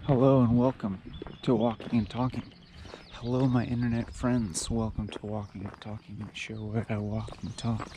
Hello and welcome to Walking and Talking. Hello, my internet friends. Welcome to Walking and Talking, the show where I walk and talk.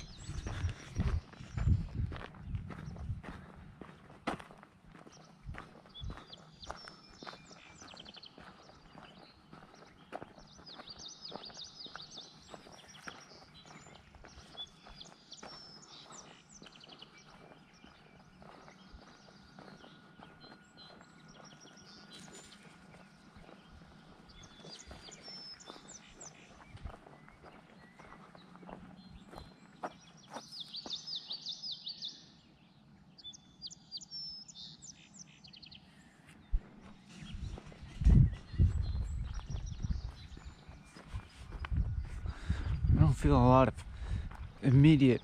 I don't feel a lot of immediate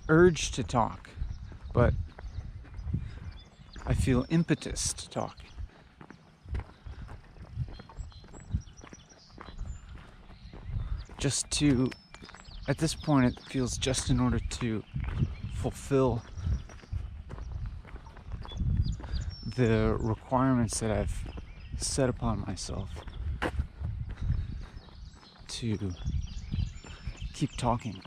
urge to talk, but I feel impetus to talk. At this point, it feels just in order to fulfill the requirements that I've set upon myself to keep talking,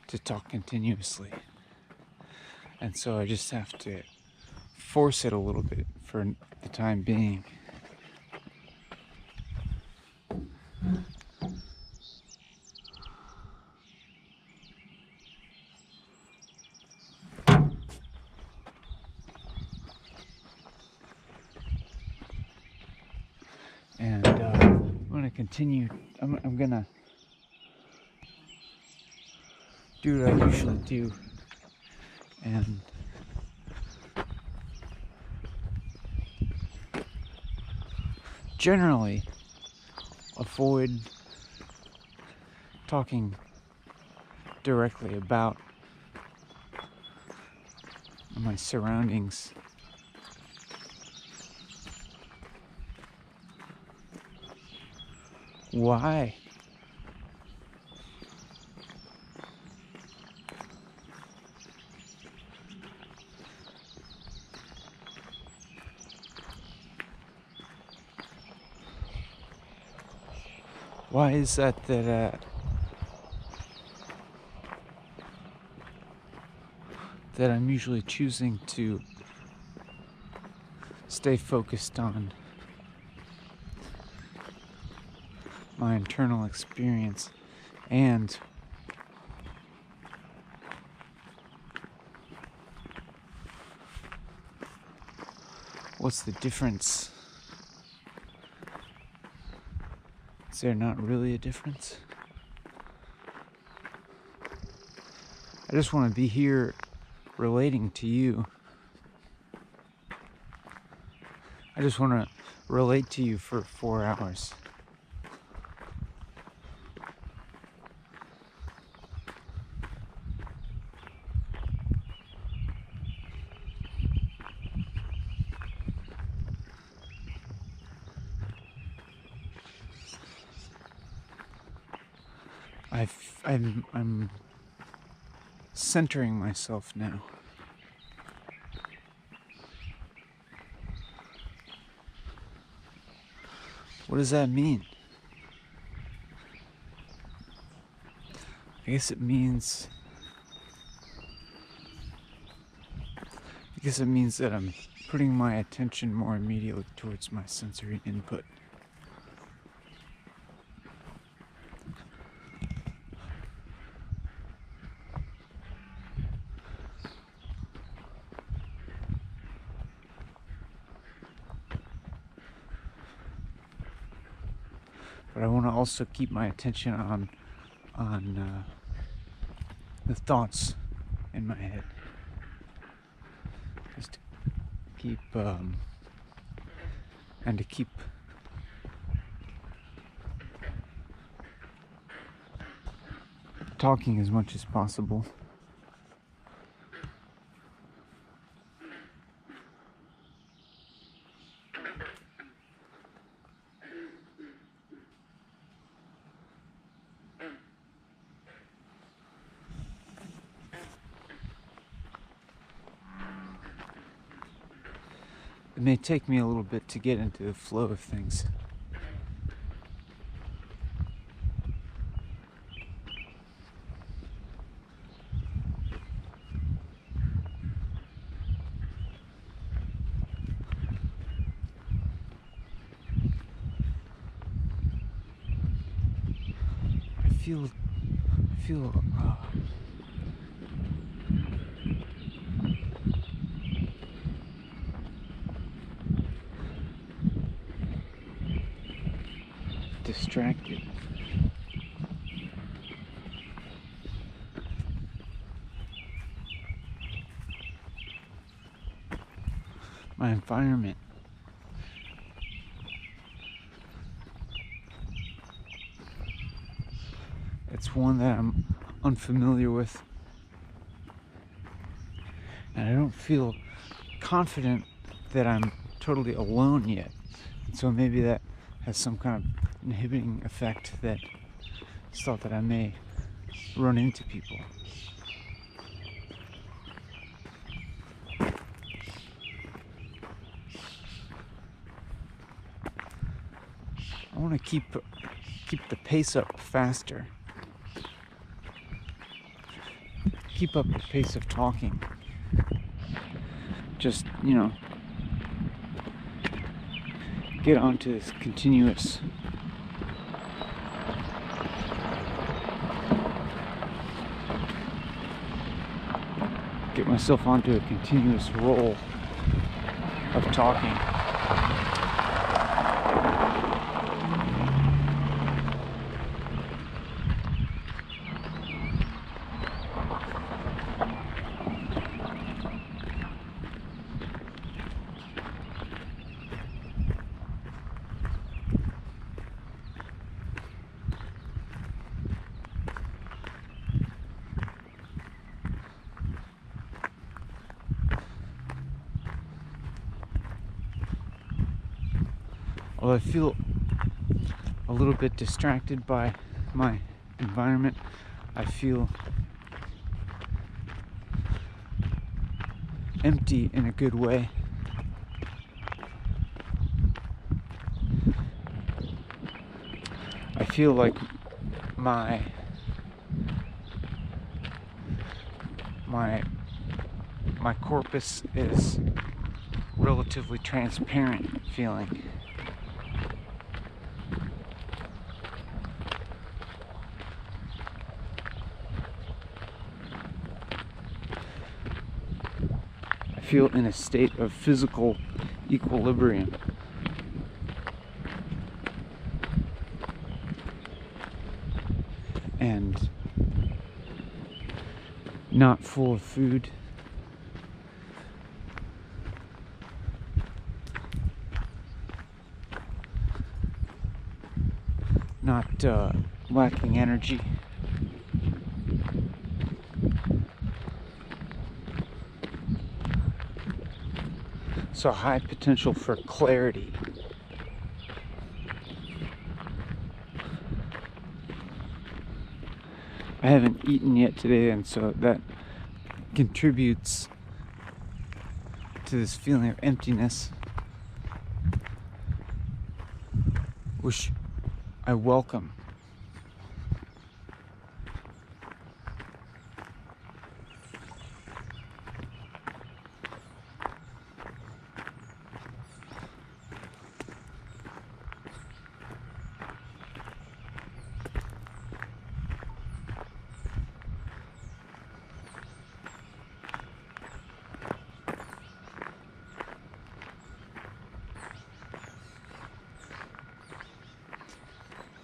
to talk continuously. And so I just have to force it a little bit for the time being. And I'm going to continue. I'm going to do what I usually do and generally avoid talking directly about my surroundings. Why? Why is that I'm usually choosing to stay focused on my internal experience and what's the difference? Is there not really a difference? I just want to be here relating to you. I just want to relate to you for 4 hours. I'm centering myself now. What does that mean? I guess it means that I'm putting my attention more immediately towards my sensory input. But I want to also keep my attention on the thoughts in my head. Just to keep talking as much as possible. it may take me a little bit to get into the flow of things. I feel distracted. My environment. It's one that I'm unfamiliar with. And I don't feel confident that I'm totally alone yet. And so maybe that has some kind of inhibiting effect that it's thought that I may run into people. I want to keep the pace up faster. Keep up the pace of talking. Just, get onto this continuous get myself onto a continuous roll of talking. Well, I feel a little bit distracted by my environment. I feel empty in a good way. I feel like my corpus is relatively transparent feeling. I feel in a state of physical equilibrium. And not full of food. Not lacking energy. So high potential for clarity. I haven't eaten yet today, and so that contributes to this feeling of emptiness, which I welcome.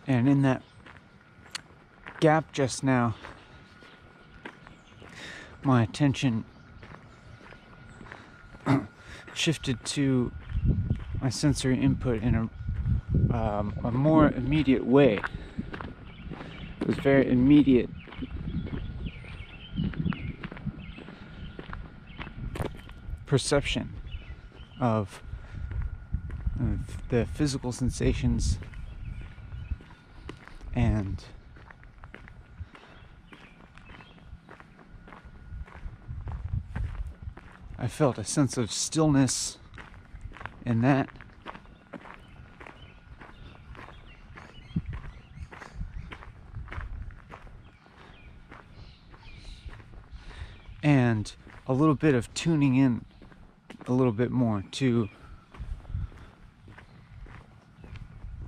And in that gap just now, my attention shifted to my sensory input in a more immediate way. It was very immediate. Perception of the physical sensations and I felt a sense of stillness in that. And a little bit of tuning in a little bit more to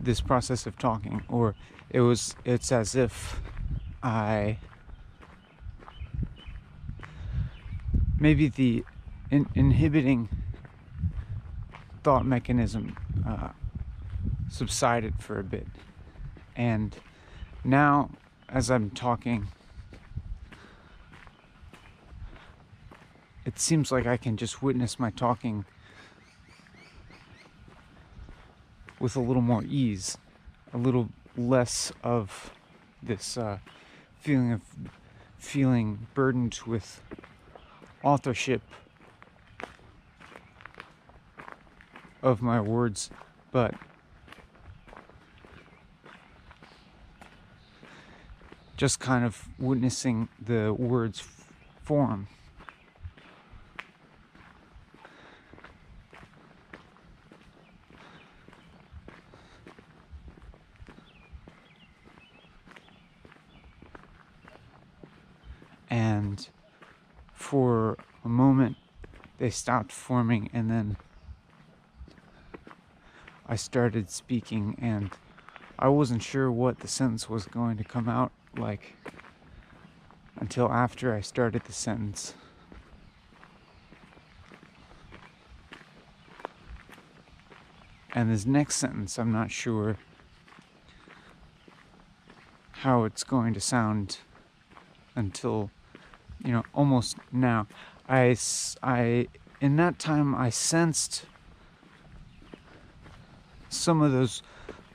this process of talking, or it's as if maybe the inhibiting thought mechanism subsided for a bit, and now as I'm talking, it seems like I can just witness my talking with a little more ease, a little less of this feeling burdened with authorship of my words, but just kind of witnessing the words form. And for a moment they stopped forming, and then I started speaking, and I wasn't sure what the sentence was going to come out like until after I started the sentence. And this next sentence, I'm not sure how it's going to sound until, almost now. I in that time I sensed some of those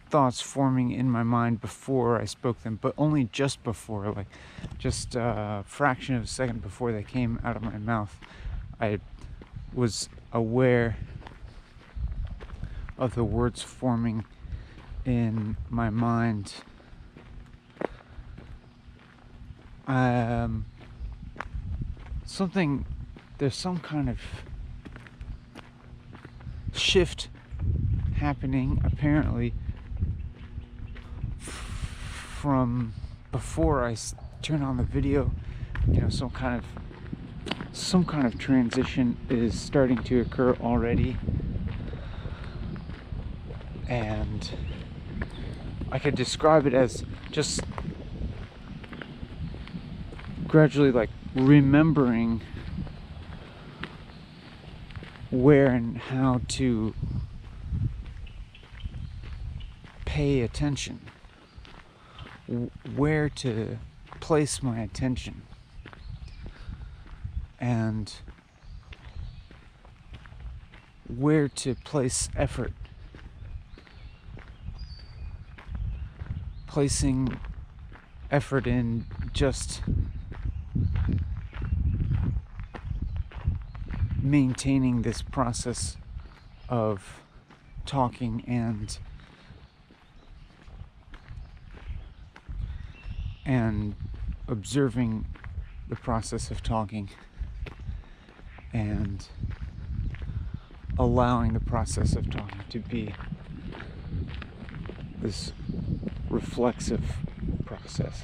thoughts forming in my mind before I spoke them, but only just before, like just a fraction of a second before they came out of my mouth. I was aware of the words forming in my mind. There's some kind of shift happening apparently from before I turn on the video. Some kind of transition is starting to occur already, and I could describe it as just gradually like remembering where and how to pay attention, where to place my attention, and where to place effort. Placing effort in just maintaining this process of talking and observing the process of talking and allowing the process of talking to be this reflexive process.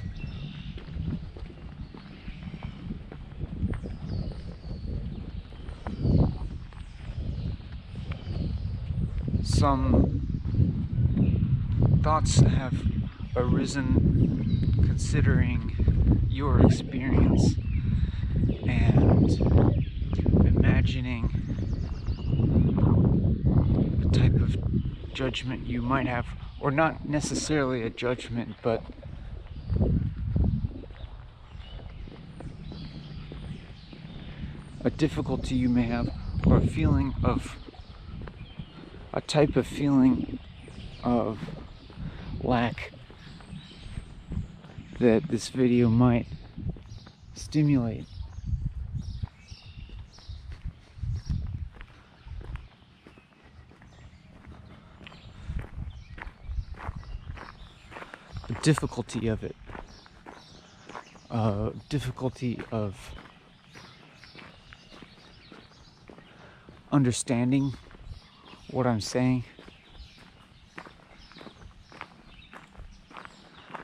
Some thoughts have arisen considering your experience and imagining the type of judgment you might have, or not necessarily a judgment, but a difficulty you may have, or a type of feeling of lack that this video might stimulate. The difficulty of it, difficulty of understanding what I'm saying,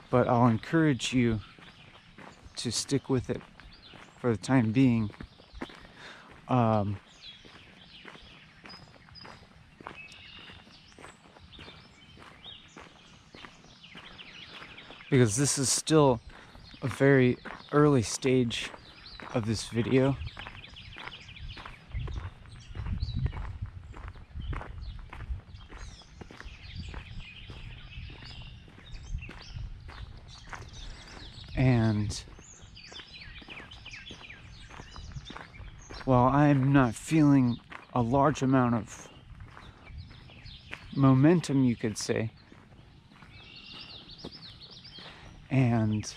but I'll encourage you to stick with it for the time being. Because this is still a very early stage of this video. And while I'm not feeling a large amount of momentum, you could say, and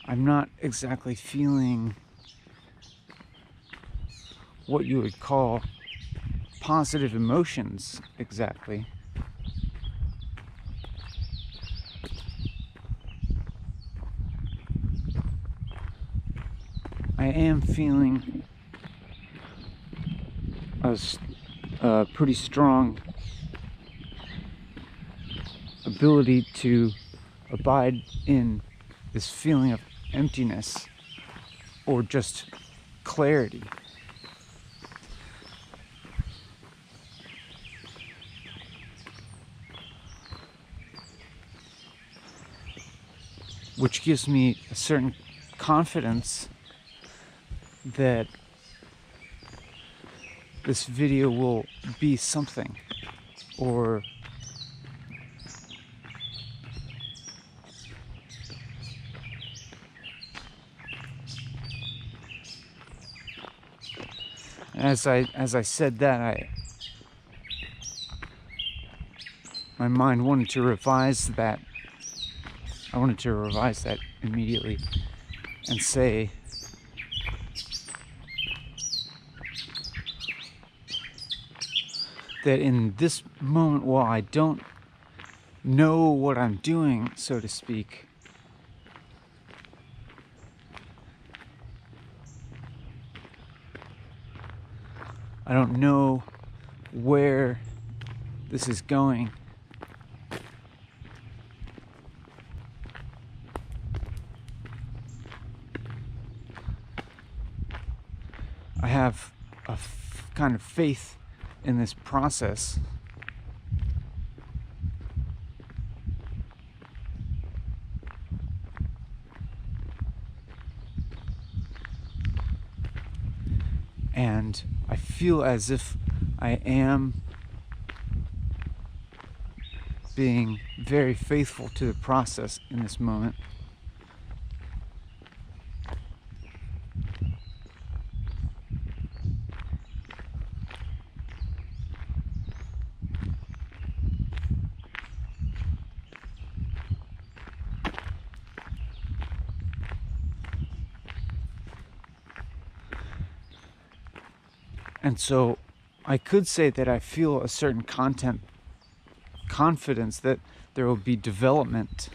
I'm not exactly feeling what you would call positive emotions exactly, I am feeling a pretty strong ability to abide in this feeling of emptiness or just clarity. Which gives me a certain confidence that this video will be something, or as I said that, my mind wanted to revise that. I wanted to revise that immediately and say that in this moment, while I don't know what I'm doing, so to speak, I don't know where this is going. I have a kind of faith in this process. And I feel as if I am being very faithful to the process in this moment. And so I could say that I feel a certain confidence that there will be development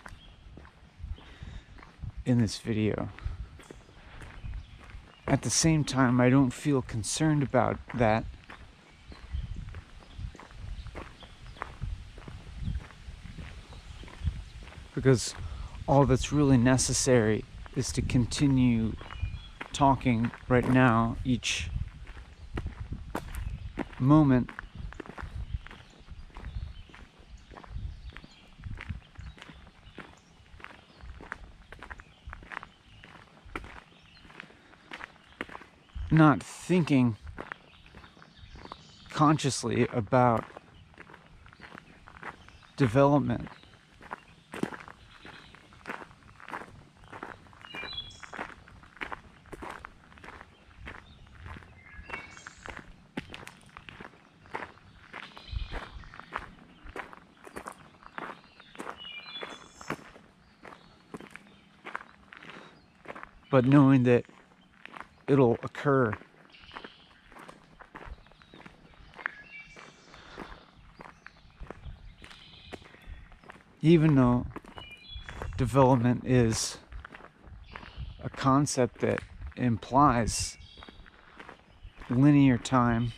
in this video. At the same time, I don't feel concerned about that, because all that's really necessary is to continue talking right now, each moment, not thinking consciously about development. But knowing that it'll occur. Even though development is a concept that implies linear time,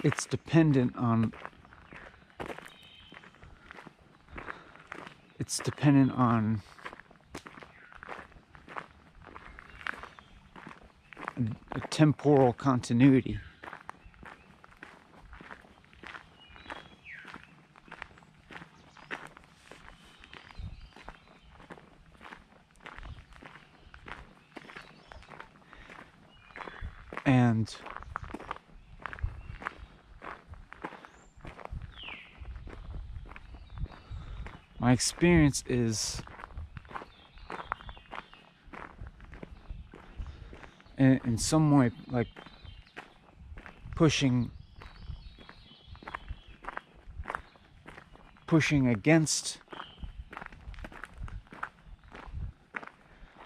it's dependent on a temporal continuity. And my experience is in some way like pushing against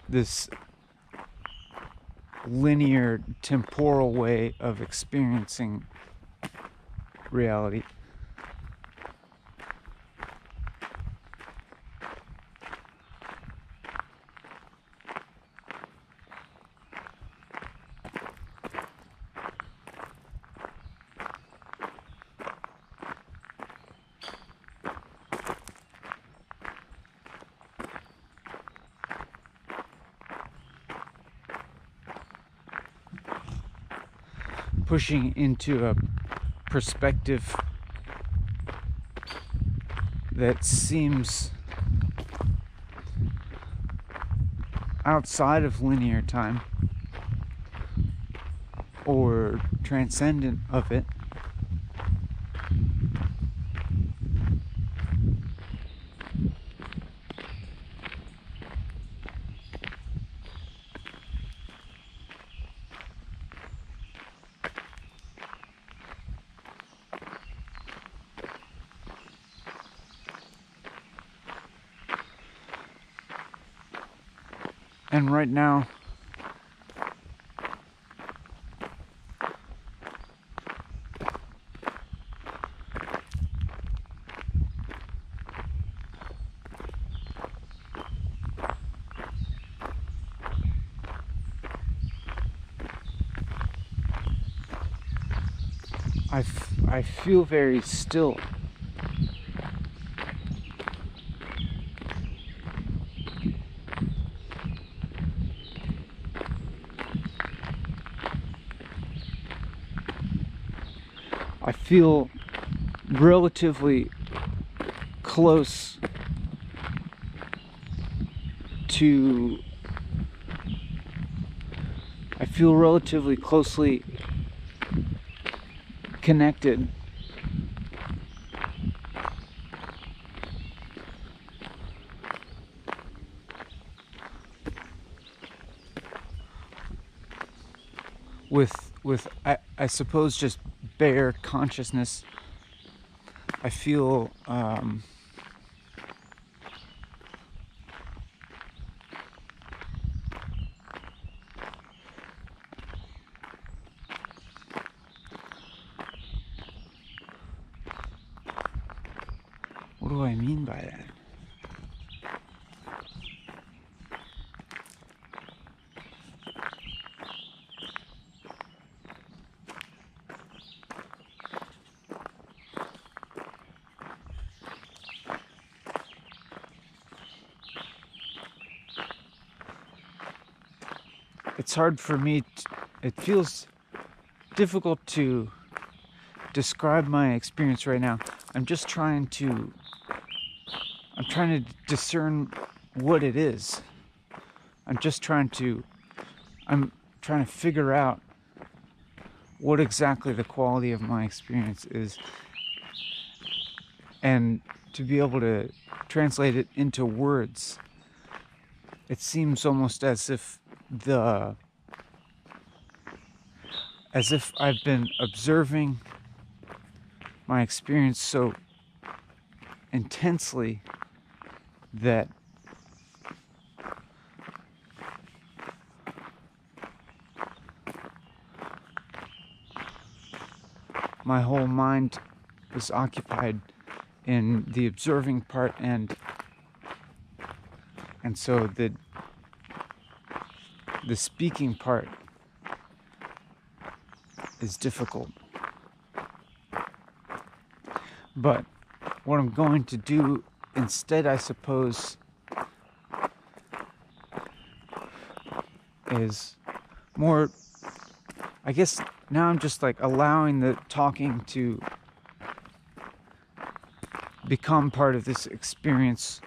this linear temporal way of experiencing reality. Pushing into a perspective that seems outside of linear time or transcendent of it. And right now, I feel very still. I feel relatively close to, I feel relatively closely connected with I suppose just bare consciousness. I feel what do I mean by that? It's hard for me, it feels difficult to describe my experience right now. I'm trying to discern what it is. I'm trying to figure out what exactly the quality of my experience is, and to be able to translate it into words. It seems almost as if I've been observing my experience so intensely that my whole mind is occupied in the observing part, and so the speaking part is difficult. But what I'm going to do instead, I suppose, is more, I guess now I'm just like allowing the talking to become part of this experience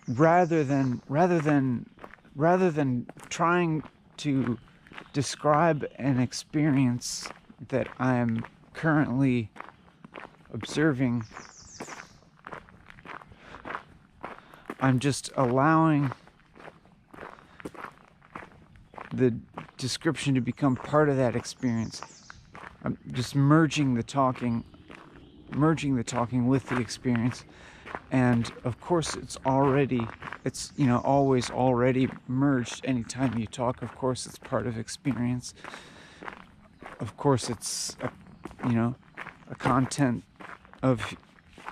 rather than trying to describe an experience that I'm currently observing. I'm just allowing the description to become part of that experience. I'm just merging the talking with the experience. And of course it's always already merged. Anytime you talk, of course it's part of experience. Of course it's a content of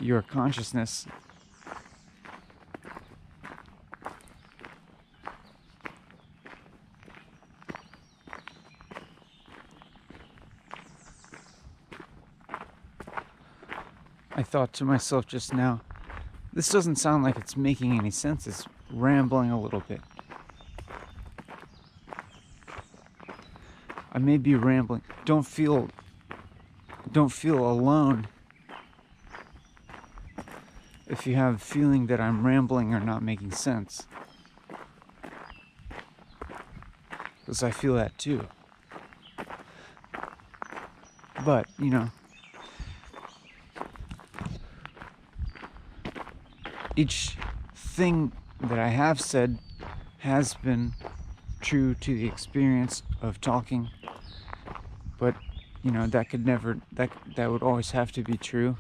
your consciousness. I thought to myself just now, this doesn't sound like it's making any sense. It's rambling a little bit. I may be rambling. Don't feel alone if you have a feeling that I'm rambling or not making sense. Because I feel that too. But, each thing that I have said has been true to the experience of talking, but that could never, that would always have to be true.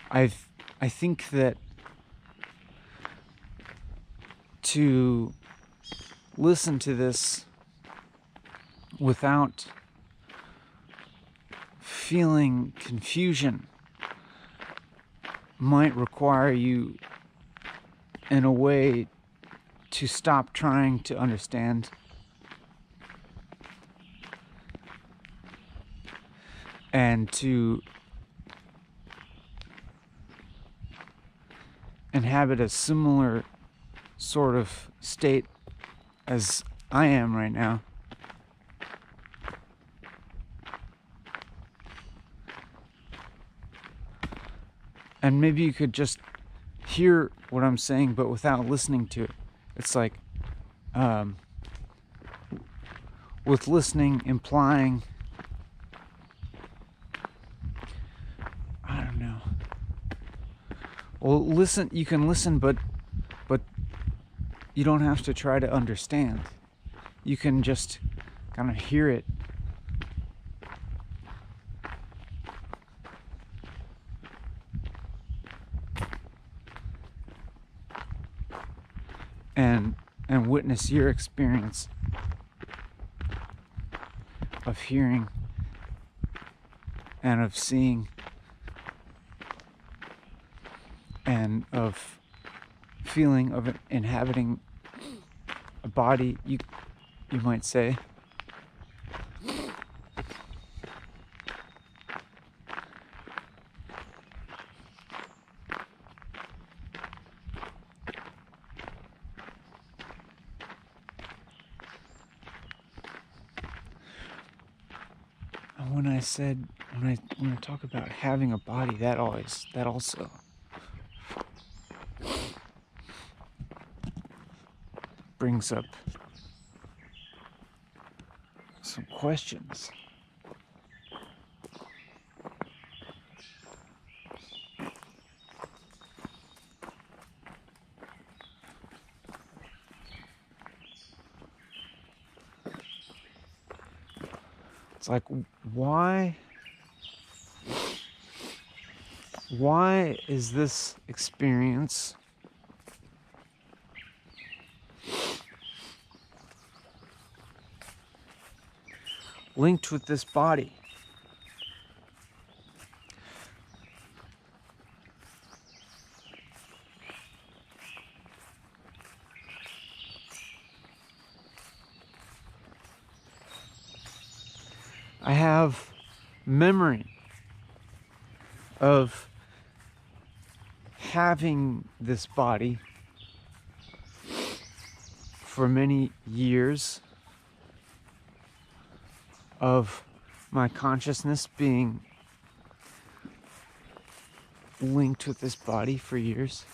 I think that to listen to this without feeling confusion might require you, in a way, to stop trying to understand and to inhabit a similar sort of state as I am right now. And maybe you could just hear what I'm saying, but without listening to it. It's like, with listening implying, I don't know. Well, you can listen, but you don't have to try to understand. You can just kind of hear it. And witness your experience of hearing and of seeing and of feeling, of inhabiting a body, you might say. When I talk about having a body, that also brings up some questions. It's like, why is this experience linked with this body? I have memory of having this body for many years, of my consciousness being linked with this body for years.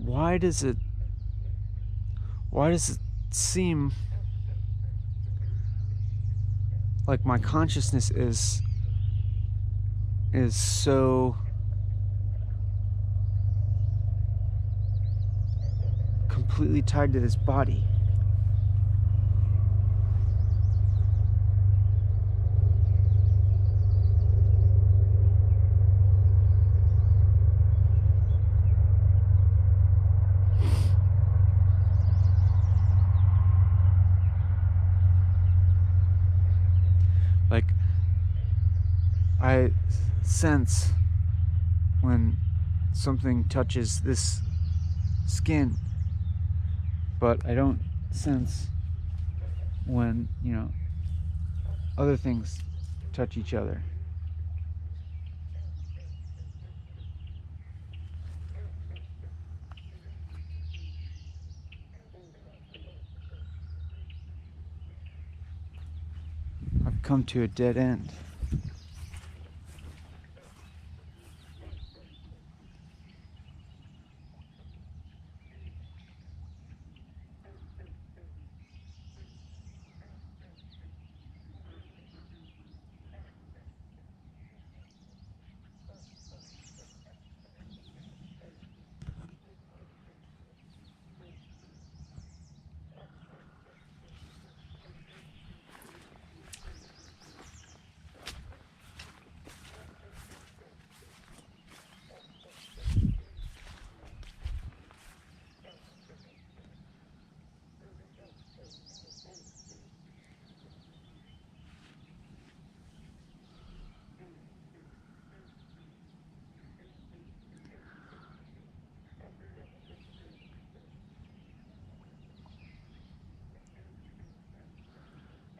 Why does it seem like my consciousness is so completely tied to this body? Like, I sense when something touches this skin, but I don't sense when, other things touch each other. I've come to a dead end.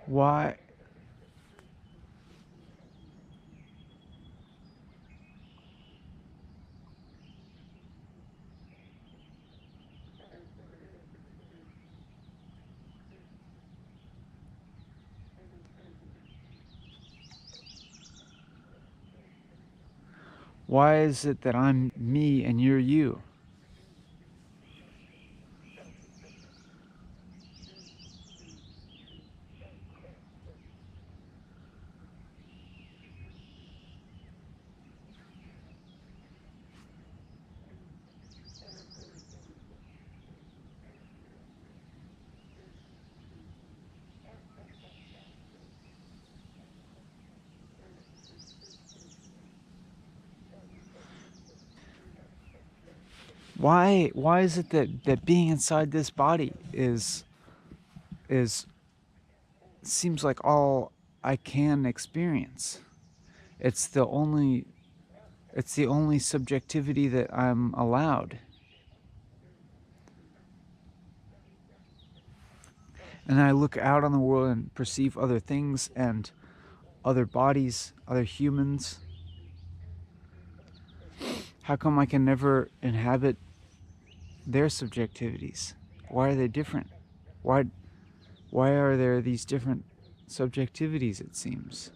Why why is it that I'm me and you're you? Why is it that being inside this body is seems like all I can experience? It's the only subjectivity that I'm allowed. And I look out on the world and perceive other things and other bodies, other humans. How come I can never inhabit their subjectivities? Why are they different? Why are there these different subjectivities, it seems?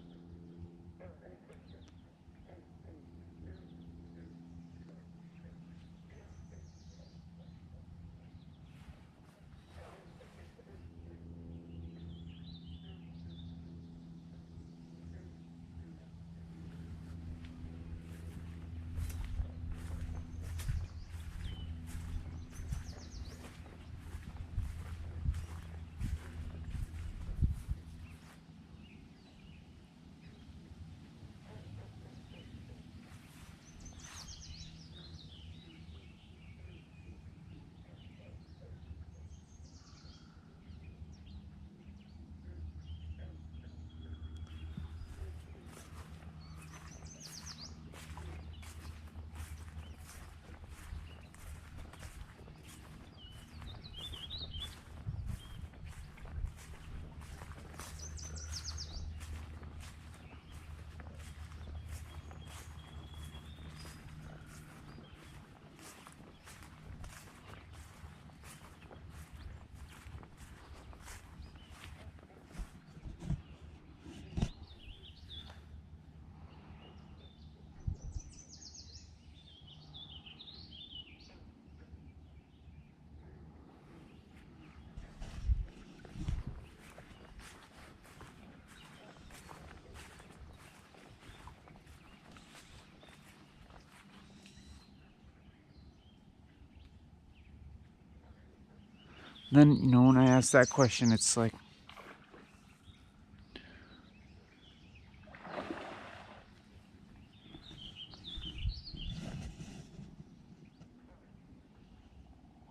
Then, when I ask that question, it's like,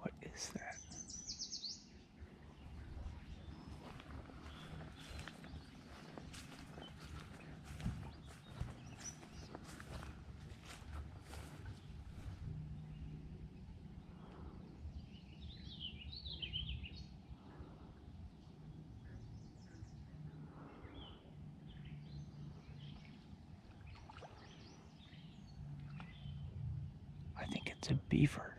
what is that? I think it's a beaver.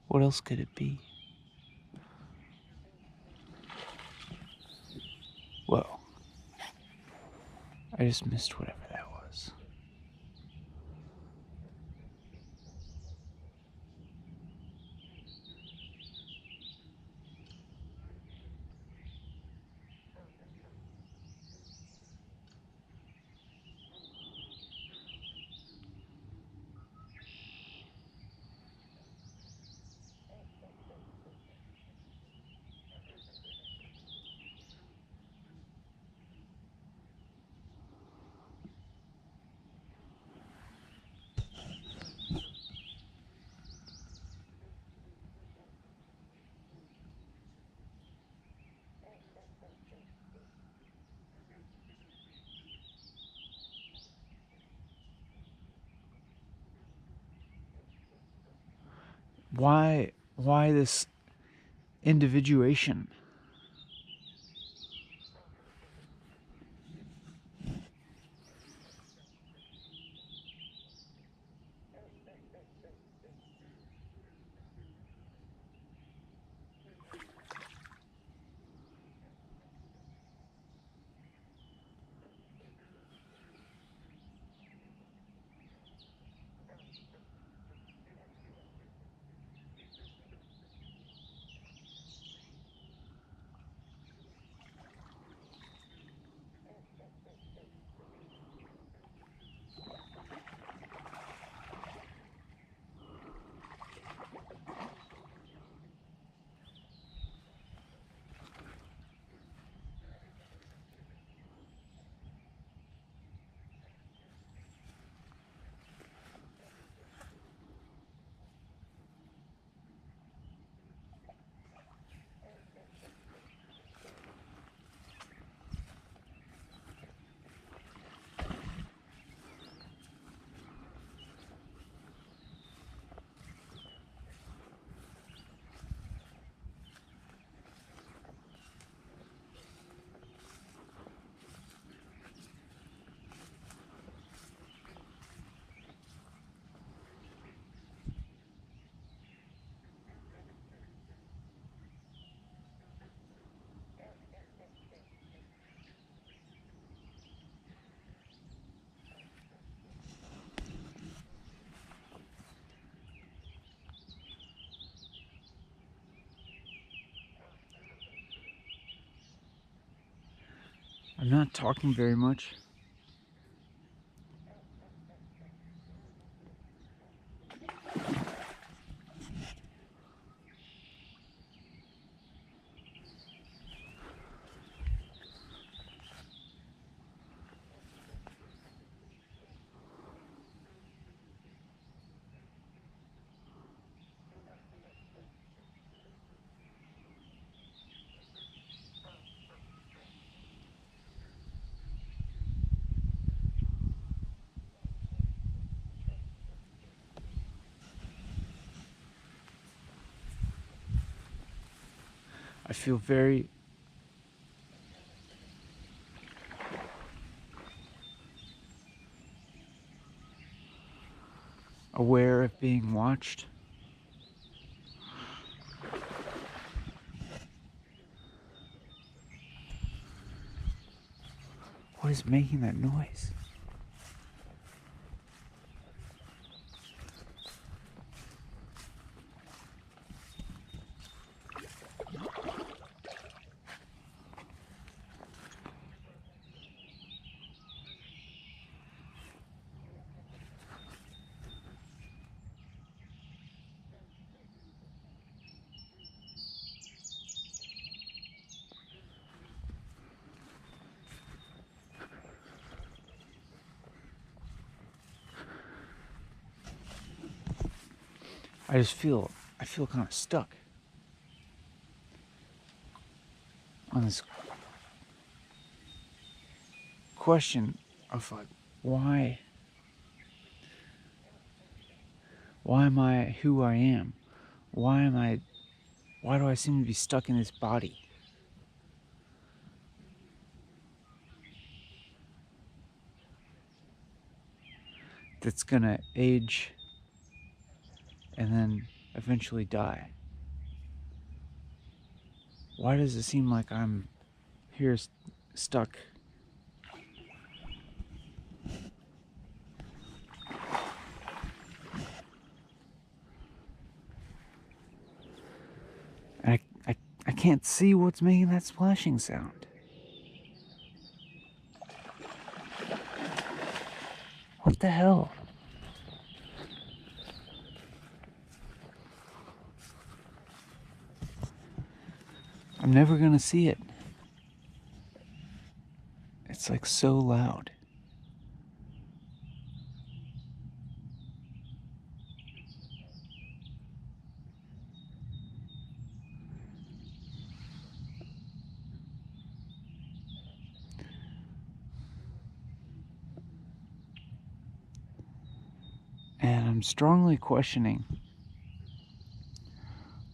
What else could it be? Whoa. I just missed whatever that was. Why this individuation? I'm not talking very much. I feel very aware of being watched. What is making that noise? I feel kind of stuck on this question of like, why am I who I am? Why do I seem to be stuck in this body? That's gonna age and then eventually die. Why does it seem like I'm here stuck? I can't see what's making that splashing sound. What the hell? I'm never gonna see it. It's like so loud. And I'm strongly questioning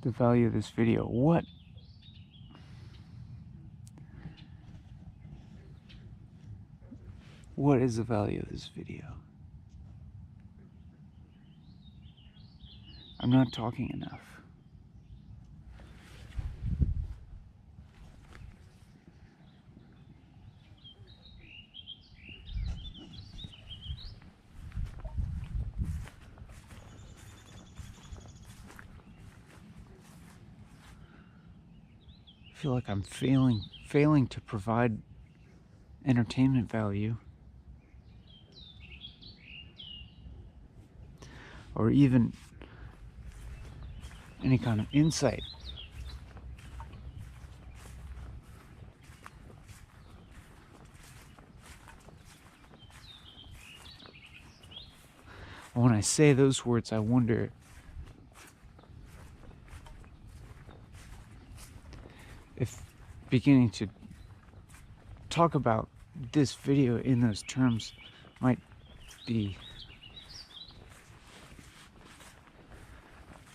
the value of this video. What is the value of this video? I'm not talking enough. I feel like I'm failing to provide entertainment value, or even any kind of insight. When I say those words, I wonder if beginning to talk about this video in those terms might be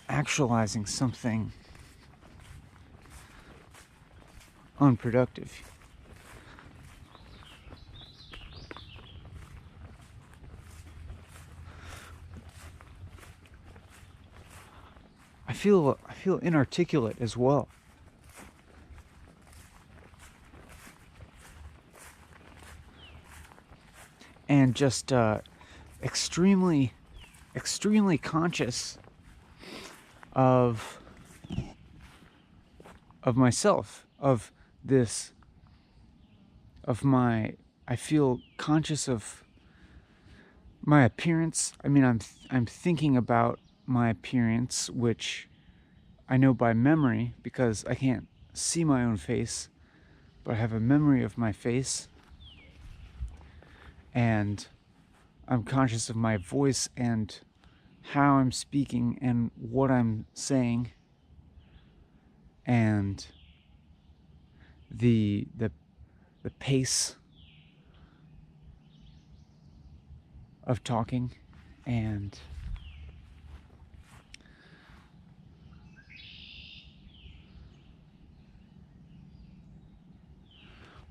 actualizing something unproductive. I feel inarticulate as well. And just extremely conscious of myself, of this I feel conscious of my appearance. I mean, I'm thinking about my appearance, which I know by memory because I can't see my own face, but I have a memory of my face. And I'm conscious of my voice and how I'm speaking and what I'm saying, and the pace of talking. And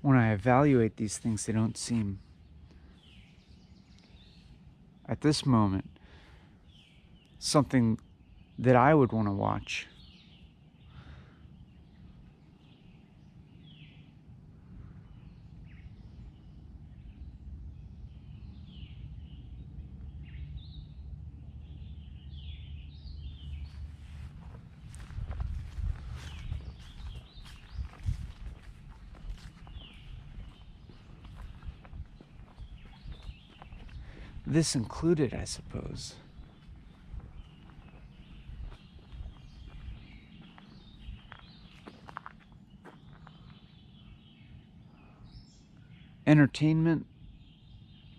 when I evaluate these things, they don't seem, at this moment, something that I would want to watch. This included, I suppose. Entertainment,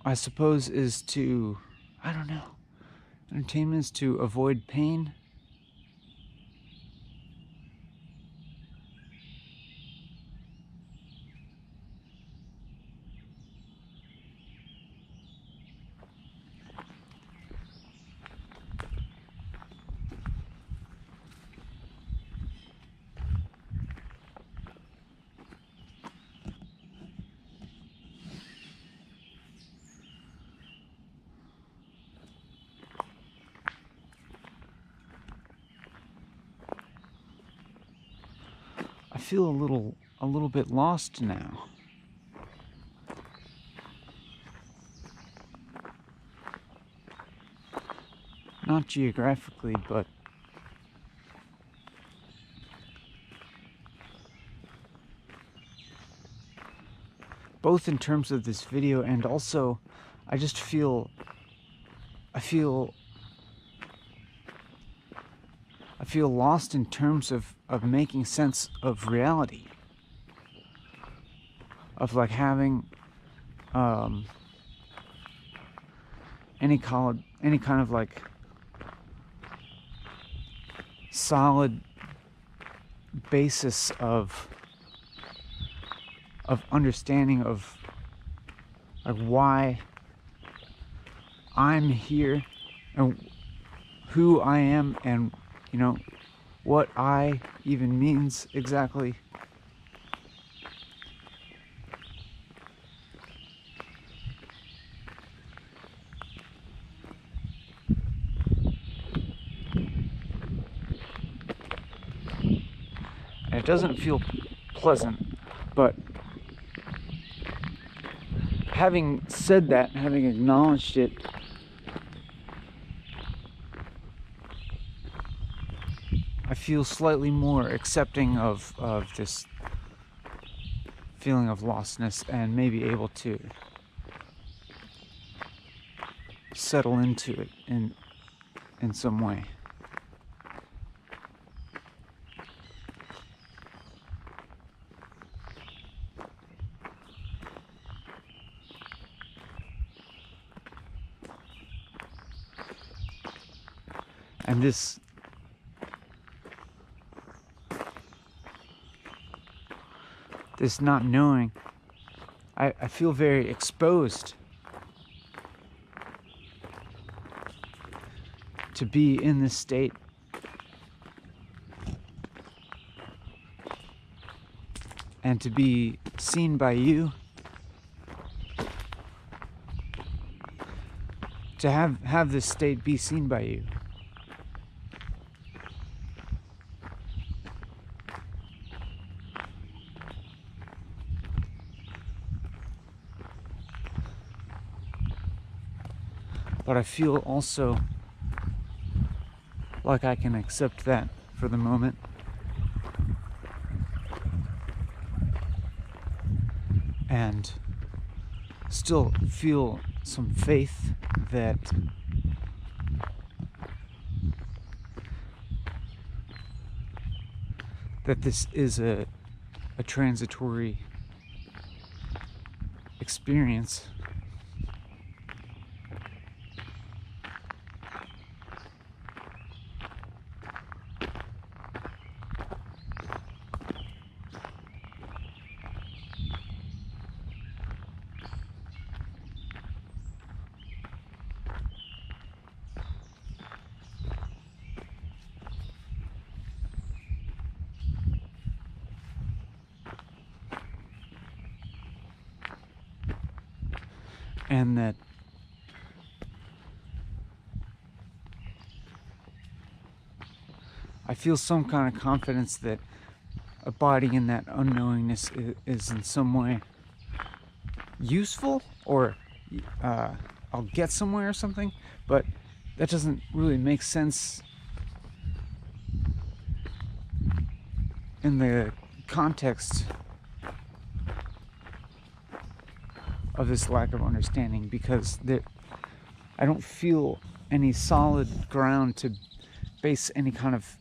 I suppose, is to, I don't know. Entertainment is to avoid pain. I feel a little bit lost now. Not geographically, but both in terms of this video and also I just feel lost in terms of making sense of reality, of like having any kind of like solid basis of understanding of like why I'm here and who I am, and you know what I even means exactly. And it doesn't feel pleasant, but having said that, having acknowledged it, I feel slightly more accepting of this feeling of lostness and maybe able to settle into it in some way. And this not knowing, I feel very exposed to be in this state. And to be seen by you, to have this state be seen by you. But I feel also like I can accept that for the moment. and still feel some faith that this is a transitory experience. And that I feel some kind of confidence that abiding in that unknowingness is in some way useful, or I'll get somewhere or something, but that doesn't really make sense in the context of this lack of understanding, because I don't feel any solid ground to base any kind of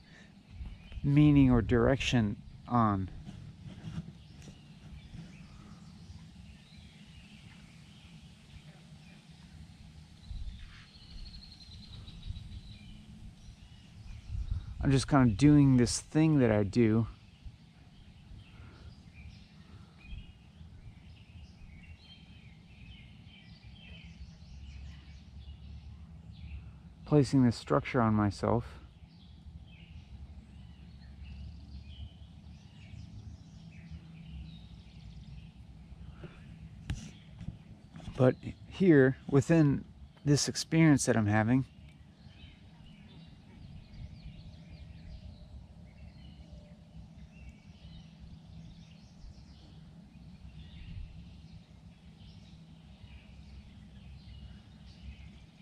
meaning or direction on. I'm just kind of doing this thing that I do, placing this structure on myself, but here within this experience that I'm having,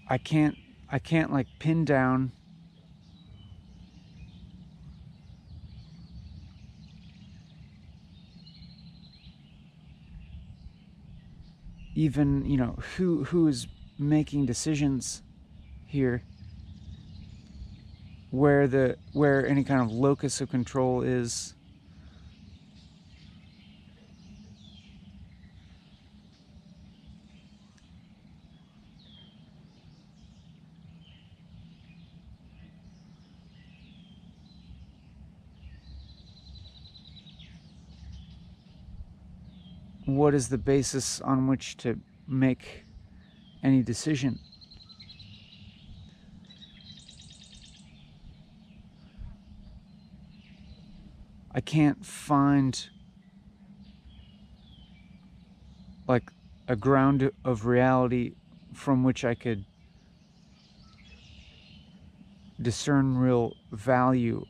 I can't like pin down even, who is making decisions here, where any kind of locus of control is. What is the basis on which to make any decision? I can't find like a ground of reality from which I could discern real value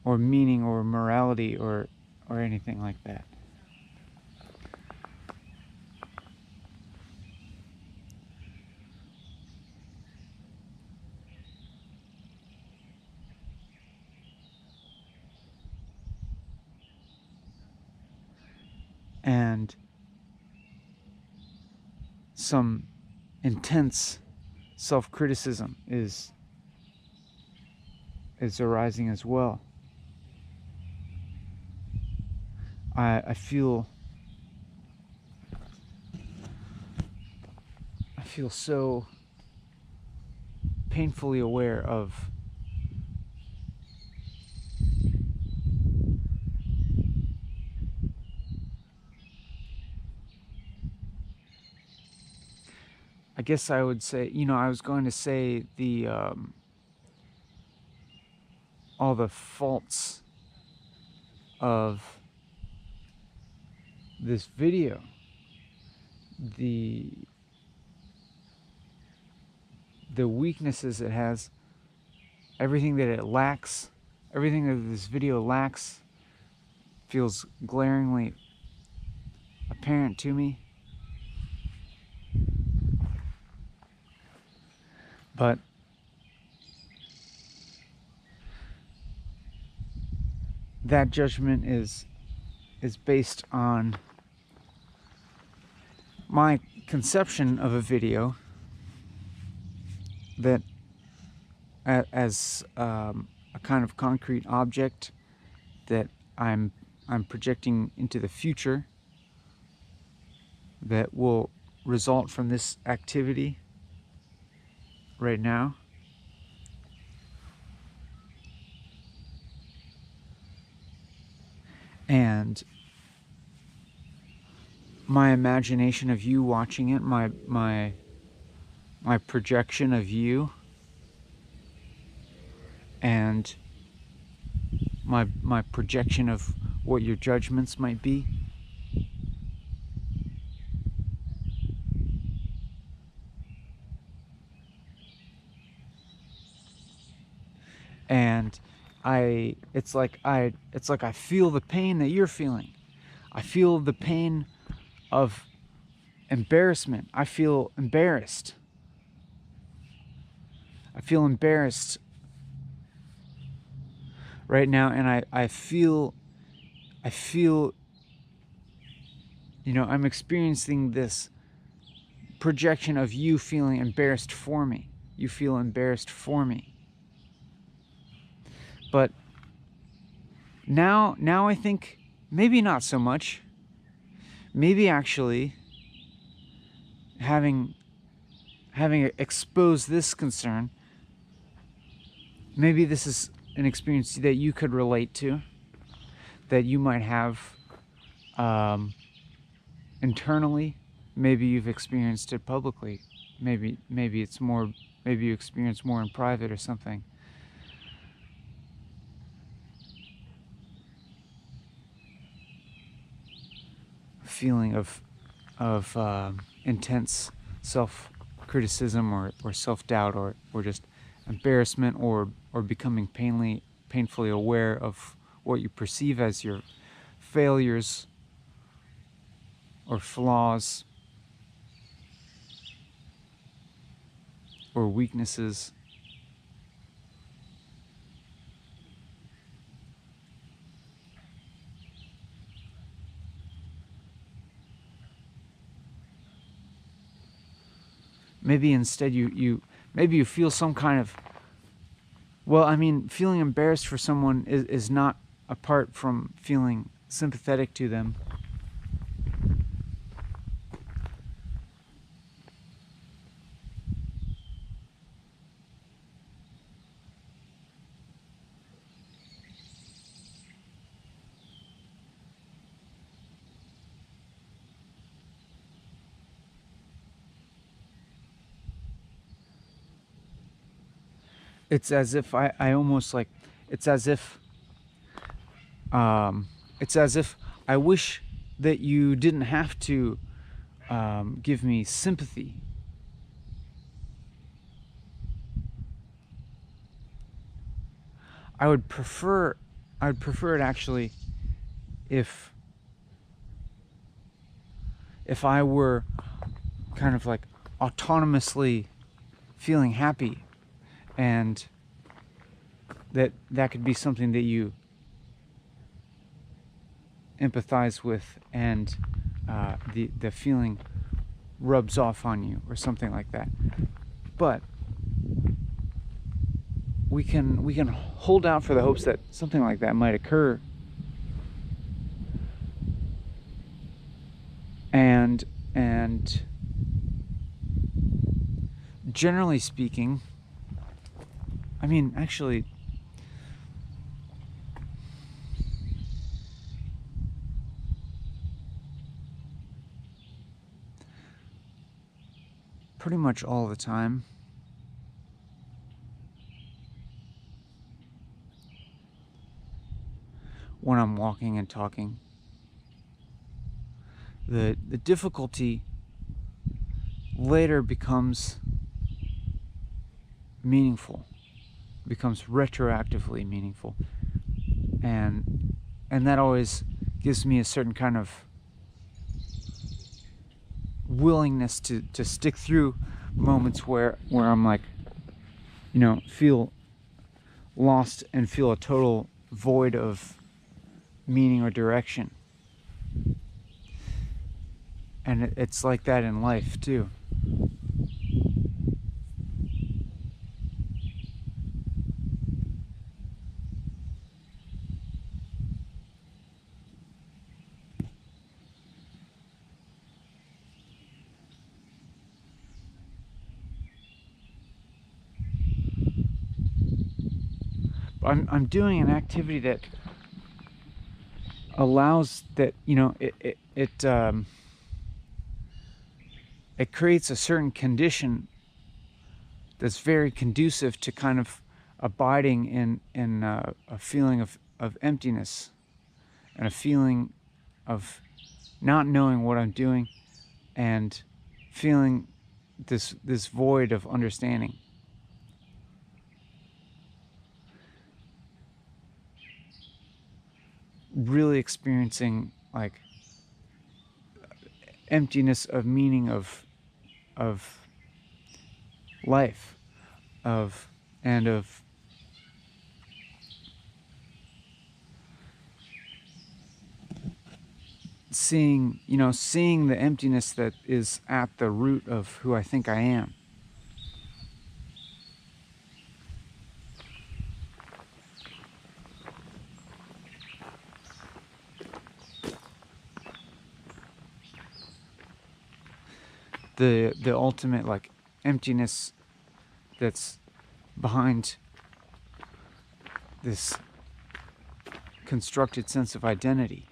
or meaning or morality or anything like that. And some intense self-criticism is arising as well. I feel so painfully aware of I guess I would say, I was going to say the all the faults of this video, the weaknesses it has, everything that it lacks, everything that this video lacks feels glaringly apparent to me. But that judgment is is based on my conception of a video that as a kind of concrete object that I'm projecting into the future that will result from this activity right now. And my imagination of you watching it, my projection of you, and my projection of what your judgments might be. And it's like I feel the pain that you're feeling. I feel the pain of embarrassment. I feel embarrassed. I feel embarrassed right now, and I feel, you know, I'm experiencing this projection of you feeling embarrassed for me. You feel embarrassed for me. But now I think maybe not so much. Maybe actually having exposed this concern, maybe this is an experience that you could relate to, that you might have internally. Maybe you've experienced it publicly. Maybe it's more. Maybe you experience more in private or something. Feeling of intense self-criticism or self-doubt or just embarrassment or becoming painfully aware of what you perceive as your failures or flaws or weaknesses. Maybe instead you feel some kind of, well, I mean, feeling embarrassed for someone is not apart from feeling sympathetic to them. It's as if I almost like, it's as if I wish that you didn't have to give me sympathy. I would prefer it actually if I were kind of like autonomously feeling happy, and that could be something that you empathize with, and the feeling rubs off on you or something like that. But we can hold out for the hopes that something like that might occur, and generally speaking, I mean, actually, pretty much all the time, when I'm walking and talking, the difficulty later becomes meaningful, becomes retroactively meaningful, and that always gives me a certain kind of willingness to stick through moments where I'm like, you know, feel lost and feel a total void of meaning or direction. And it's like that in life too. I'm doing an activity that allows that, you know, it creates a certain condition that's very conducive to kind of abiding in a feeling of emptiness and a feeling of not knowing what I'm doing and feeling this void of understanding. Really experiencing like emptiness of meaning of life, of and of seeing, you know, seeing the emptiness that is at the root of who I think I am. The ultimate like emptiness that's behind this constructed sense of identity.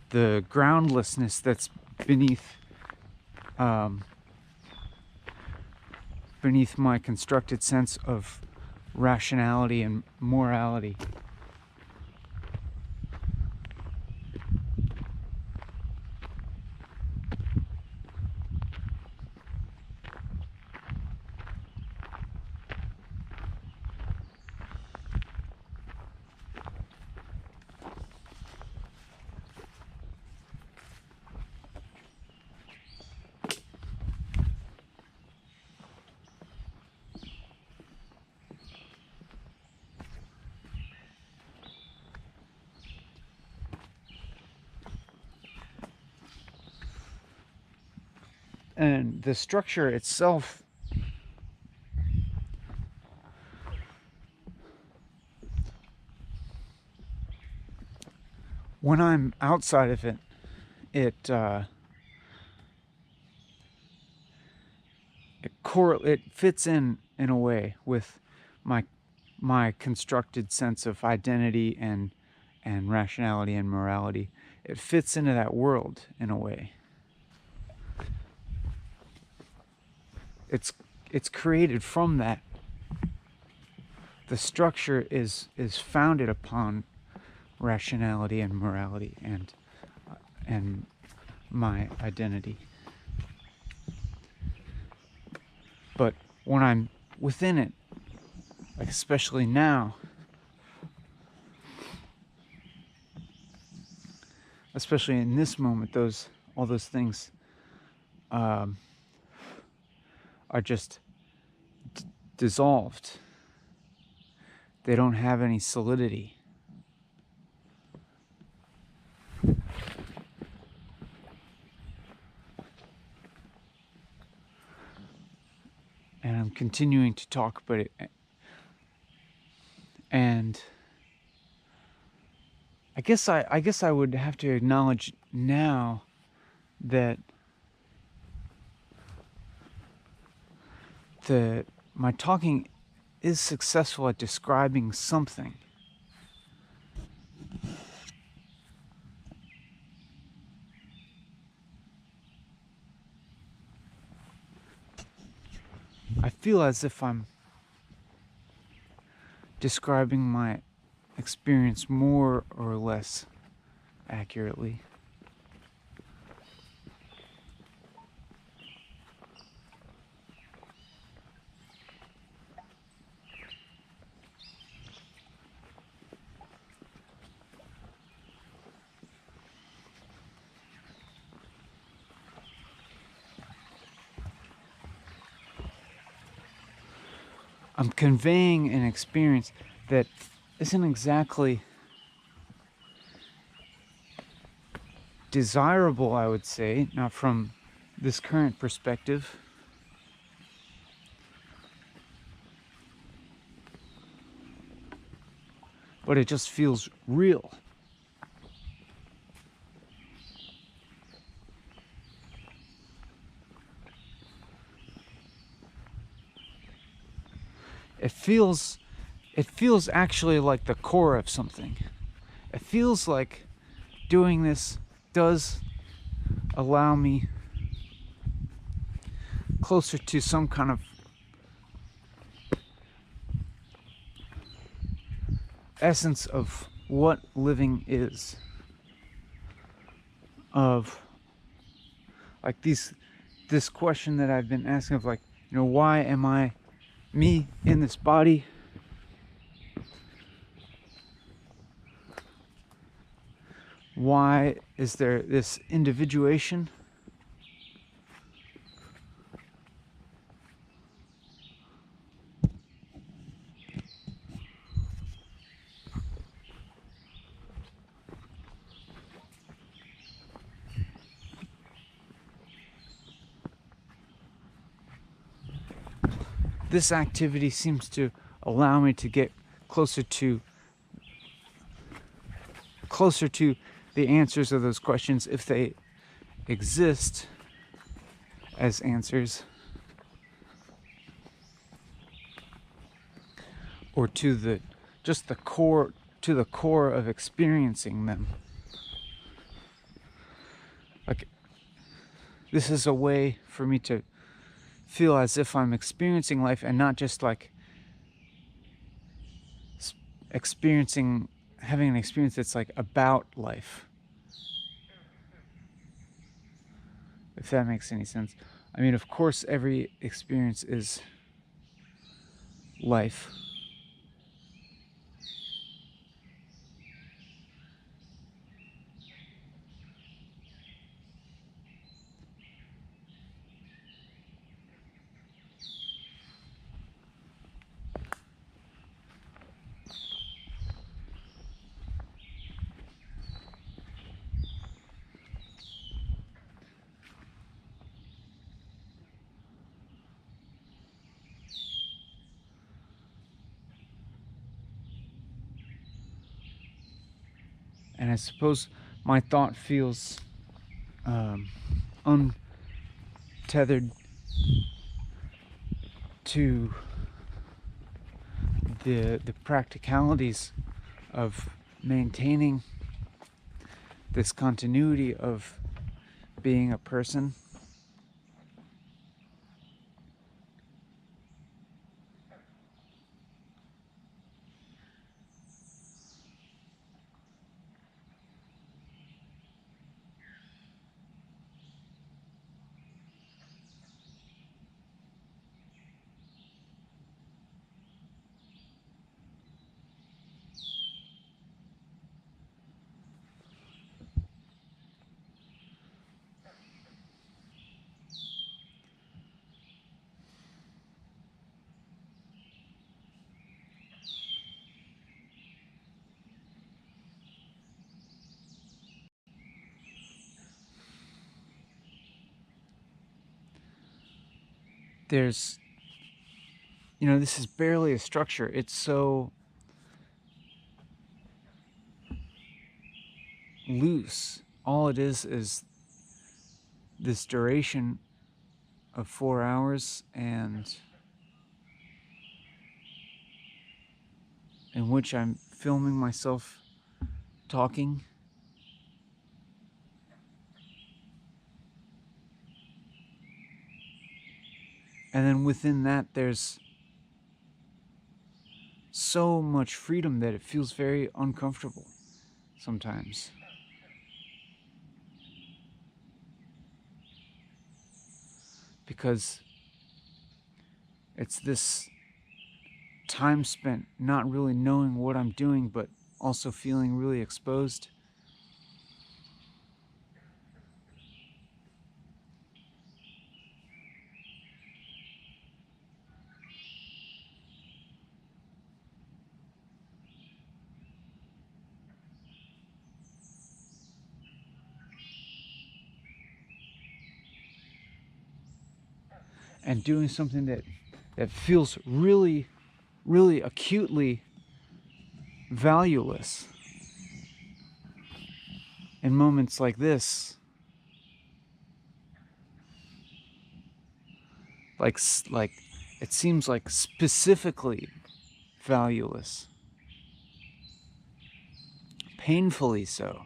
The groundlessness that's beneath beneath my constructed sense of rationality and morality. And the structure itself when I'm outside of it, it it fits in a way with my constructed sense of identity and rationality and morality. It fits into that world in a way. It's created from that. The structure is founded upon rationality and morality and my identity. But when I'm within it, like especially now, especially in this moment, all those things are just dissolved. They don't have any solidity. And I'm continuing to talk, and I guess I would have to acknowledge now that my talking is successful at describing something. I feel as if I'm describing my experience more or less accurately. I'm conveying an experience that isn't exactly desirable, I would say, not from this current perspective. But it just feels real. It feels actually like the core of something. It feels like doing this does allow me closer to some kind of essence of what living is. Of like this question that I've been asking of, like, why am I me in this body? Why is there this individuation? This activity seems to allow me to get closer to the answers of those questions, if they exist as answers, or to the core of experiencing them. Like, this is a way for me to feel as if I'm experiencing life, and not just like having an experience that's like about life. If that makes any sense. I mean, of course, every experience is life. And I suppose my thought feels untethered to the practicalities of maintaining this continuity of being a person. There's, this is barely a structure. It's so loose. All it is this duration of 4 hours, and in which I'm filming myself talking. And then within that, there's so much freedom that it feels very uncomfortable sometimes. Because it's this time spent not really knowing what I'm doing, but also feeling really exposed. and doing something that feels really, really acutely valueless in moments like this, like it seems like specifically valueless, painfully so.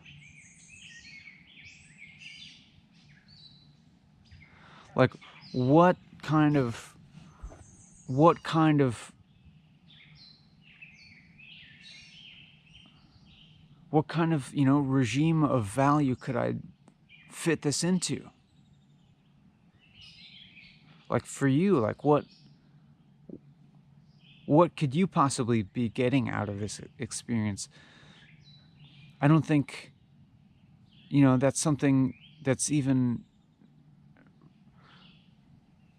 Like what kind of what kind of what kind of, you know, regime of value could I fit this into? Like for you, like what could you possibly be getting out of this experience? I don't think, you know, that's something that's even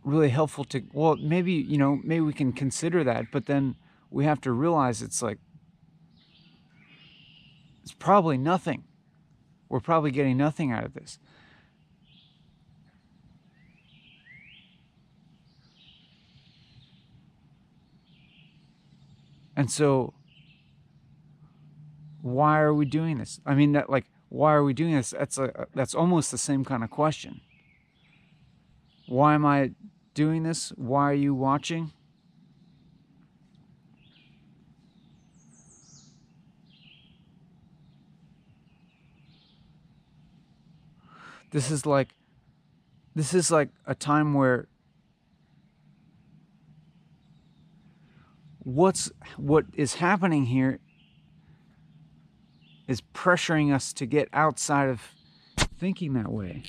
really helpful to, well, maybe, you know, maybe we can consider that, but then we have to realize it's like, it's probably nothing. We're probably getting nothing out of this. And so why are we doing this? I mean, that, like, why are we doing this? That's almost the same kind of question. Why am I doing this? Why are you watching? This is like a time where what is happening here is pressuring us to get outside of thinking that way.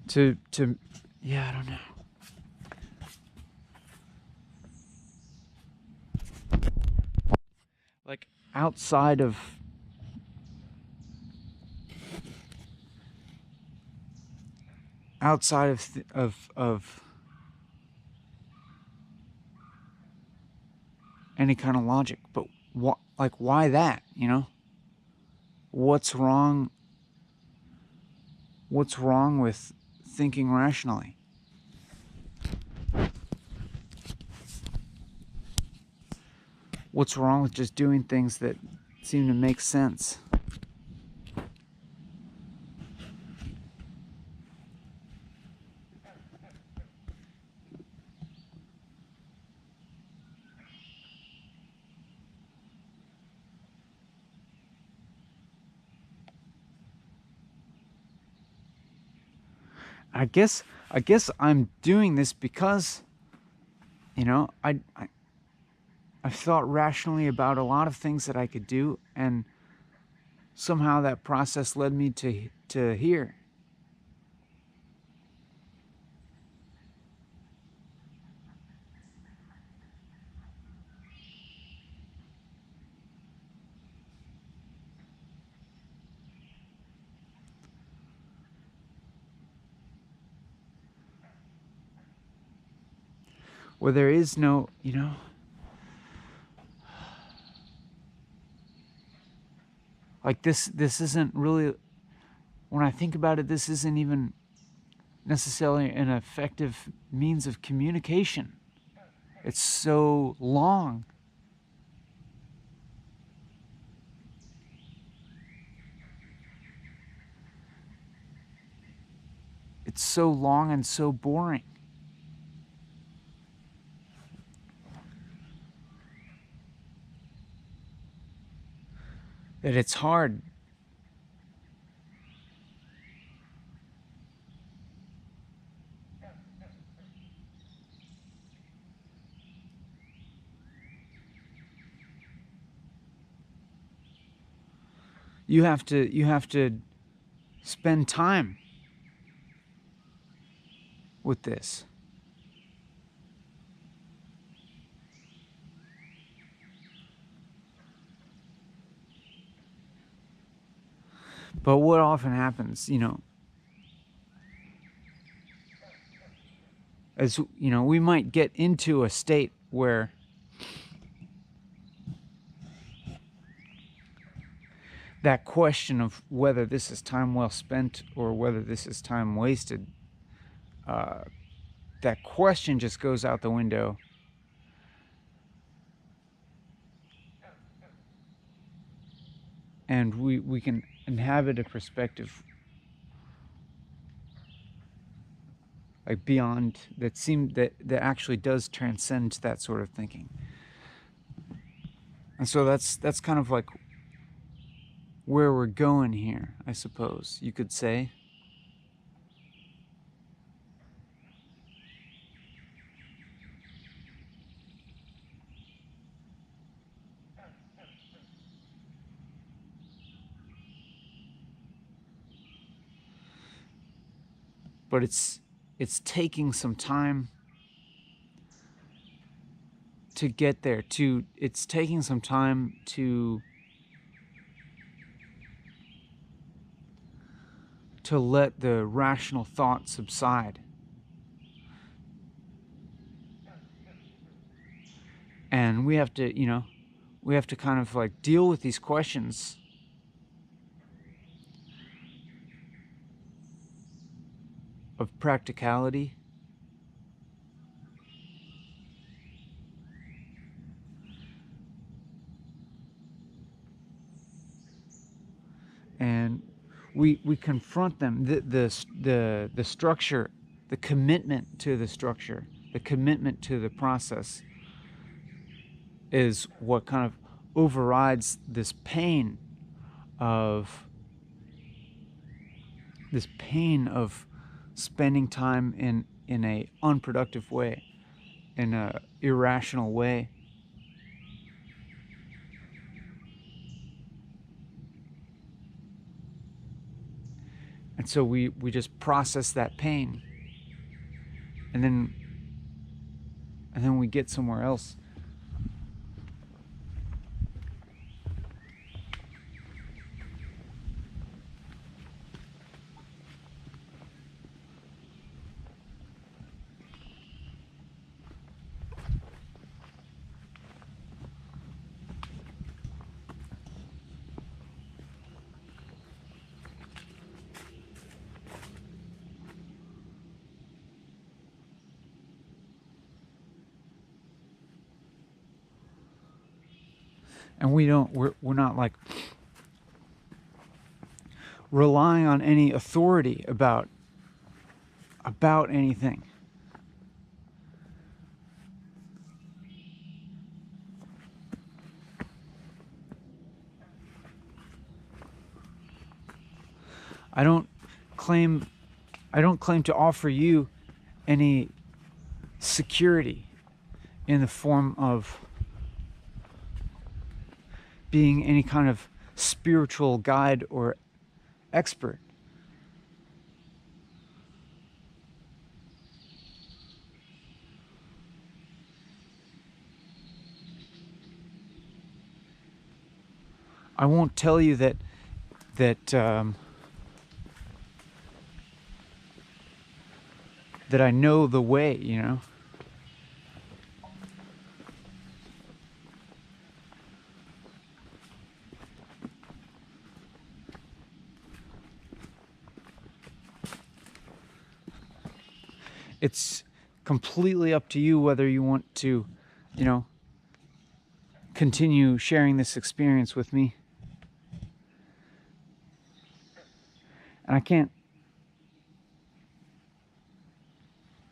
To yeah, I don't know. Like outside of of any kind of logic, but what, like, why that, you know? What's wrong with thinking rationally? What's wrong with just doing things that seem to make sense? I guess I'm doing this because, you know, I've thought rationally about a lot of things that I could do, and somehow that process led me to here. Where there is no, you know, like this isn't really, when I think about it, this isn't even necessarily an effective means of communication. It's so long. It's so long and so boring that it's hard. You have to spend time with this. But what often happens, you know, as you know, we might get into a state where that question of whether this is time well spent or whether this is time wasted, that question just goes out the window. And we can inhabit a perspective like beyond that actually does transcend that sort of thinking. And so that's kind of like where we're going here, I suppose you could say. But it's taking some time to get there. It's taking some time to let the rational thought subside. And we have to, kind of like deal with these questions of practicality, and we confront them. The structure, the commitment to the structure, the commitment to the process is what kind of overrides this pain of spending time in a unproductive way, in a irrational way. And so we just process that pain, and then we get somewhere else. And we're not like relying on any authority about anything. I don't claim to offer you any security in the form of being any kind of spiritual guide or expert. I won't tell you that I know the way, you know. It's completely up to you whether you want to, continue sharing this experience with me. And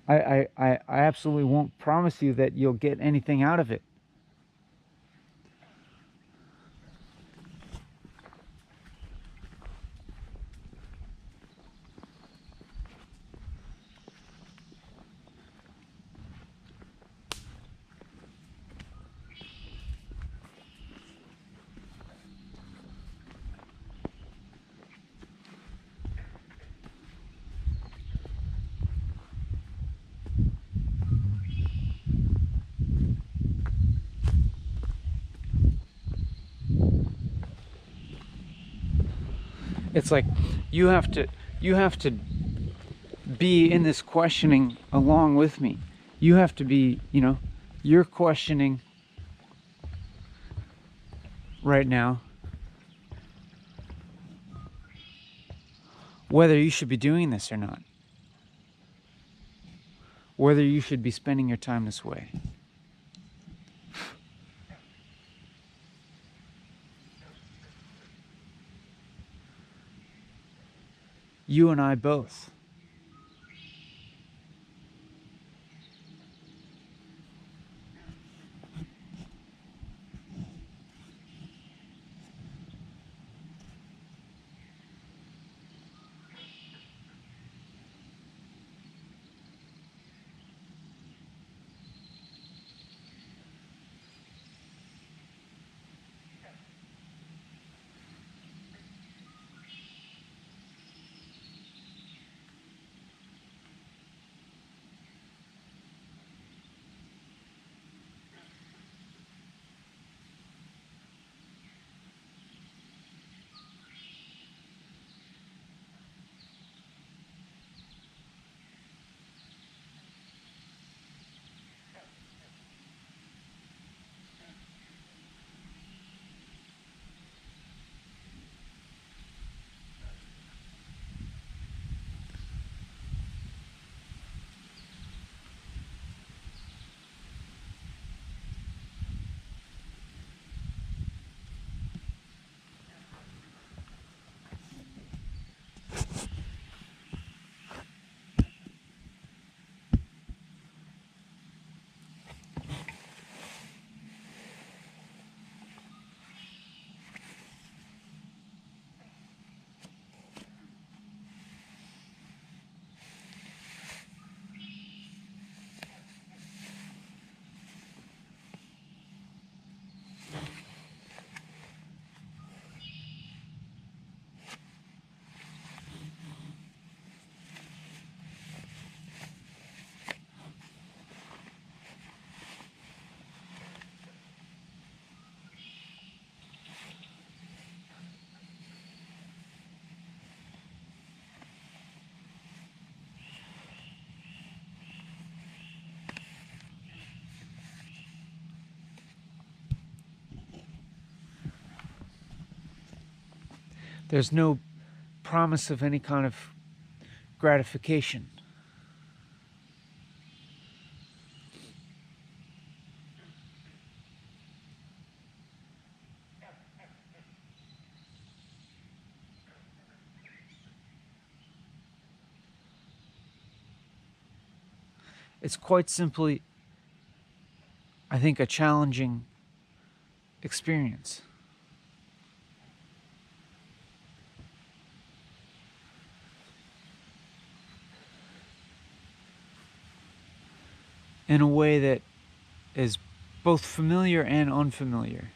I absolutely won't promise you that you'll get anything out of it. It's like you have to be in this questioning along with me. You have to be, you're questioning right now whether you should be doing this or not, whether you should be spending your time this way. You and I both. There's no promise of any kind of gratification. It's quite simply, I think, a challenging experience. In a way that is both familiar and unfamiliar.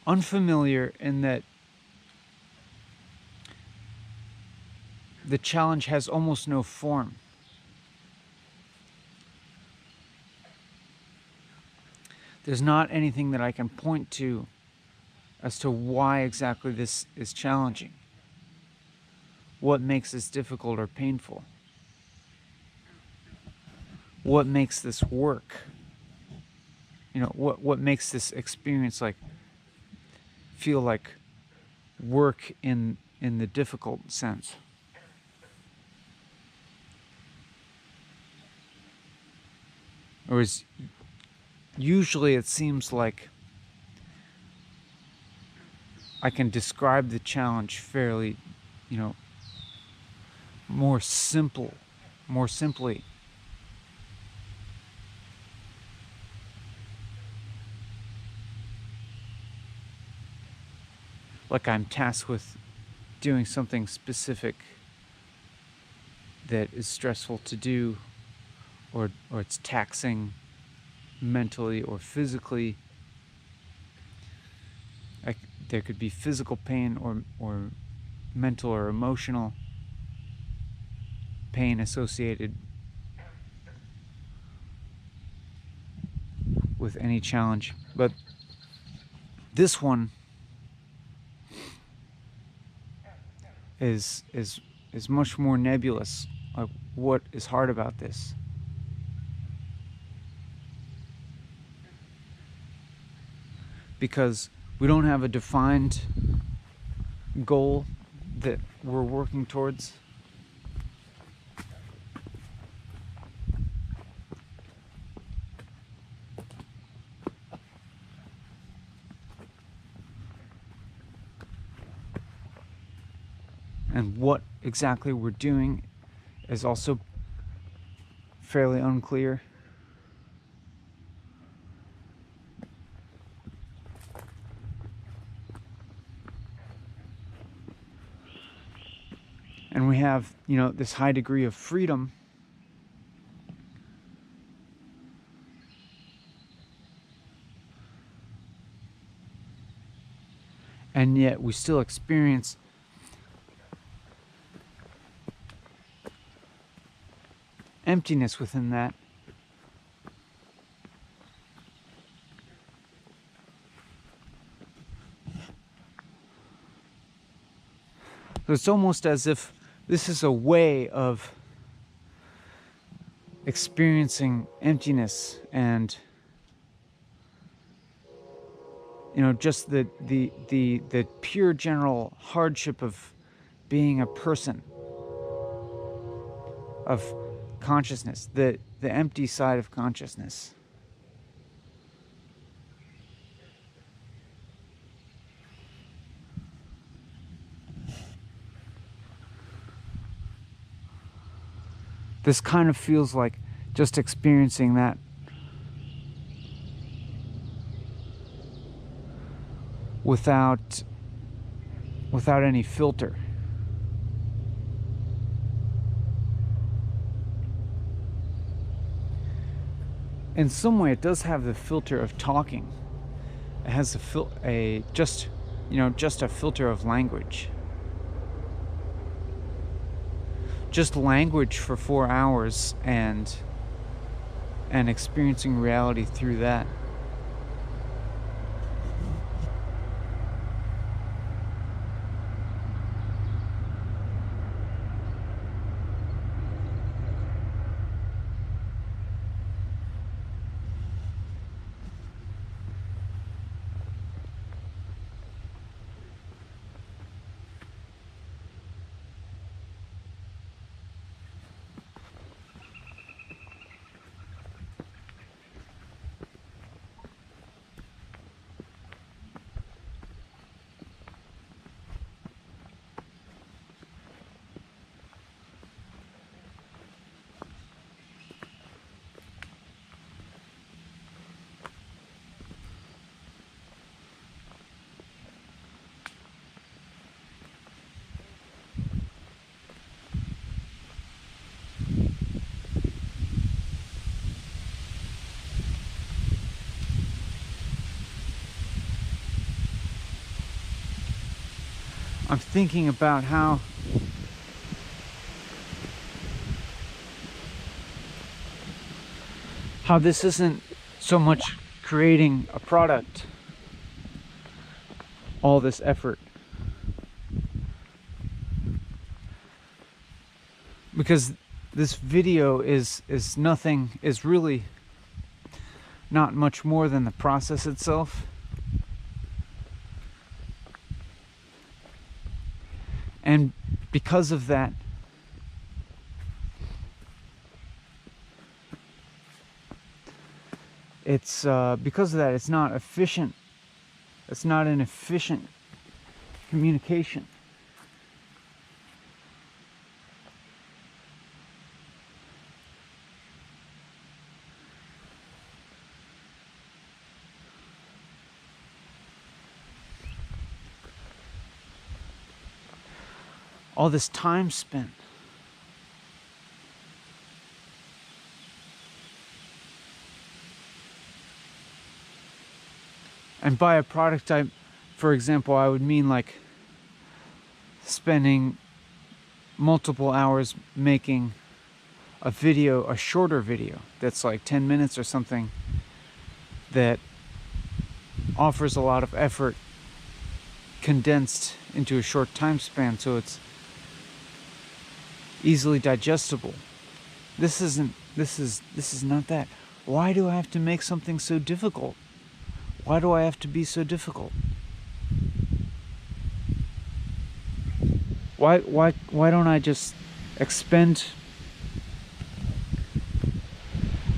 Unfamiliar in that the challenge has almost no form. There's not anything that I can point to as to why exactly this is challenging. What makes this difficult or painful? What makes this work? What makes this experience feel like work in the difficult sense? Or is usually it seems like I can describe the challenge fairly, more simply. Like I'm tasked with doing something specific that is stressful to do, or it's taxing mentally or physically. There could be physical pain or mental or emotional pain associated with any challenge. But this one is much more nebulous. what is hard about this. Because we don't have a defined goal that we're working towards. And what exactly we're doing is also fairly unclear. And we have, this high degree of freedom. And yet we still experience emptiness within that. So it's almost as if this is a way of experiencing emptiness and just the pure general hardship of being a person, of consciousness, the empty side of consciousness. This kind of feels like just experiencing that without any filter. In some way, it does have the filter of talking. It has just a filter of language. Just language for 4 hours and experiencing reality through that. I'm thinking about how this isn't so much creating a product, all this effort. Because this video is really not much more than the process itself. And because of that, it's not efficient. It's not an efficient communication. All this time spent. And by a product, for example, I would mean like spending multiple hours making a shorter video that's like 10 minutes or something, that offers a lot of effort condensed into a short time span, so it's easily digestible. This is not that. Why do I have to make something so difficult? Why do I have to be so difficult? Why don't I just expend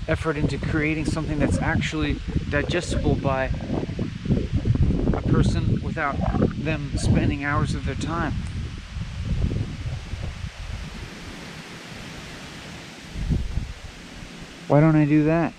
effort into creating something that's actually digestible by a person without them spending hours of their time? Why don't I do that?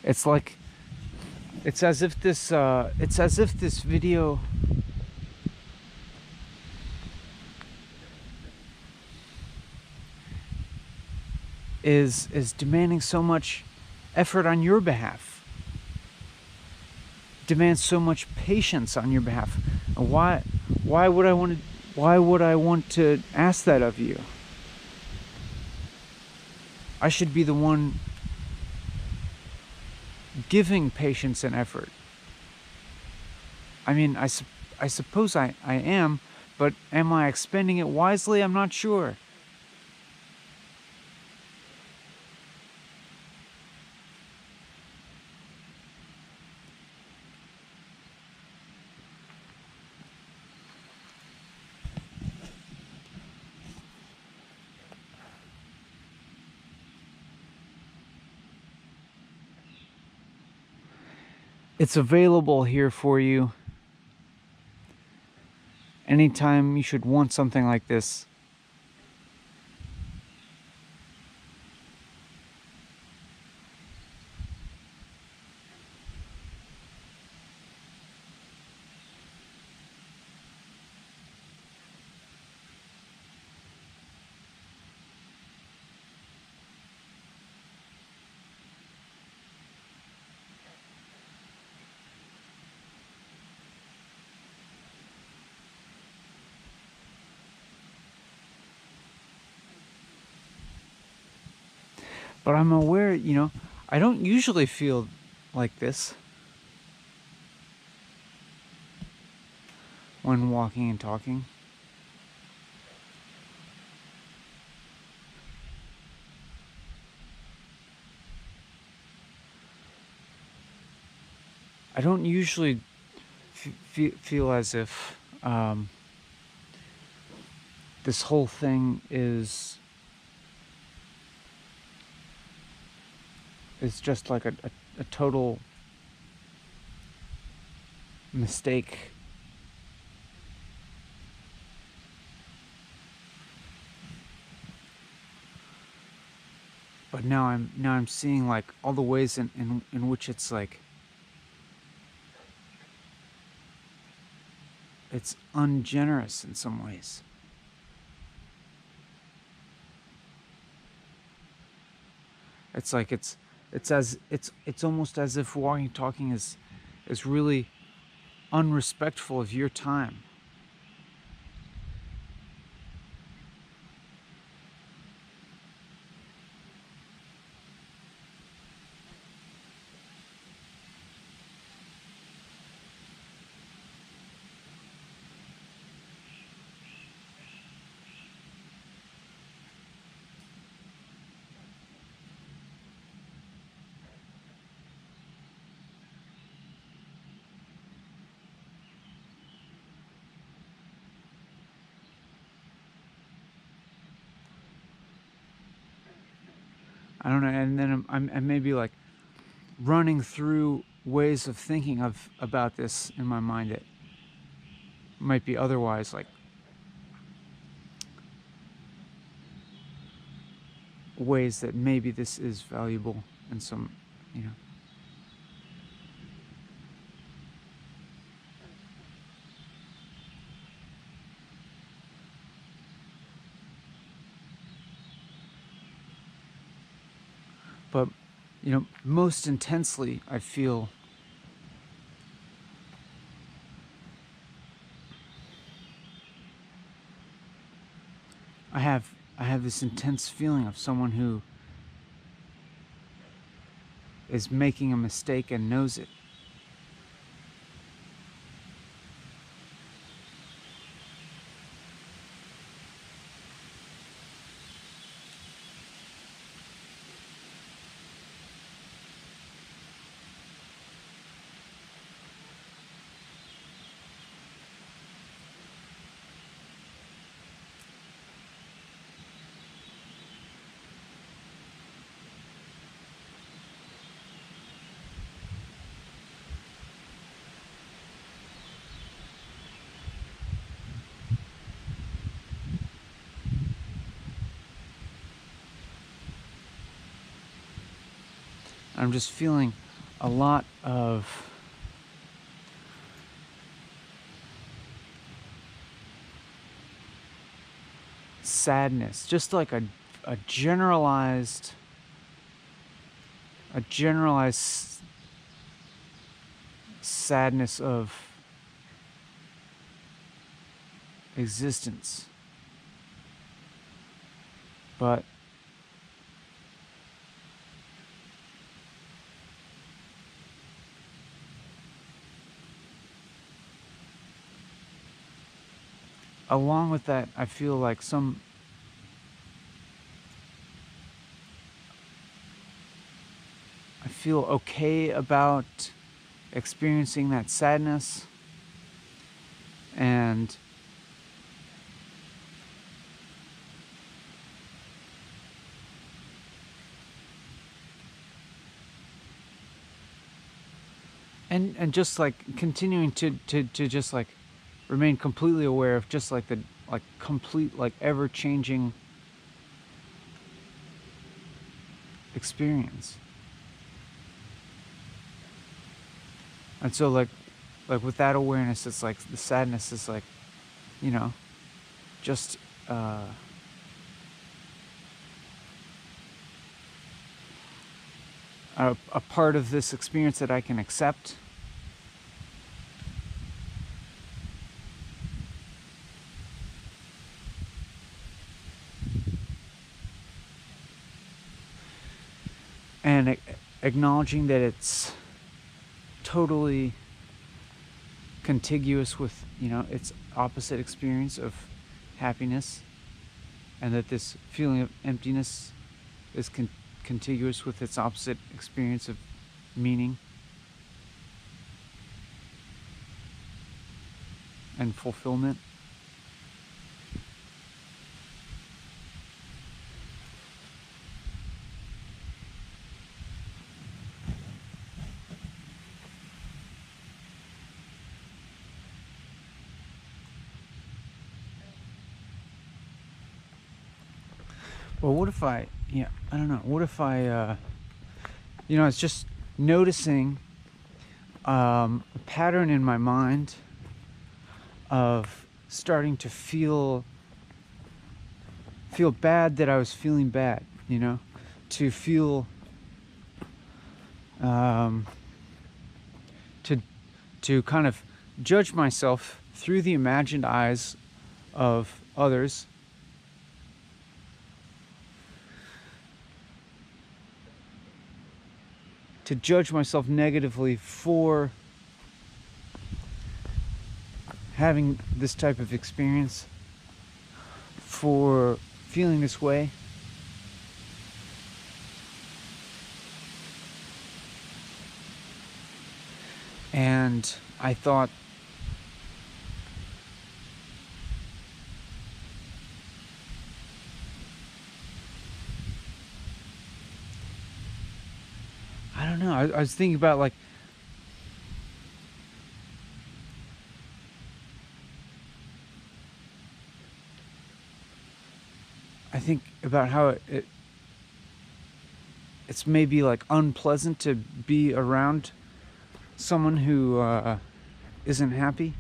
It's like it's as if this video is demanding so much effort on your behalf, demands so much patience on your behalf. And why would I want to ask that of you? I should be the one giving patience and effort. I mean, I suppose I am, but am I expending it wisely? I'm not sure. It's available here for you anytime you should want something like this. But I'm aware, I don't usually feel like this when walking and talking. I don't usually feel as if this whole thing is just like a total mistake. But now I'm seeing like all the ways in which it's like it's ungenerous in some ways. It's like it's almost as if walking and talking is really unrespectful of your time. I don't know, and then I'm maybe like running through ways of thinking about this in my mind that might be otherwise like ways that maybe this is valuable in some, you know. But, most intensely, I feel I I have this intense feeling of someone who is making a mistake and knows it. I'm just feeling a lot of sadness, just like a generalized sadness of existence. But along with that, I feel like I feel okay about experiencing that sadness, and just like continuing to just like remain completely aware of just like the like complete like ever changing experience. And so like with that awareness, it's like the sadness is like, you know, just a part of this experience that I can accept. And acknowledging that it's totally contiguous with, you know, its opposite experience of happiness, and that this feeling of emptiness is contiguous with its opposite experience of meaning and fulfillment. Well, what if I don't know, what if I you know, it's just noticing a pattern in my mind of starting to feel bad that I was feeling bad, you know, to feel to kind of judge myself through the imagined eyes of others, to judge myself negatively for having this type of experience, for feeling this way. And I thought, I don't know, I was thinking about like, I think about how it's maybe like unpleasant to be around someone who isn't happy.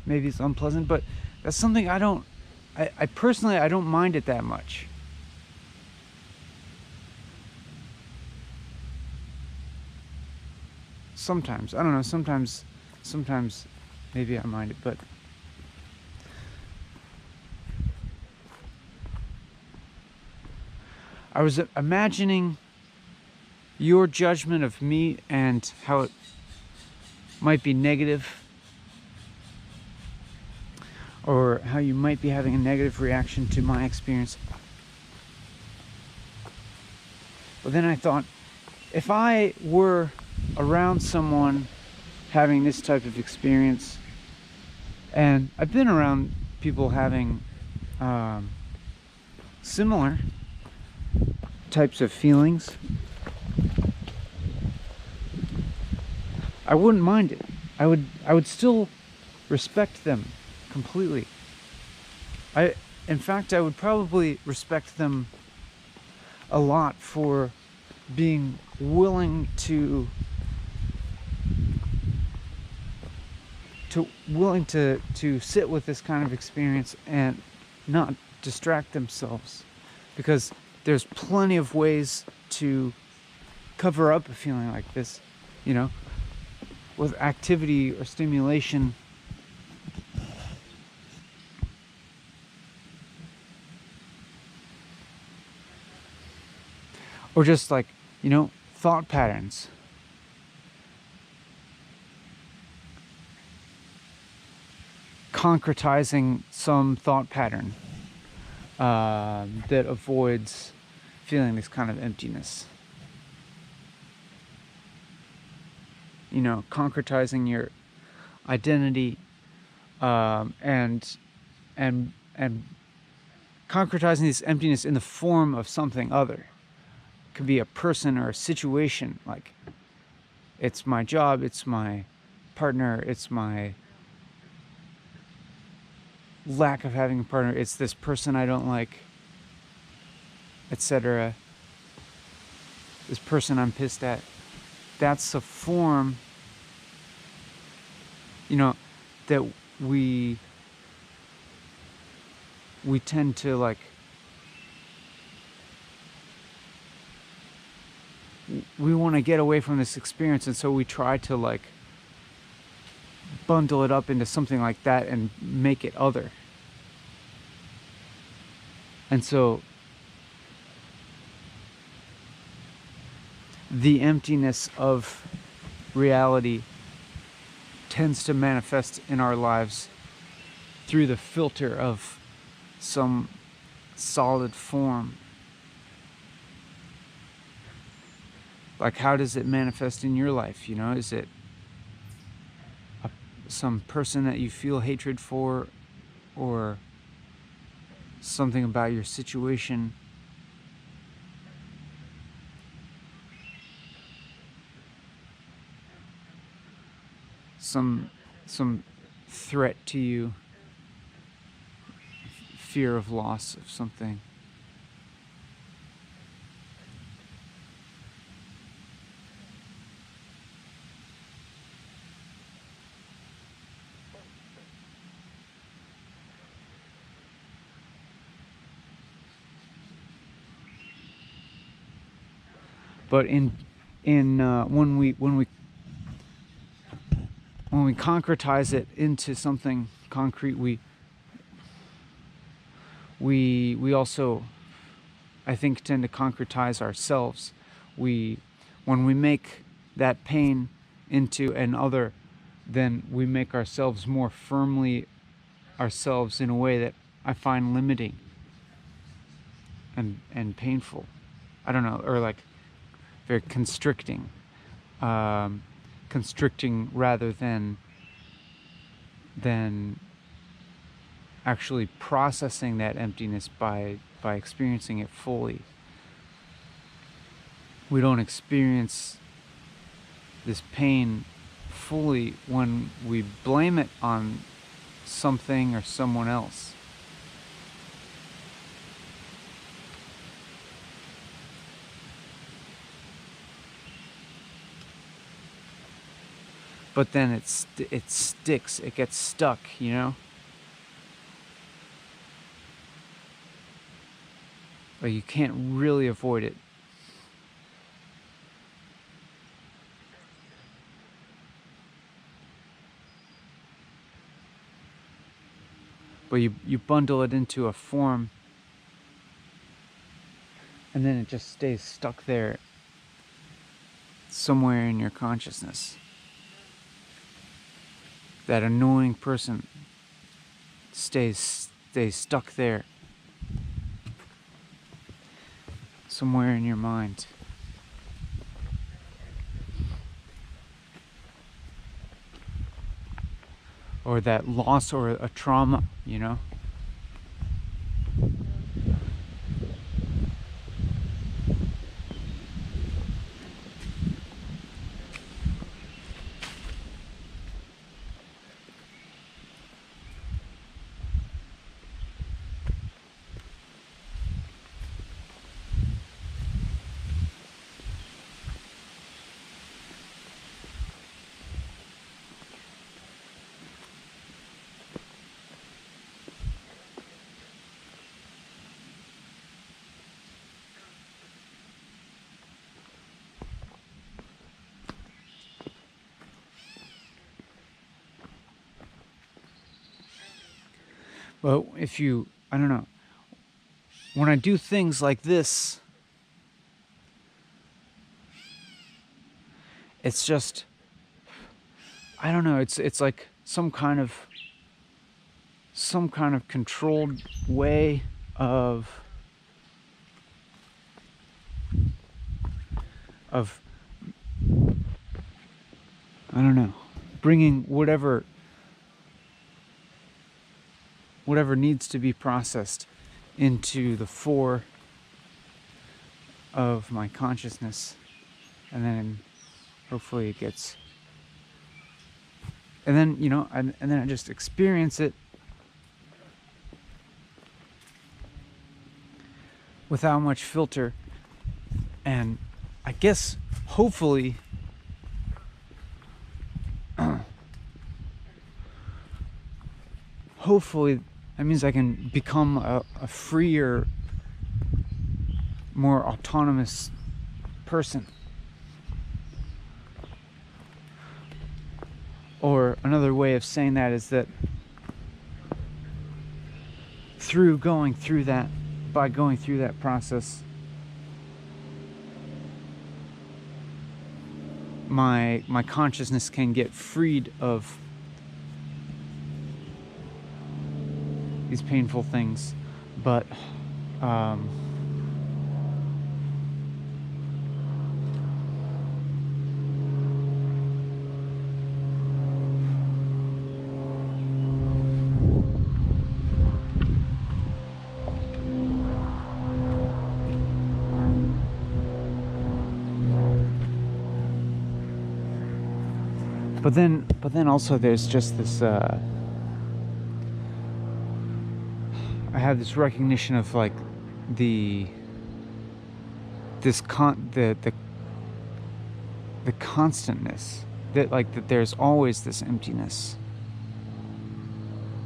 Maybe it's unpleasant, but that's something I personally, I don't mind it that much. Sometimes, I don't know, sometimes sometimes maybe I mind it, but I was imagining your judgment of me and how it might be negative, or how you might be having a negative reaction to my experience. But then I thought, if I were around someone having this type of experience, and I've been around people having similar types of feelings, I wouldn't mind it. I would still respect them completely. In fact, I would probably respect them a lot for being willing to sit with this kind of experience and not distract themselves, because there's plenty of ways to cover up a feeling like this, with activity or stimulation. Or just like, thought patterns. Concretizing some thought pattern that avoids feeling this kind of emptiness. Concretizing your identity, and concretizing this emptiness in the form of something other. It could be a person or a situation, like it's my job, it's my partner, it's my lack of having a partner, it's this person I don't like, etc. This person I'm pissed at. That's a form, that we tend to we want to get away from this experience, and so we try to bundle it up into something like that and make it other. And so the emptiness of reality tends to manifest in our lives through the filter of some solid form. Like, how does it manifest in your life? Is it some person that you feel hatred for, or something about your situation? Some threat to you, fear of loss of something. But when we concretize it into something concrete, we also, I think, tend to concretize ourselves. When we make that pain into an other, then we make ourselves more firmly ourselves in a way that I find limiting and painful. I don't know, or very constricting. Constricting rather than actually processing that emptiness by experiencing it fully. We don't experience this pain fully when we blame it on something or someone else. But then it sticks, it gets stuck, But you can't really avoid it. but you bundle it into a form, and then it just stays stuck there somewhere in your consciousness. That annoying person stays stuck there somewhere in your mind. Or that loss or a trauma, you know? But if you, I don't know, when I do things like this, it's just, I don't know, it's like some kind of controlled way of I don't know, bringing whatever needs to be processed into the fore of my consciousness, and then hopefully it gets, and then, you know, and then I just experience it without much filter, and I guess hopefully hopefully that means I can become a freer, more autonomous person. Or another way of saying that is that by going through that process, my consciousness can get freed of these painful things. But then also there's just this I have this recognition of like the constantness, that there's always this emptiness.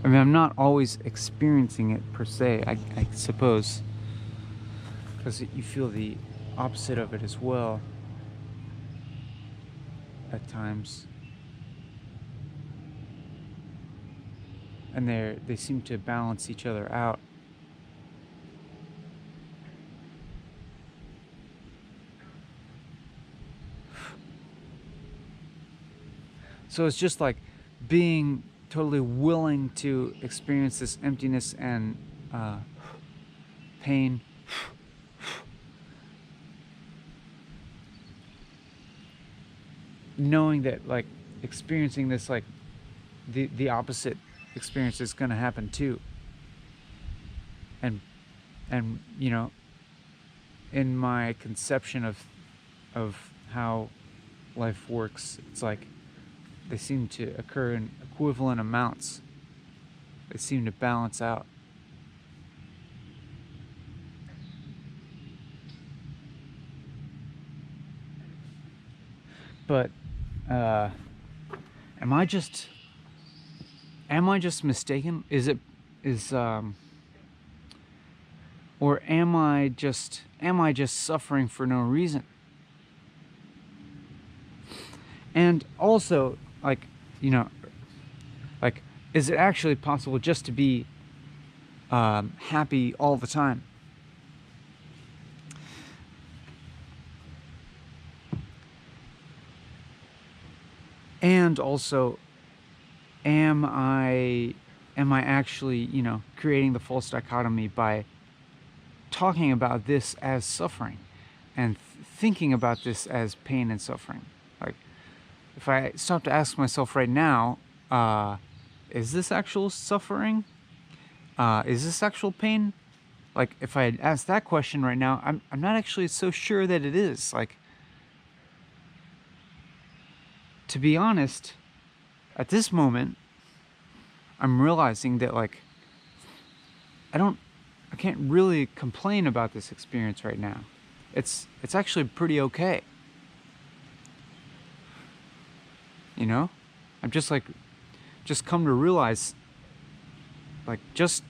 I mean, I'm not always experiencing it per se, I suppose, because you feel the opposite of it as well at times. And they seem to balance each other out. So it's just like being totally willing to experience this emptiness and pain, knowing that like experiencing this, like the opposite experience is going to happen too. And you know, in my conception of how life works, it's like they seem to occur in equivalent amounts. They seem to balance out. But am I just mistaken? Or am I just suffering for no reason? And also, like, you know, like, is it actually possible just to be happy all the time. And also, am I actually, you know, creating the false dichotomy by talking about this as suffering and thinking about this as pain and suffering? Like, if I stop to ask myself right now, is this actual suffering? Is this actual pain? Like, if I had asked that question right now, I'm not actually so sure that it is. Like, to be honest, at this moment, I'm realizing that, like, I can't really complain about this experience right now. It's actually pretty okay. You know? I'm just come to realize, like, just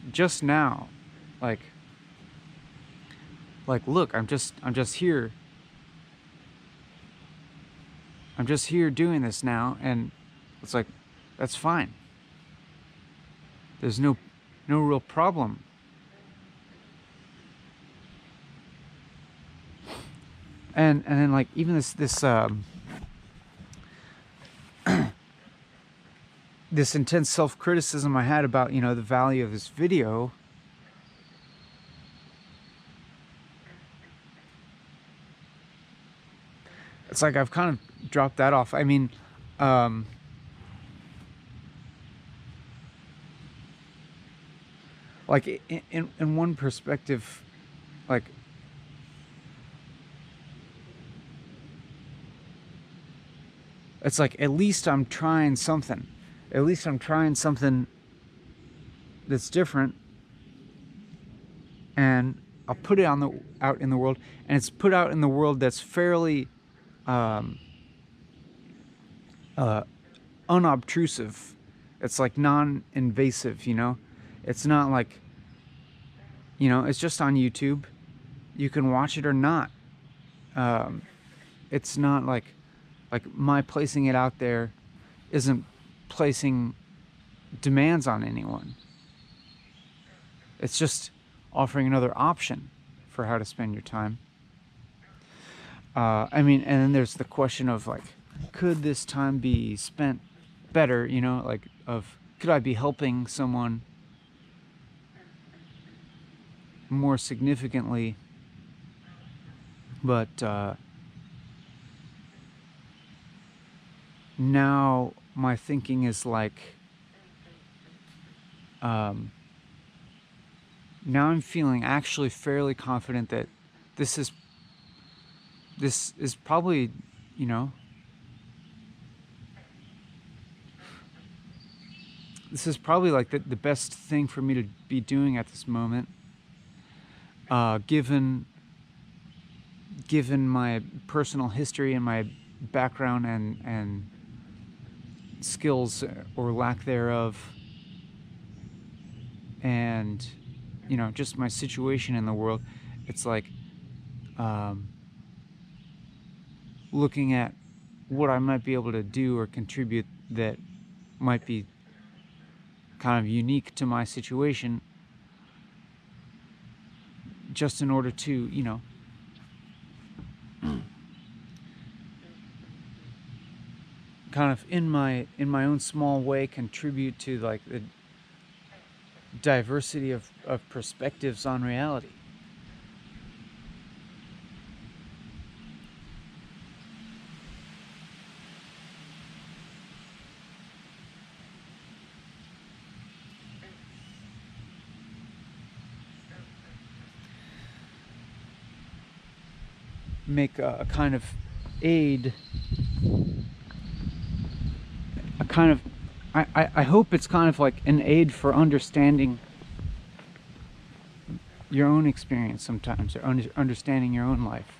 now, like, look, I'm just here. I'm just here doing this now, and it's like, that's fine. There's no real problem. And then, like, even this this intense self-criticism I had about, you know, the value of this video, it's like I've kind of dropped that off. I mean, like, in one perspective, like, it's like, at least I'm trying something. At least I'm trying something that's different, and I'll put it out in the world, and it's put out in the world that's fairly unobtrusive. It's like non-invasive, you know? It's not like, you know, it's just on YouTube. You can watch it or not. It's not like my placing it out there isn't placing demands on anyone. It's just offering another option for how to spend your time. I mean, and then there's the question of, like, could this time be spent better, you know, like, could I be helping someone more significantly? But now my thinking is like, now I'm feeling actually fairly confident that this is probably, you know, this is probably like the best thing for me to be doing at this moment, given my personal history and my background and skills or lack thereof, and, you know, just my situation in the world. It's like, looking at what I might be able to do or contribute that might be kind of unique to my situation, just in order to, you know, kind of in my own small way contribute to, like, the diversity of perspectives on reality. Make a kind of aid, a kind of, I hope it's kind of like an aid for understanding your own experience sometimes, or understanding your own life.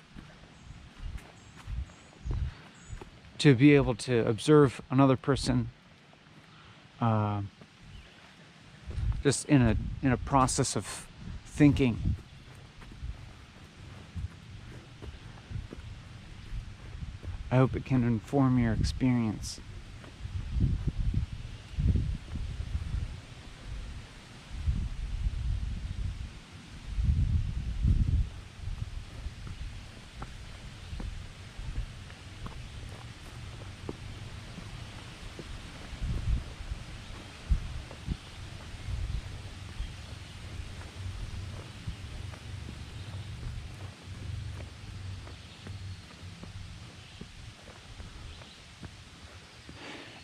To be able to observe another person, just in a process of thinking. I hope it can inform your experience.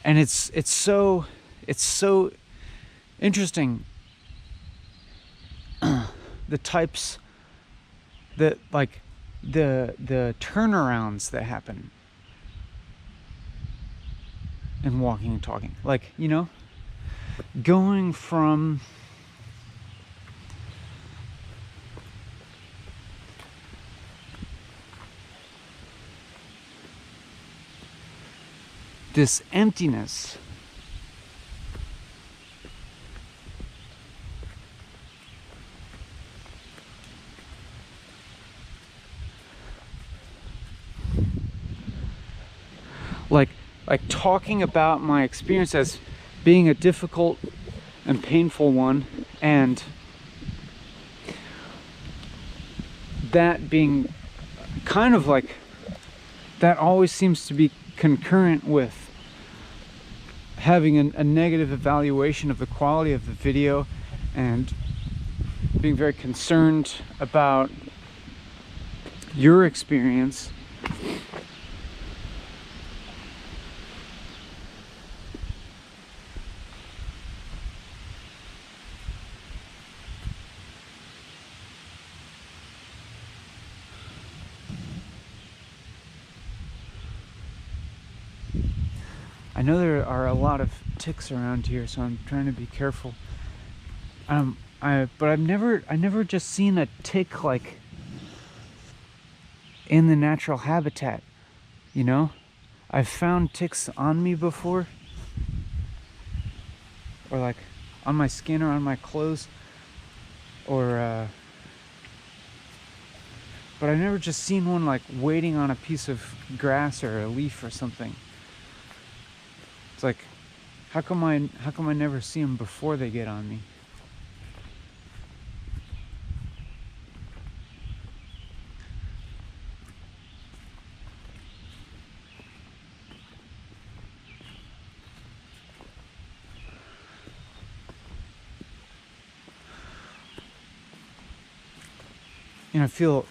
And it's so interesting, the types that like the turnarounds that happen in walking and talking, like, you know, going from this emptiness like talking about my experience as being a difficult and painful one, and that being kind of like, that always seems to be concurrent with having a negative evaluation of the quality of the video, and being very concerned about your experience. I know there are a lot of ticks around here, so I'm trying to be careful. But I've never just seen a tick like in the natural habitat, you know? I've found ticks on me before, or like on my skin or on my clothes, or but I've never just seen one like waiting on a piece of grass or a leaf or something. It's like, how come I never see them before they get on me? And I feel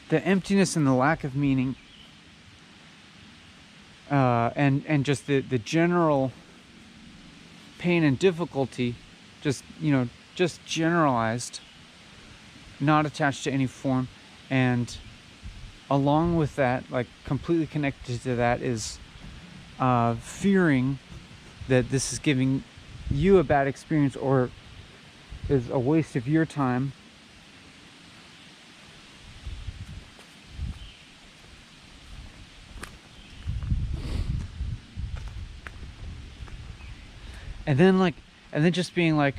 the emptiness and the lack of meaning, and just the general pain and difficulty, just, you know, just generalized, not attached to any form. And along with that, like completely connected to that, is fearing that this is giving you a bad experience, or is a waste of your time. And then just being like,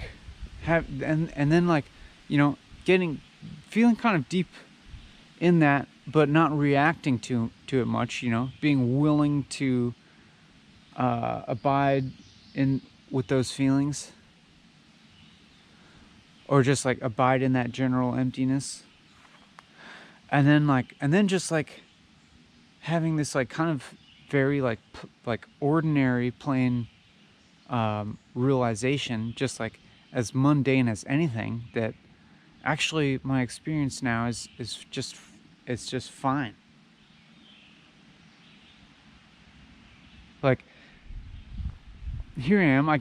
and then like, you know, feeling kind of deep in that, but not reacting to it much, you know, being willing to abide in with those feelings, or just like abide in that general emptiness. And then just like having this like kind of very like ordinary, plain realization, just like as mundane as anything, that actually my experience now is just, it's just fine. Like, here I am, I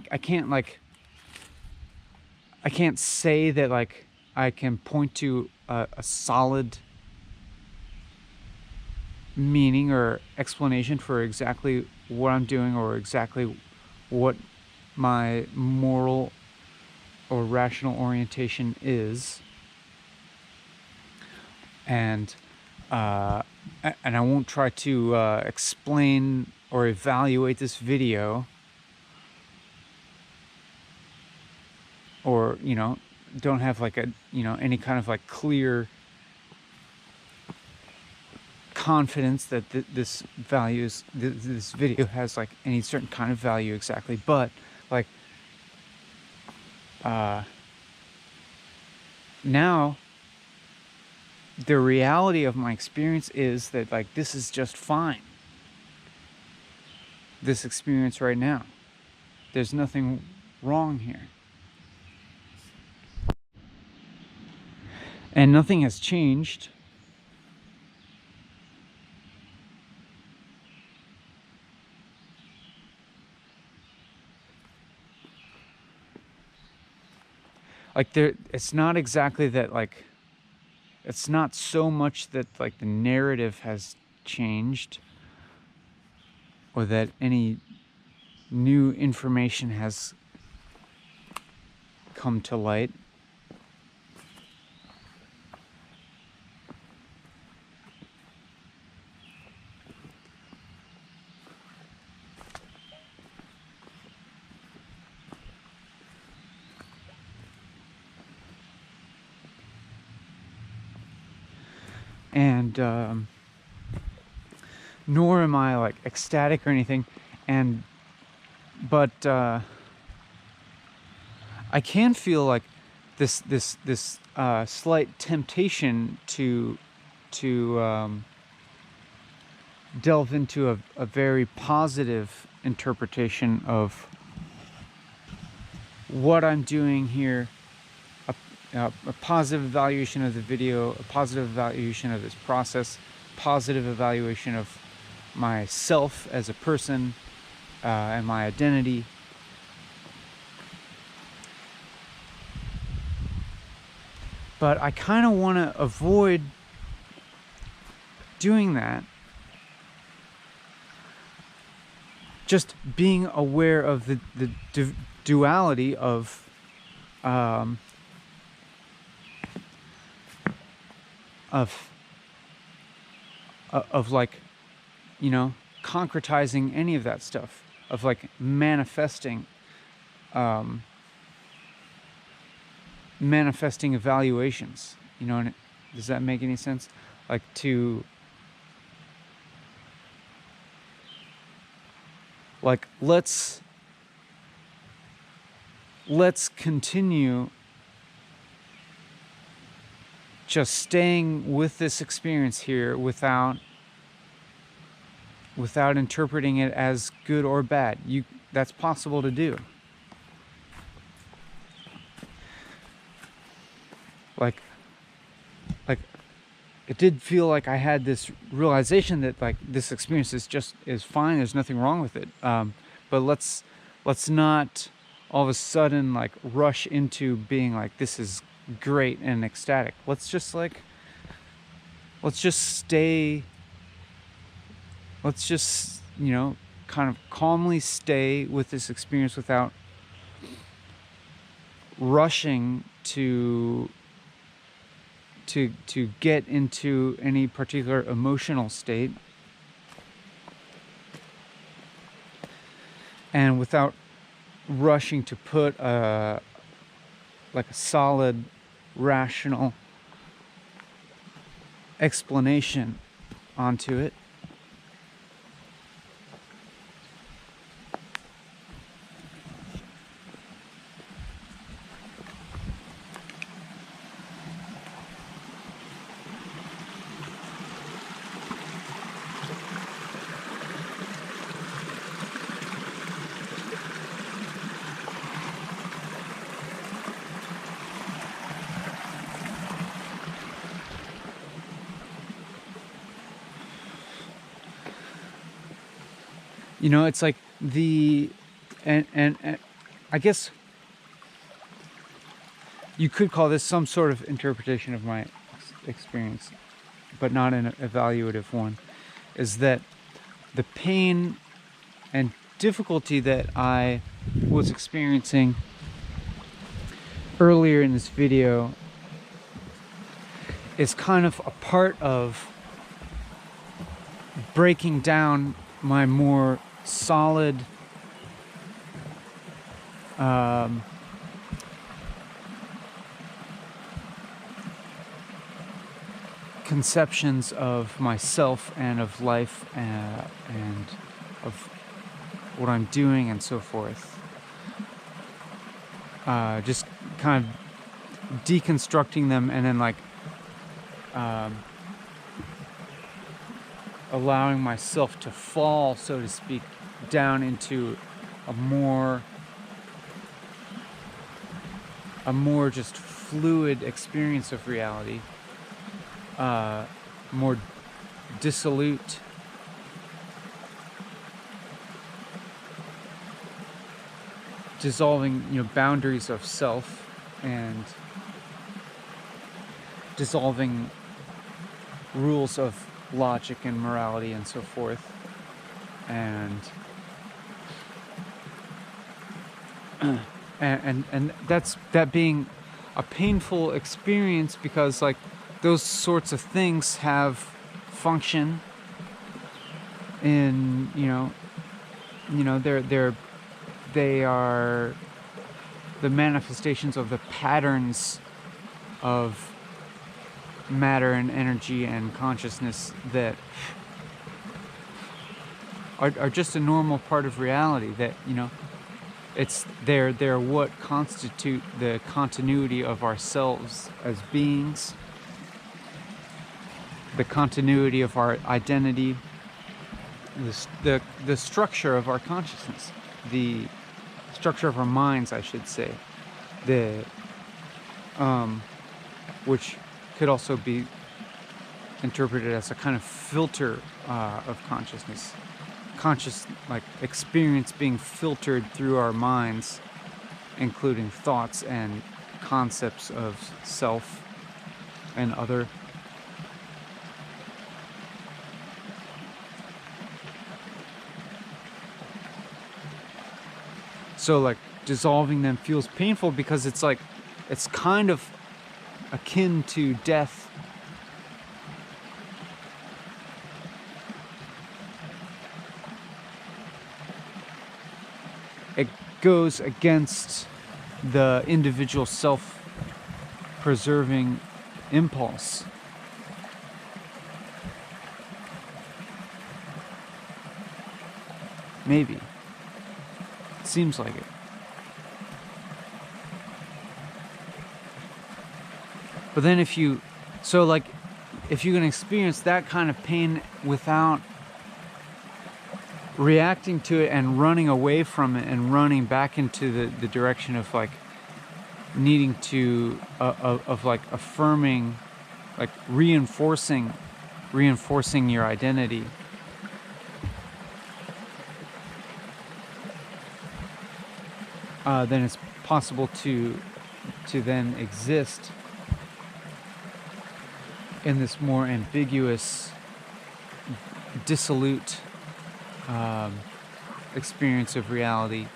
can't say that like I can point to a solid meaning or explanation for exactly what I'm doing, or exactly what my moral or rational orientation is. And I won't try to explain or evaluate this video, or, you know, don't have like a, you know, any kind of like clear confidence that this video has like any certain kind of value exactly. But like now the reality of my experience is that like this is just fine. This experience right now, there's nothing wrong here, and nothing has changed. like there, it's not exactly that, like, it's not so much that like the narrative has changed or that any new information has come to light. And nor am I like ecstatic or anything, but I can feel like this slight temptation to delve into a very positive interpretation of what I'm doing here, a positive evaluation of the video, a positive evaluation of this process, positive evaluation of myself as a person and my identity. But I kind of want to avoid doing that. Just being aware of the duality of like, you know, concretizing any of that stuff, of like manifesting evaluations, you know. And does that make any sense? Like to, like, let's continue just staying with this experience here without interpreting it as good or bad. That's possible to do. Like it did feel like I had this realization that like this experience is fine. There's nothing wrong with it. But let's not all of a sudden like rush into being like, this is great and ecstatic. Let's just stay. Let's just, you know, kind of calmly stay with this experience without rushing to get into any particular emotional state, and without rushing to put a solid, rational explanation onto it. You know, it's like and I guess you could call this some sort of interpretation of my experience, but not an evaluative one, is that the pain and difficulty that I was experiencing earlier in this video is kind of a part of breaking down my more solid conceptions of myself and of life and of what I'm doing and so forth. Just kind of deconstructing them and then like allowing myself to fall, so to speak, down into a more just fluid experience of reality, more dissolute, dissolving, you know, boundaries of self and dissolving rules of logic and morality and so forth, and and that being a painful experience, because like those sorts of things have function in they are the manifestations of the patterns of matter and energy and consciousness that are just a normal part of reality, that they're what constitute the continuity of ourselves as beings, the continuity of our identity, the structure of our consciousness, the structure of our minds, I should say, which could also be interpreted as a kind of filter of consciousness, like experience being filtered through our minds, including thoughts and concepts of self and other. So like dissolving them feels painful because it's like, it's kind of akin to death. It goes against the individual self-preserving impulse. Maybe. Seems like it. But then if you can experience that kind of pain without reacting to it and running away from it and running back into the direction of like needing to of like affirming, like reinforcing your identity, then it's possible to then exist in this more ambiguous, dissolute experience of reality,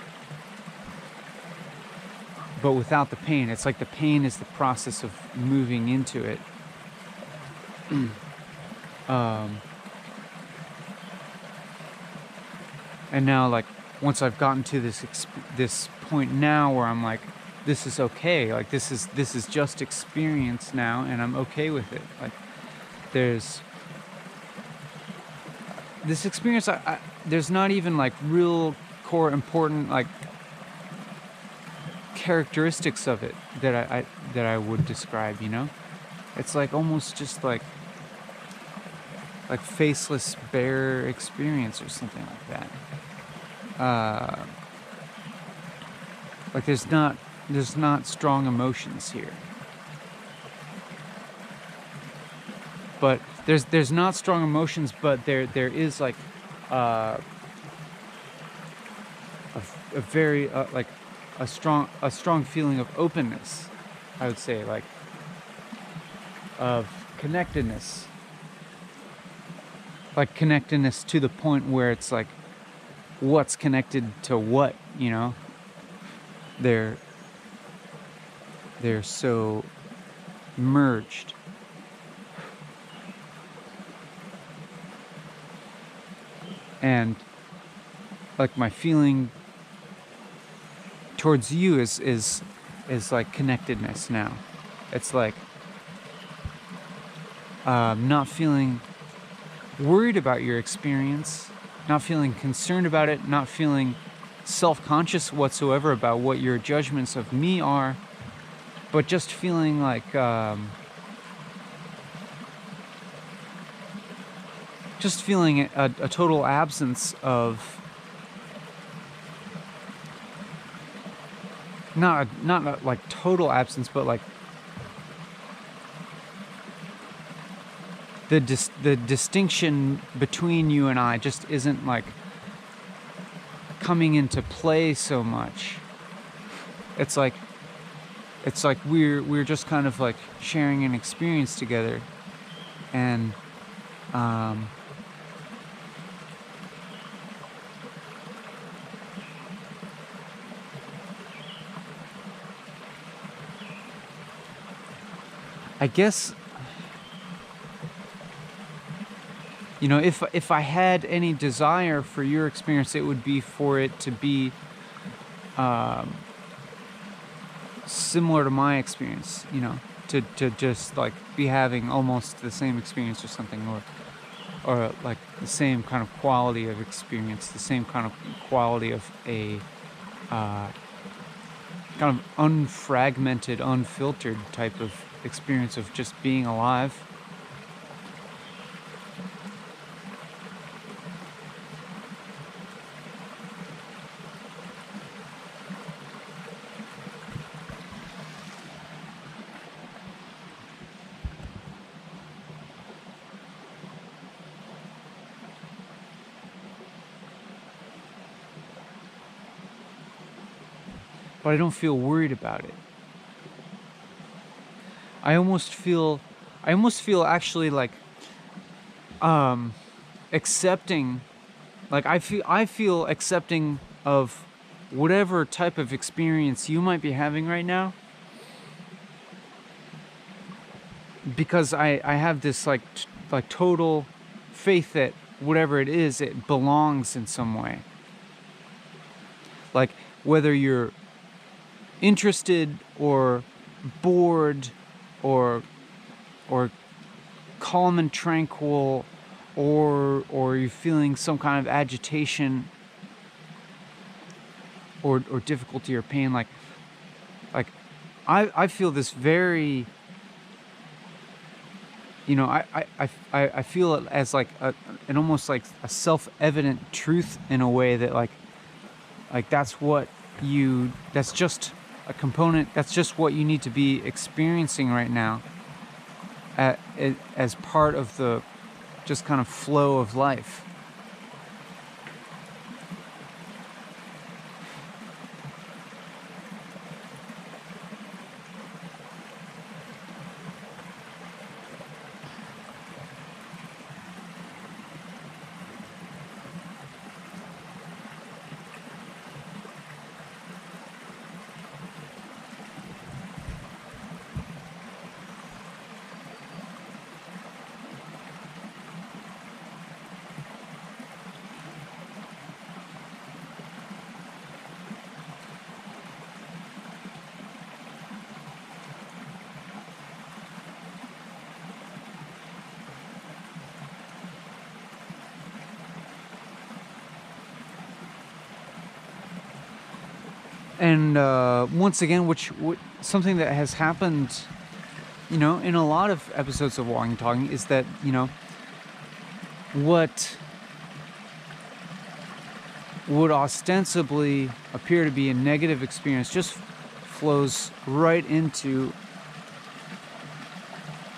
but without the pain. It's like the pain is the process of moving into it. And now, like, once I've gotten to this point now where I'm like, this is okay, like this is just experience now, and I'm okay with it. Like, there's this experience, there's not even like real core important like characteristics of it that I would describe, It's like almost just like faceless bare experience or something like that. Like there's not strong emotions here. But there's not strong emotions, but there is like a very like a strong feeling of openness, I would say, like of connectedness. Like connectedness to the point where it's like, what's connected to what, They're so merged. And like my feeling towards you is like connectedness now. It's like not feeling worried about your experience, not feeling concerned about it, not feeling self-conscious whatsoever about what your judgments of me are, but just feeling like a total absence of not like total absence, but like the distinction between you and I just isn't like coming into play so much. It's it's like we're just kind of like sharing an experience together, and um, I guess, if I had any desire for your experience, it would be for it to be um, similar to my experience. To just like be having almost the same experience or something, or like the same kind of quality of experience, the same kind of quality of a uh, kind of unfragmented, unfiltered type of experience of just being alive. But I don't feel worried about it. I almost feel actually like um, accepting, like I feel accepting of whatever type of experience you might be having right now, because I have this like total faith that whatever it is, it belongs in some way. Like whether you're interested or bored or or calm and tranquil, or you're feeling some kind of agitation or difficulty or pain, like I feel this very, I feel it as like an almost like a self-evident truth in a way that like that's just a component, that's just what you need to be experiencing right now, as part of the just kind of flow of life. And once again, which something that has happened, in a lot of episodes of Walking and Talking, is that what would ostensibly appear to be a negative experience just flows right into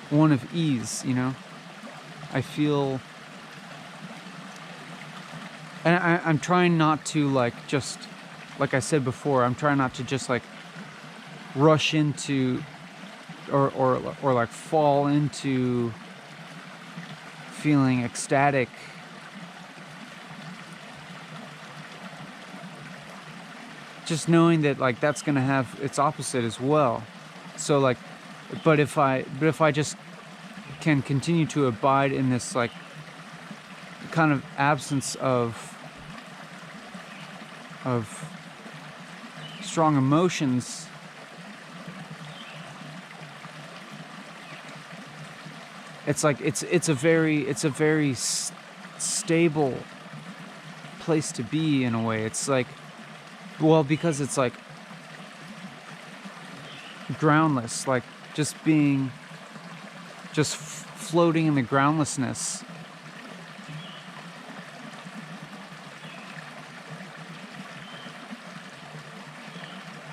one of ease. I feel, and I'm trying not to like I said before, I'm trying not to just like rush into or like fall into feeling ecstatic. Just knowing that like that's gonna have its opposite as well. So like, but if I just can continue to abide in this like kind of absence of strong emotions, it's like it's a very stable place to be in a way. It's like, well, because it's like groundless, like just floating in the groundlessness.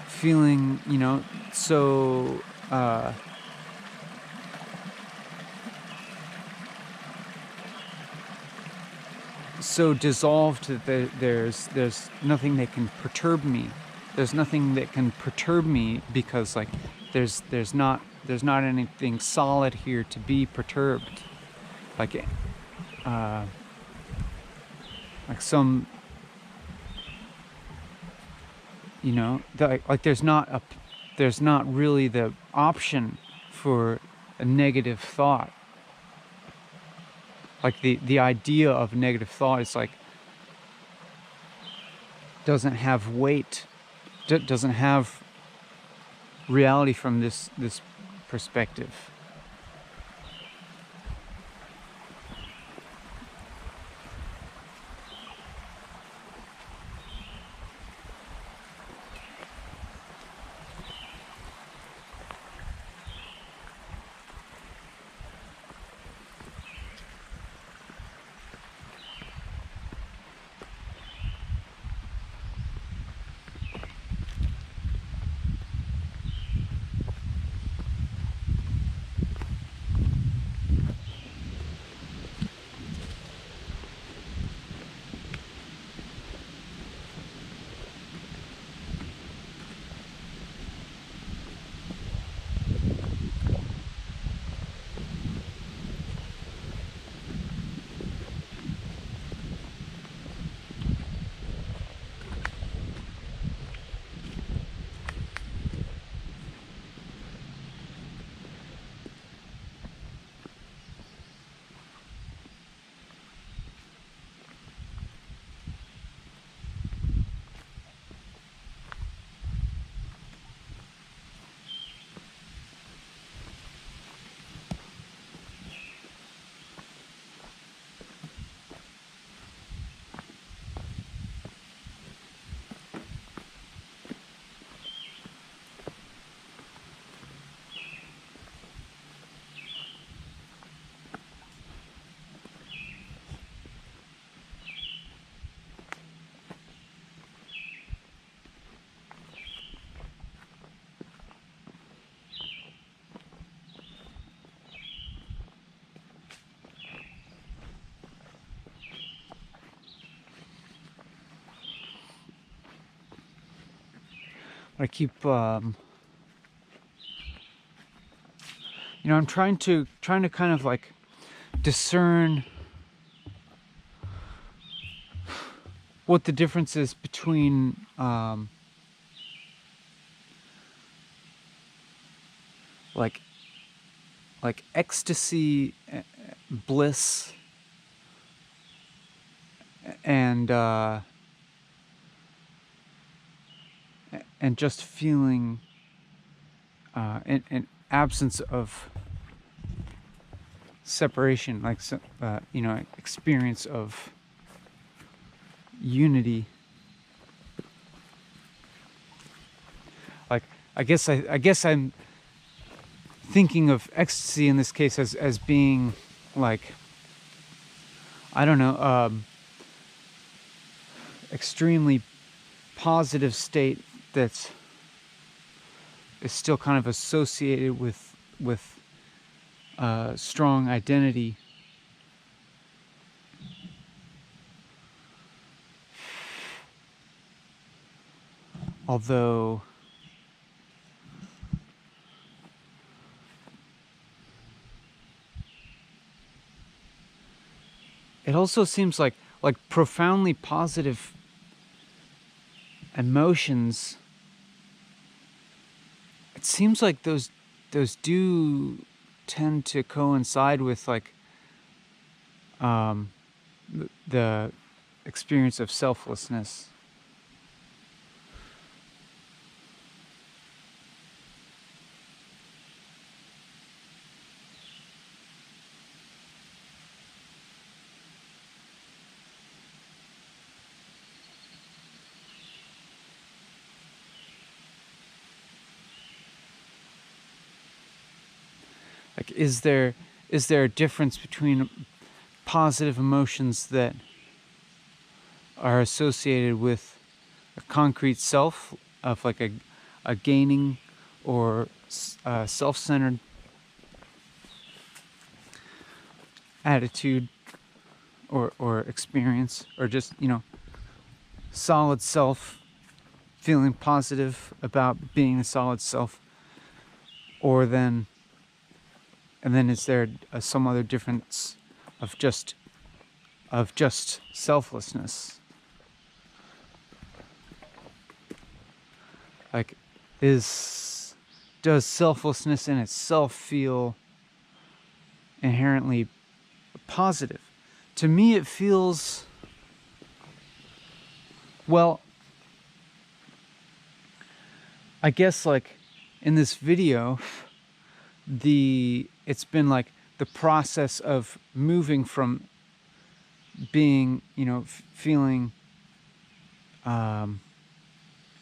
Feeling, so so dissolved that there's nothing that can perturb me. There's nothing that can perturb me because like there's not anything solid here to be perturbed, like uh, like some, like there's not really the option for a negative thought. Like the idea of negative thought is like doesn't have weight, doesn't have reality from this perspective. I keep I'm trying to kind of like discern what the difference is between like ecstasy, bliss, and just feeling an absence of separation, like experience of unity. Like I guess I'm thinking of ecstasy in this case as being like, I don't know, extremely positive state that is still kind of associated with strong identity. Although it also seems like profoundly positive emotions, it seems like those do tend to coincide with like the experience of selflessness. Like, is there a difference between positive emotions that are associated with a concrete self of like a gaining or self-centered attitude or experience, or just solid self, feeling positive about being a solid self, Or then, and then is there some other difference of just selflessness? Like, does selflessness in itself feel inherently positive? To me, it feels, well, I guess like in this video, it's been like the process of moving from being, feeling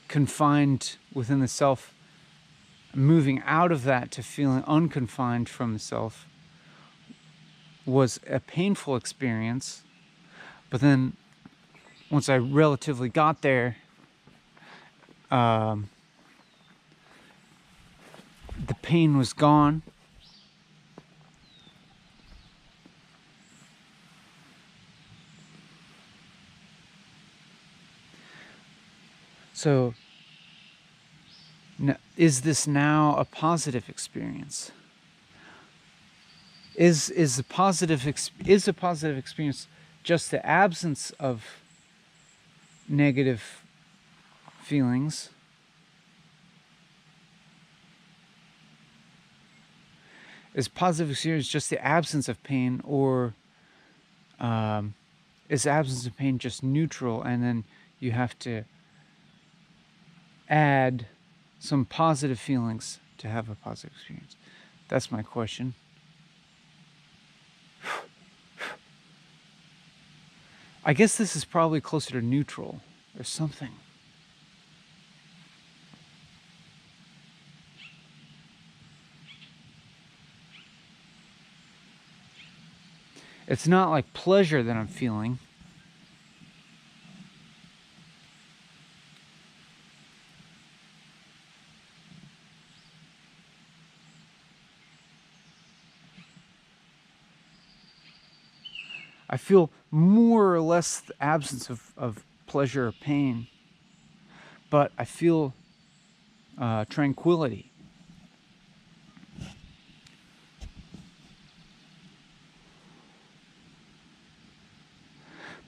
confined within the self, moving out of that to feeling unconfined from the self was a painful experience. But then once I relatively got there, the pain was gone. So, is this now a positive experience? Is a positive experience just the absence of negative feelings? Is positive experience just the absence of pain, or is the absence of pain just neutral, and then you have to add some positive feelings to have a positive experience? That's my question. I guess this is probably closer to neutral or something. It's not like pleasure that I'm feeling. I feel more or less the absence of pleasure or pain, but I feel tranquility.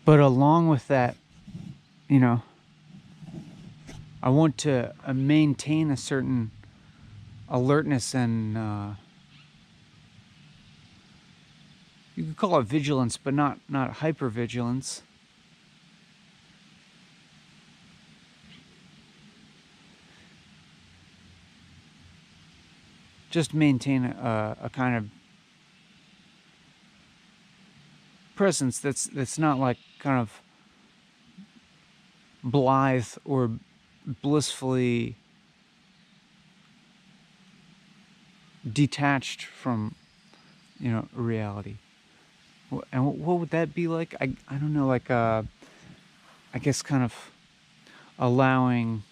But along with that, I want to maintain a certain alertness and you could call it vigilance, but not hypervigilance. Just maintain a kind of presence that's not like kind of blithe or blissfully detached from reality. And what would that be like? I don't know, like I guess kind of allowing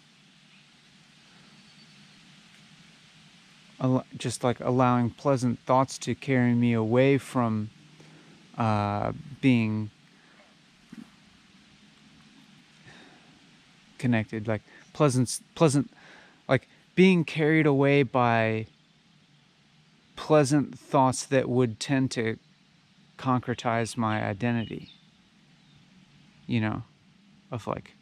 just like allowing pleasant thoughts to carry me away from being connected, like pleasant, like being carried away by pleasant thoughts that would tend to concretize my identity, of like,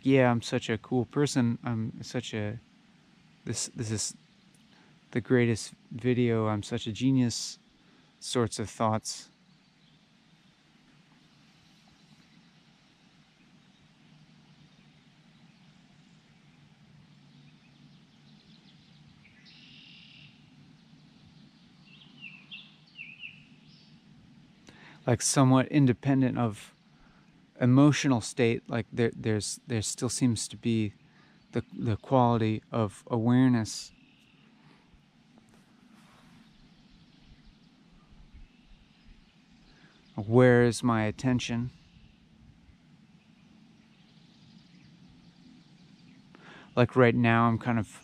yeah, I'm such a cool person, I'm such a, this is the greatest video, I'm such a genius, sorts of thoughts. Like somewhat independent of emotional state, like there still seems to be the quality of awareness. Where is my attention? Like right now, I'm kind of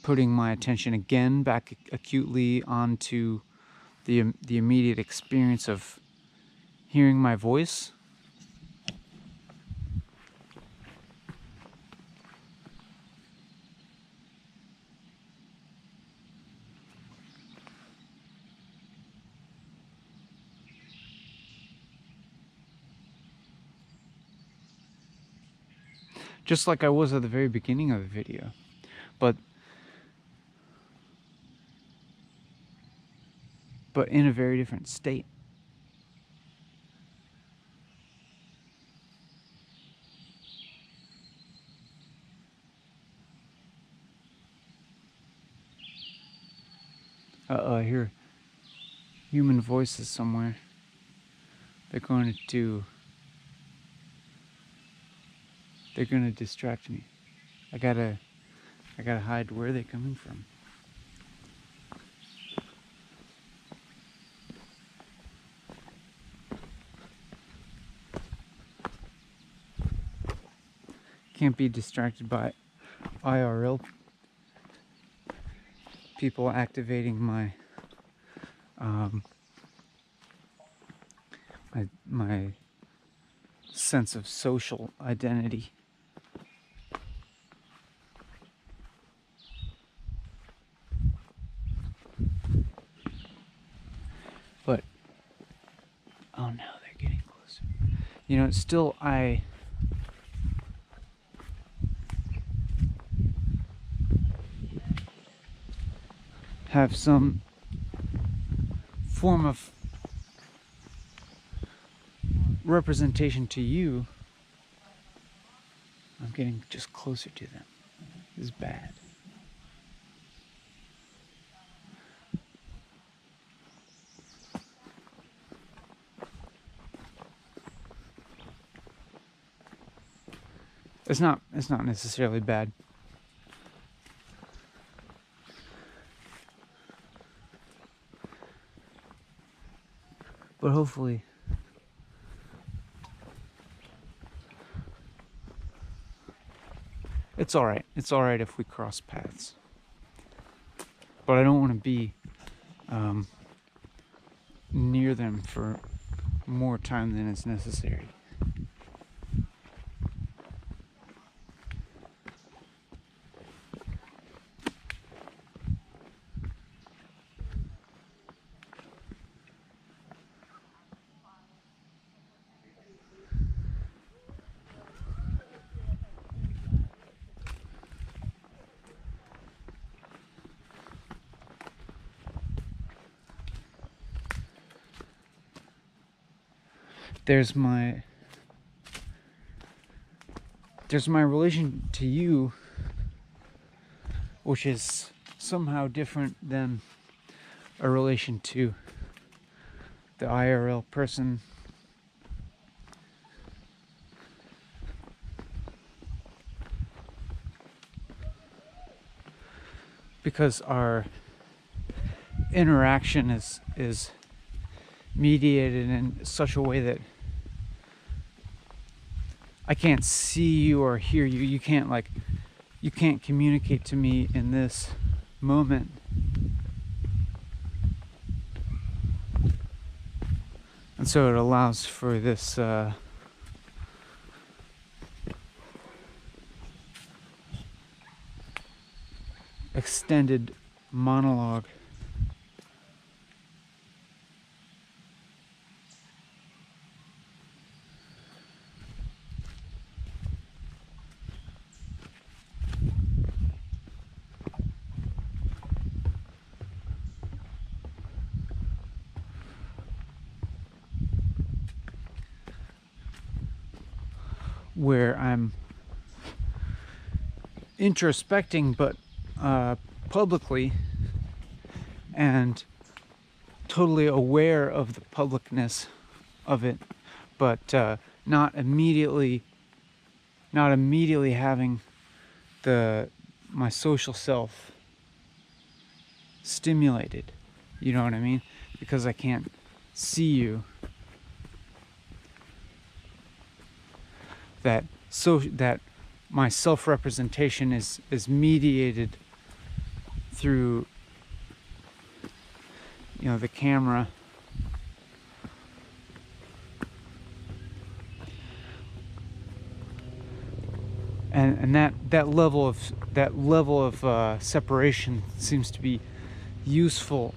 putting my attention again back acutely onto the immediate experience of hearing my voice. just like I was at the very beginning of the video, but in a very different state. I hear human voices somewhere. They're going to distract me. I gotta hide. Where are they coming from? Can't be distracted by IRL people activating my my sense of social identity. But oh no, they're getting closer. You know, still I have some form of representation to you. I'm getting just closer to them. This is bad. It's not necessarily bad. But hopefully it's all right. It's all right if we cross paths. But I don't want to be near them for more time than is necessary. There's my relation to you, which is somehow different than a relation to the IRL person. Because our interaction is mediated in such a way that I can't see you or hear you. You can't communicate to me in this moment. And so it allows for this extended monologue. Where I'm introspecting, but publicly, and totally aware of the publicness of it, but not immediately having my social self stimulated. You know what I mean? Because I can't see you. That my self-representation is mediated through, you know, the camera. And that level of separation seems to be useful.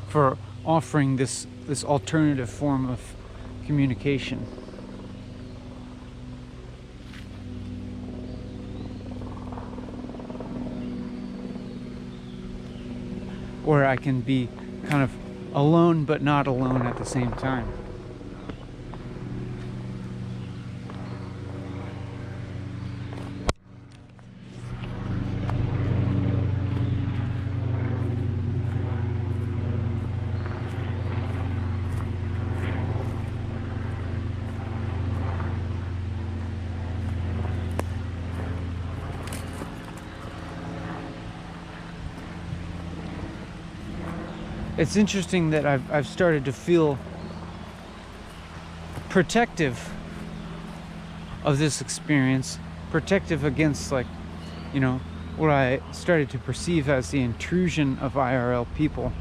for offering this alternative form of communication. Where I can be kind of alone but not alone at the same time. It's interesting that I've started to feel protective of this experience, protective against, like, you know, what I started to perceive as the intrusion of IRL people.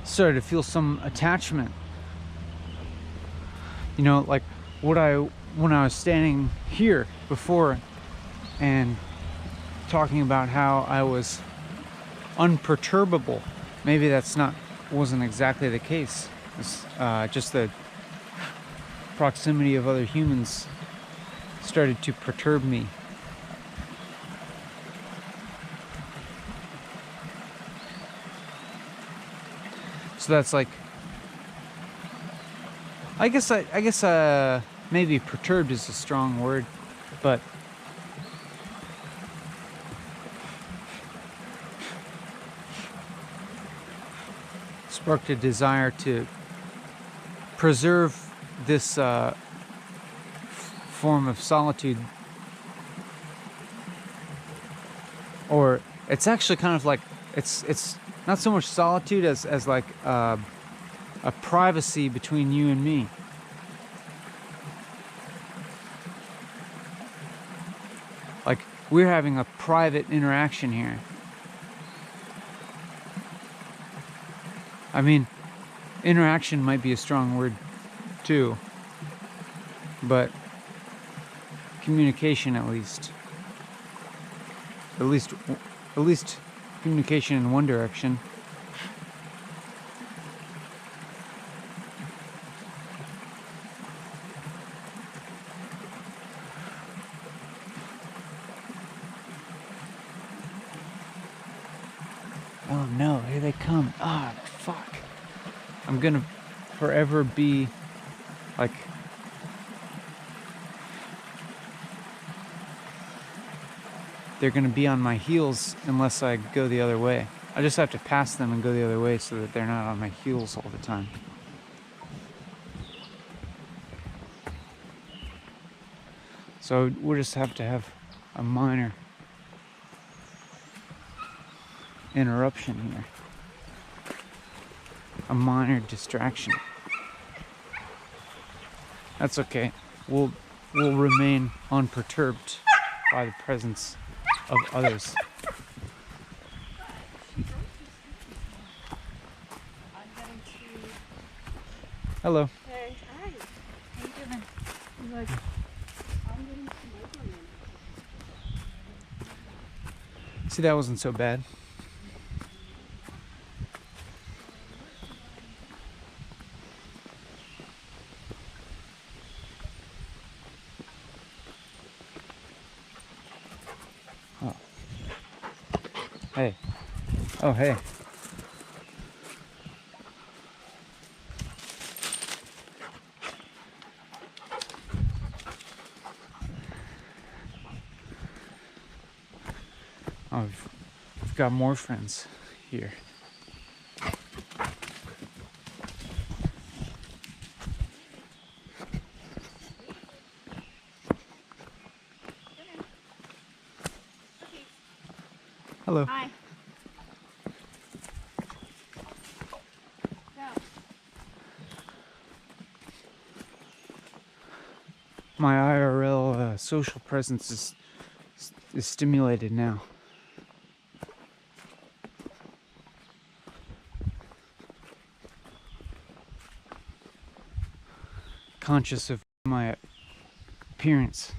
Started to feel some attachment. You know, like when I was standing here before and talking about how I was unperturbable. Maybe wasn't exactly the case. It's, just the proximity of other humans started to perturb me. So that's like, I guess maybe perturbed is a strong word, but sparked a desire to preserve this form of solitude. Or it's actually kind of like, it's not so much solitude as like a privacy between you and me. Like we're having a private interaction here. I mean, interaction might be a strong word too, but communication at least communication in one direction. Oh no, here they come. Ah, fuck. I'm gonna forever be like, they're gonna be on my heels unless I go the other way. I just have to pass them and go the other way so that they're not on my heels all the time. So we'll just have to have a minor interruption here. A minor distraction. That's okay. We'll remain unperturbed by the presence of others. Hello. Hey. Hi. How you doing? I'm like, I'm getting to micromanage. See, that wasn't so bad. Oh. Hey. Oh, hey. Oh, we've got more friends here. Hello. Hi. Go. My IRL social presence is stimulated now. Conscious of my appearance.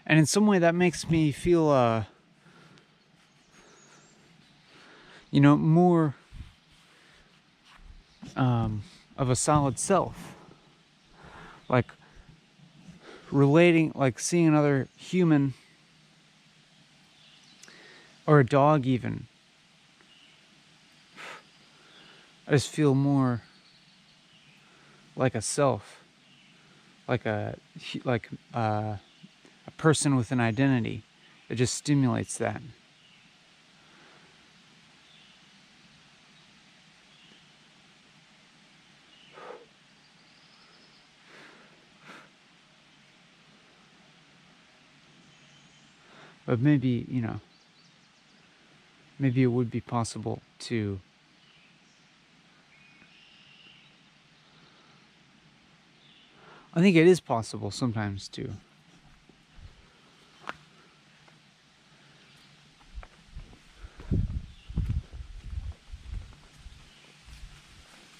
And in some way that makes me feel more of a solid self. Like relating, like seeing another human or a dog even, I just feel more like a self, like a person with an identity. It just stimulates that. But maybe, maybe it would be possible to I think it is possible sometimes to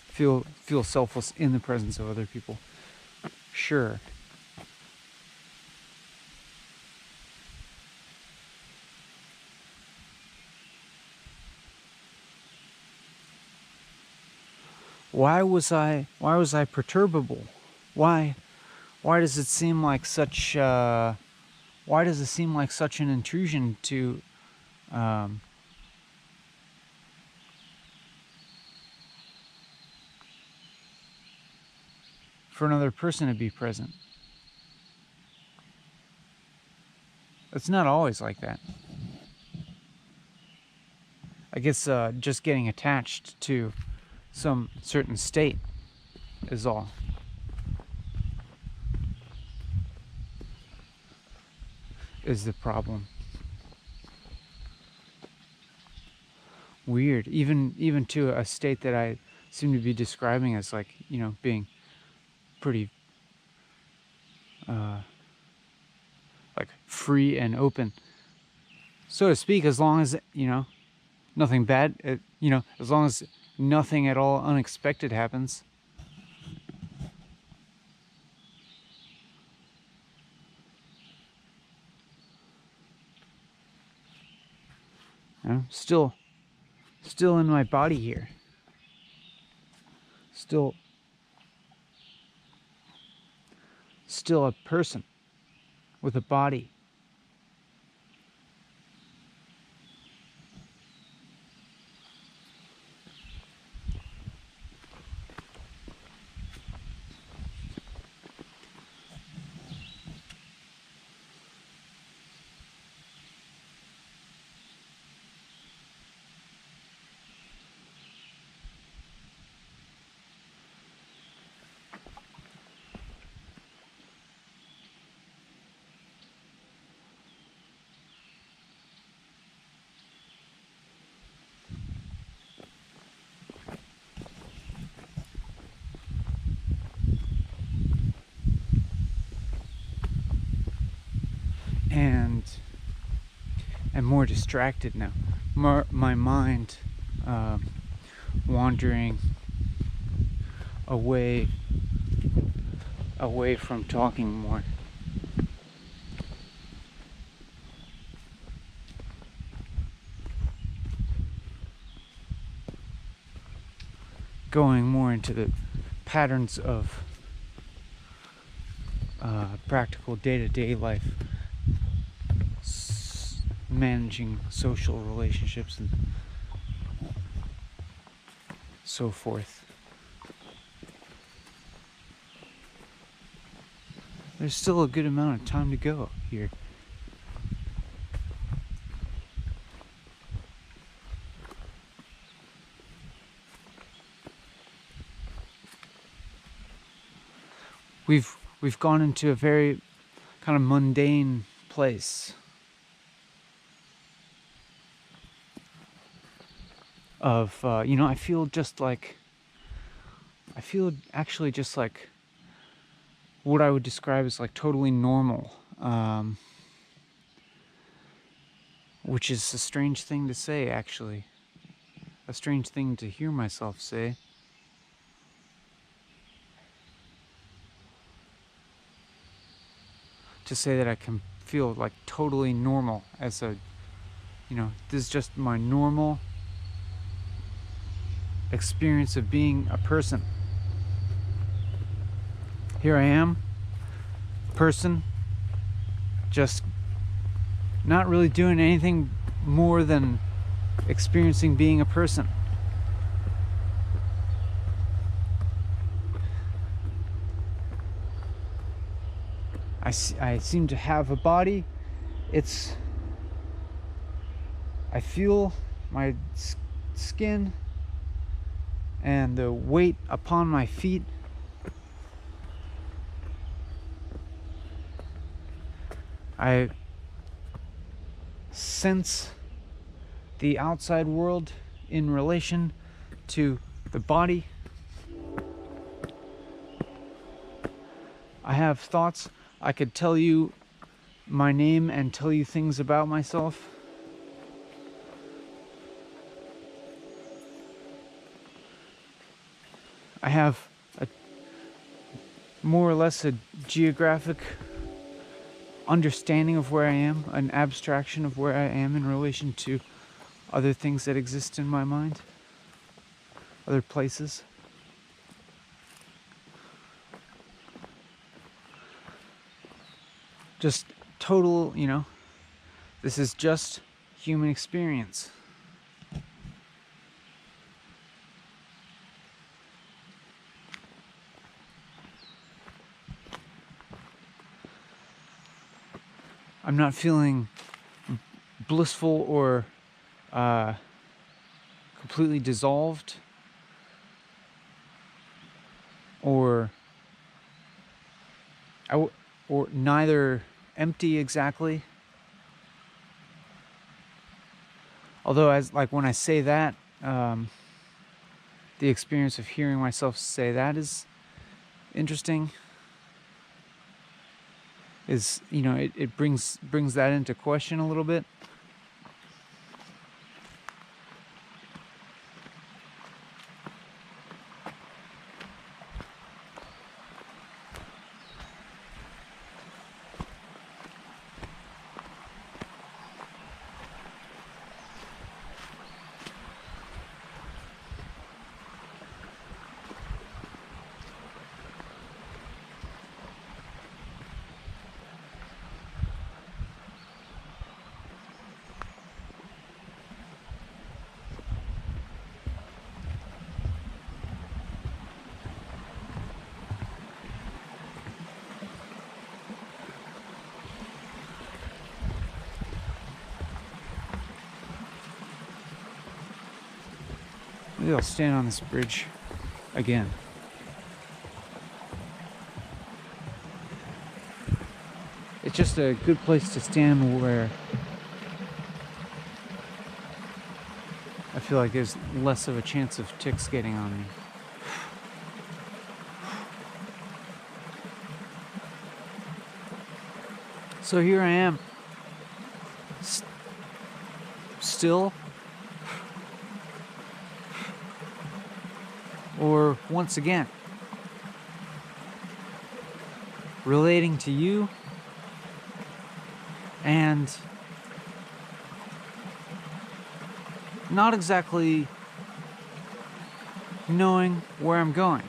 feel selfless in the presence of other people. Sure. Why was I perturbable? Why does it seem like such why does it seem like such an intrusion to for another person to be present? It's not always like that. I guess just getting attached to some certain state is all. Is the problem. Weird. Even to a state that I seem to be describing as like, being pretty like free and open, so to speak, as long as, nothing bad, as long as nothing at all unexpected happens. Still in my body here. Still a person with a body. And more distracted now. My mind wandering away from talking more. Going more into the patterns of practical day-to-day life, managing social relationships and so forth. There's still a good amount of time to go here. We've gone into a very kind of mundane place of I feel actually just like what I would describe as like totally normal, which is a strange thing to say, actually. A strange thing to hear myself say. To say that I can feel like totally normal as a, this is just my normal experience of being a person. Here I am, person, just not really doing anything more than experiencing being a person. I seem to have a body. I feel my skin and the weight upon my feet. I sense the outside world in relation to the body. I have thoughts. I could tell you my name and tell you things about myself. I have more or less a geographic understanding of where I am, an abstraction of where I am in relation to other things that exist in my mind, other places. Just total, this is just human experience. I'm not feeling blissful or completely dissolved or neither empty exactly. Although when I say that, the experience of hearing myself say that is interesting. It brings that into question a little bit. Maybe I'll stand on this bridge again. It's just a good place to stand where I feel like there's less of a chance of ticks getting on me. So here I am, still, or once again, relating to you and not exactly knowing where I'm going.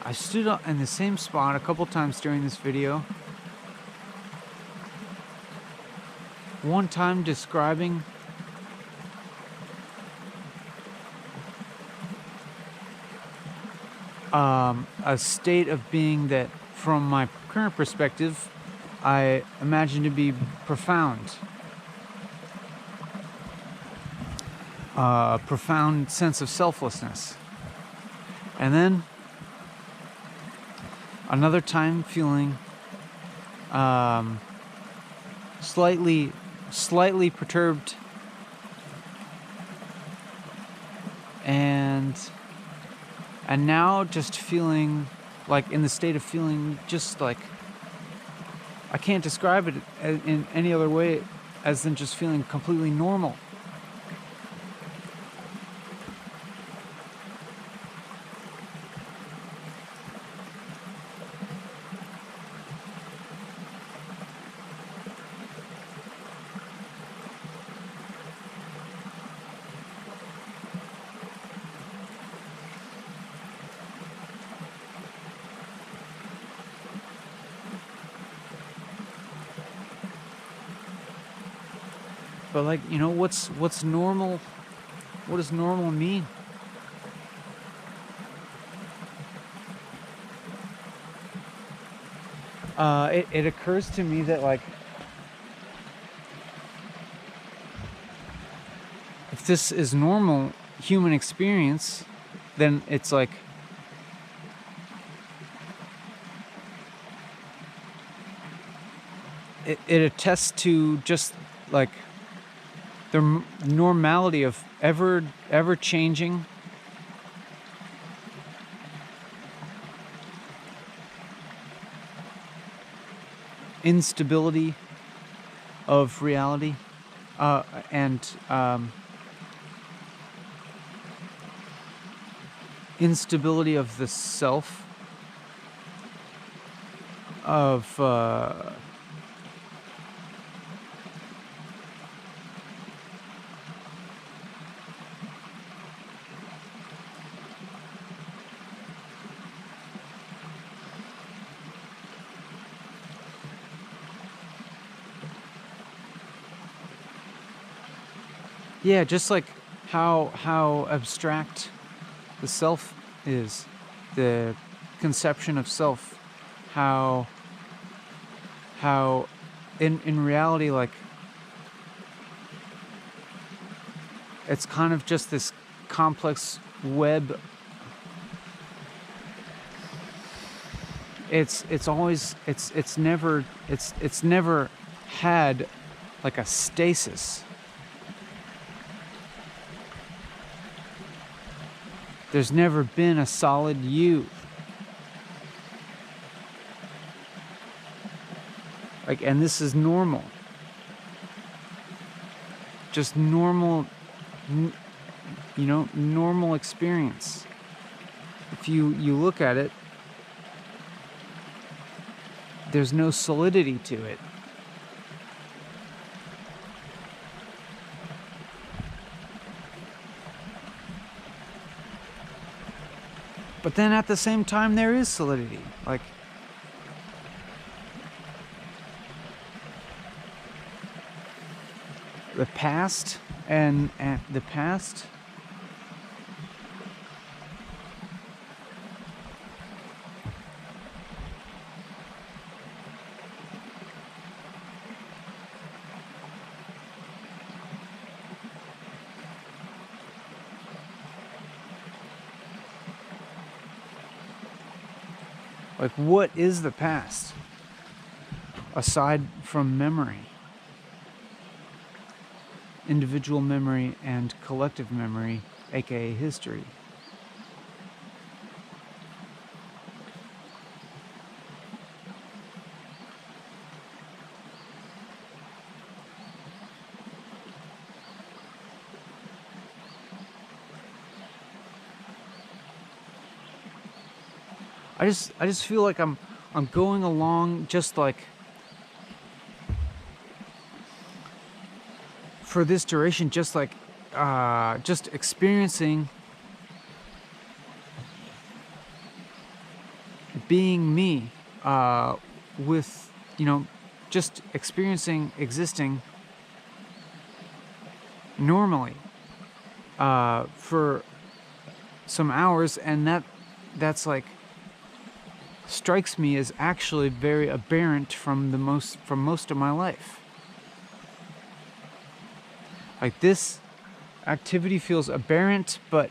I stood up in the same spot a couple times during this video. One time describing a state of being that, from my current perspective, I imagine to be profound. A profound sense of selflessness. And then another time feeling slightly perturbed and now just feeling like in the state of feeling just like I can't describe it in any other way as than just feeling completely normal. But like, you know, what's normal? What does normal mean? It occurs to me that like if this is normal human experience, then it's like it attests to just like the normality of ever changing instability of reality, and instability of the self, of yeah, just like how abstract the self is, the conception of self, how in reality, like it's kind of just this complex web. It's always it's never had like a stasis. There's never been a solid you. Like, and this is normal. Just normal, you know, normal experience. If you look at it, there's no solidity to it. But then at the same time, there is solidity. Like, the past and the past like, what is the past aside from memory? Individual memory and collective memory, aka history. I just feel like I'm going along just like for this duration, just like just experiencing being me, with, you know, just experiencing existing normally for some hours, and that's like strikes me as actually very aberrant from most of my life. Like, this activity feels aberrant, but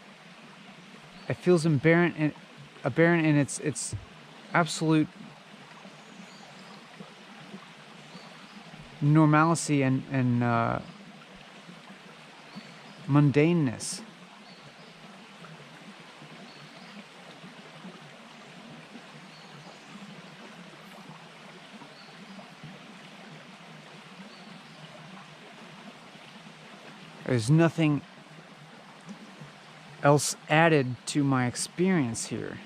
it feels aberrant in its absolute normalcy and mundaneness. There's nothing else added to my experience here.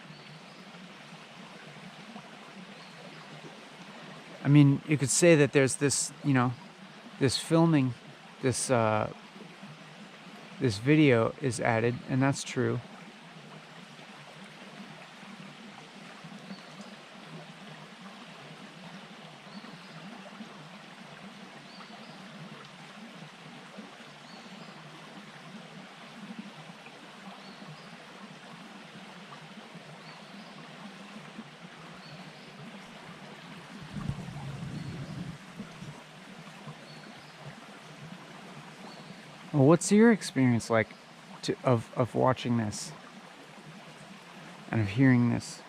I mean, you could say that there's this, you know, this filming, this this video is added, and that's true. Well, what's your experience like of watching this and of hearing this?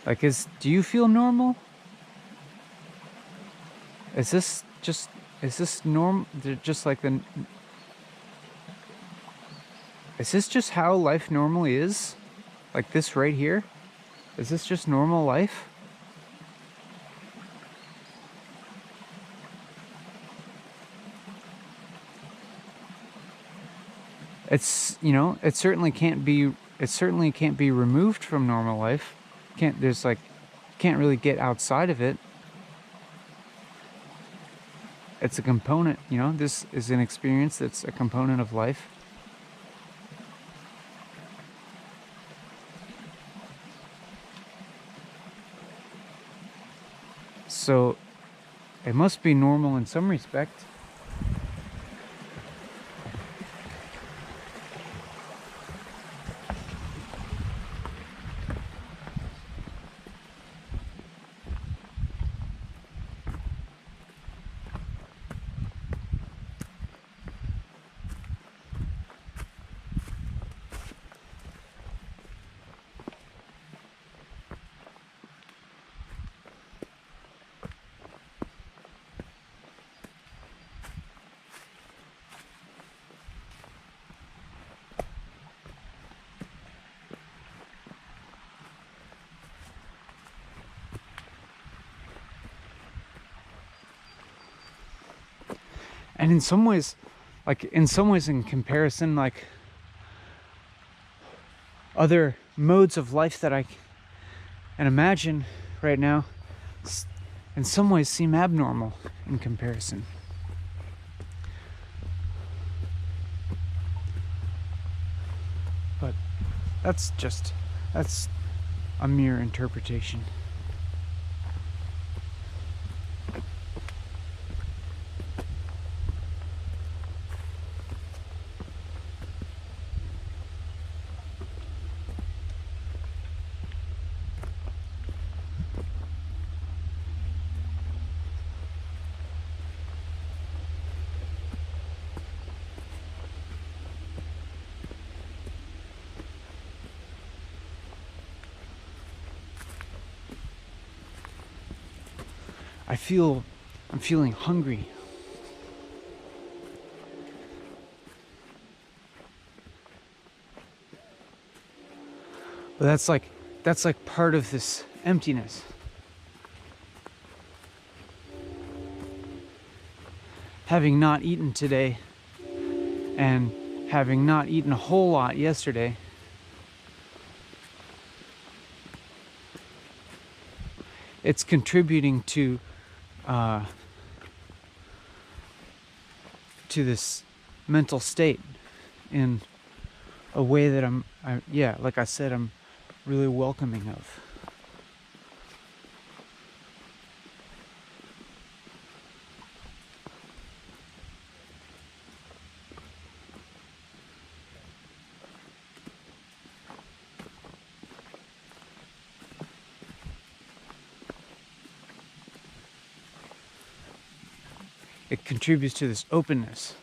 Like, do you feel normal? Is this just just like is this just how life normally is? Like this right here? Is this just normal life? It's, it certainly can't be removed from normal life. Can't really get outside of it. It's a component, this is an experience that's a component of life. So it must be normal in some respect. And in some ways, in comparison, like other modes of life that I can imagine right now, in some ways seem abnormal in comparison. But that's a mere interpretation. I'm feeling hungry. But that's like part of this emptiness. Having not eaten today and having not eaten a whole lot yesterday, it's contributing to this mental state in a way that like I said, I'm really welcoming of. It contributes to this openness.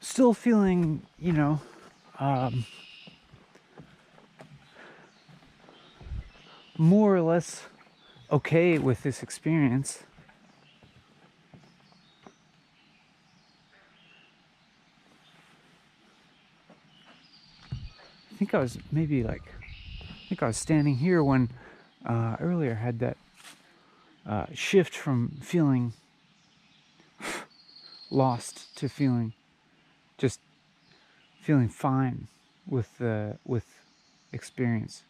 Still feeling, more or less okay with this experience. think I was maybe like, I think I was standing here when earlier had that shift from feeling lost to feeling just feeling fine with experience,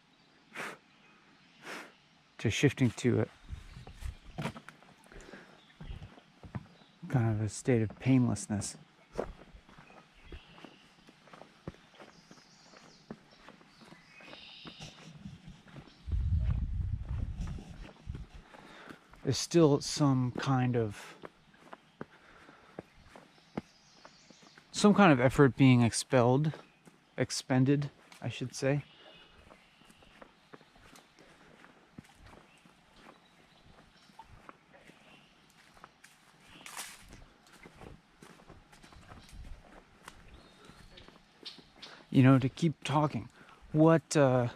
to shifting to it kind of a state of painlessness. There's still some kind of effort being expended, I should say. To keep talking. What am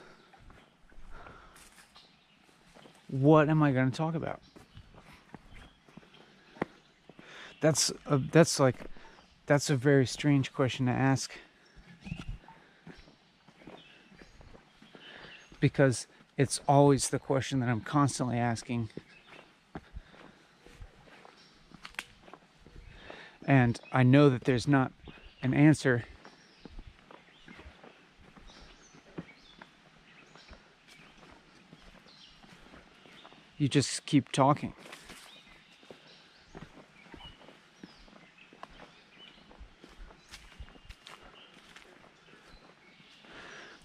I going to talk about? That's a very strange question to ask, because it's always the question that I'm constantly asking, and I know that there's not an answer. You just keep talking.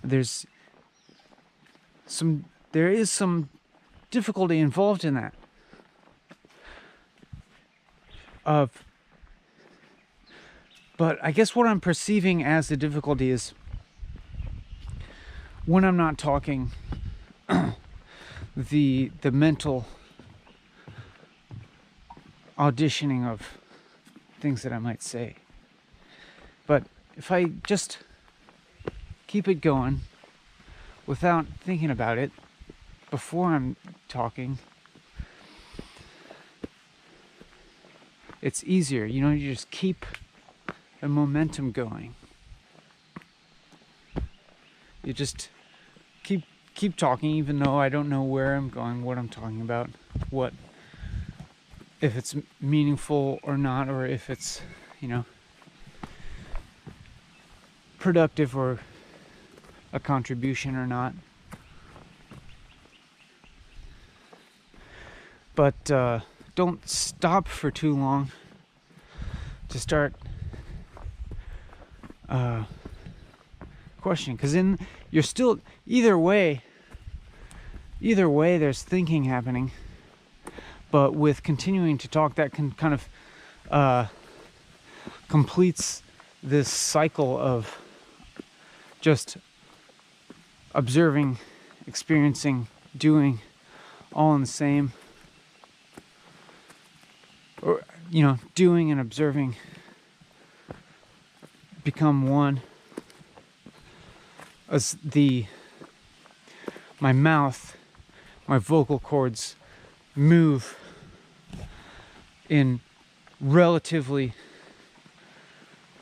There is some difficulty involved in that. But I guess what I'm perceiving as the difficulty is when I'm not talking, the mental auditioning of things that I might say. But if I just keep it going without thinking about it before I'm talking, it's easier. You just keep the momentum going. You just keep talking, even though I don't know where I'm going, what I'm talking about, if it's meaningful or not, or if it's, productive or a contribution or not. But don't stop for too long to start questioning, because you're still either way there's thinking happening, but with continuing to talk, that can kind of completes this cycle of just observing, experiencing, doing, all in the same, or doing and observing become one, as my mouth, my vocal cords move in relatively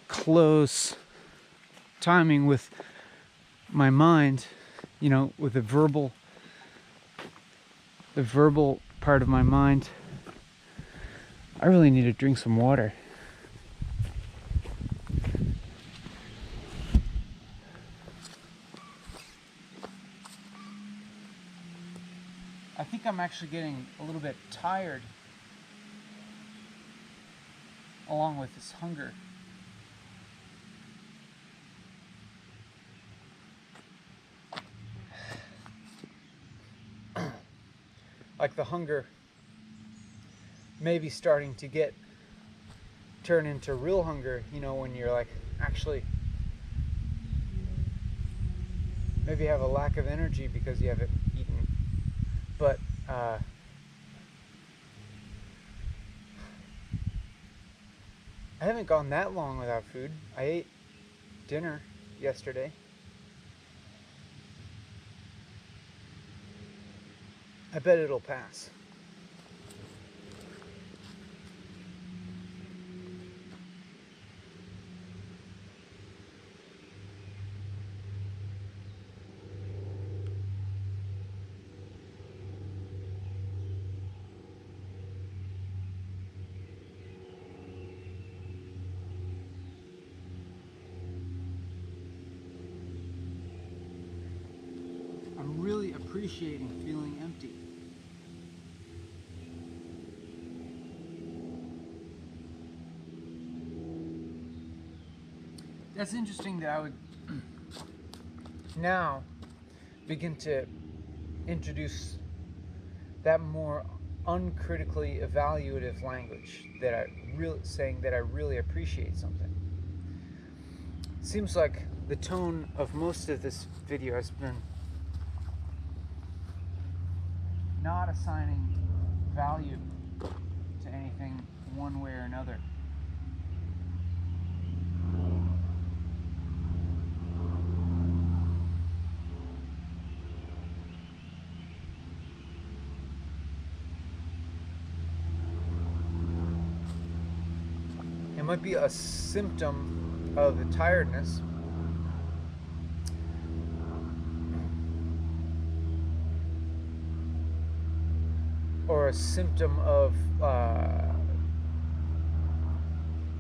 close timing with my mind, with the verbal part of my mind. I really need to drink some water. I think I'm actually getting a little bit tired along with this hunger. Like the hunger maybe starting to turn into real hunger, when you're like actually maybe have a lack of energy because you haven't eaten. But I haven't gone that long without food. I ate dinner yesterday. I bet it'll pass. appreciating feeling empty. That's interesting that I would now begin to introduce that more uncritically evaluative language that saying that I really appreciate something. Seems like the tone of most of this video has been not assigning value to anything one way or another. It might be a symptom of the tiredness, or a symptom of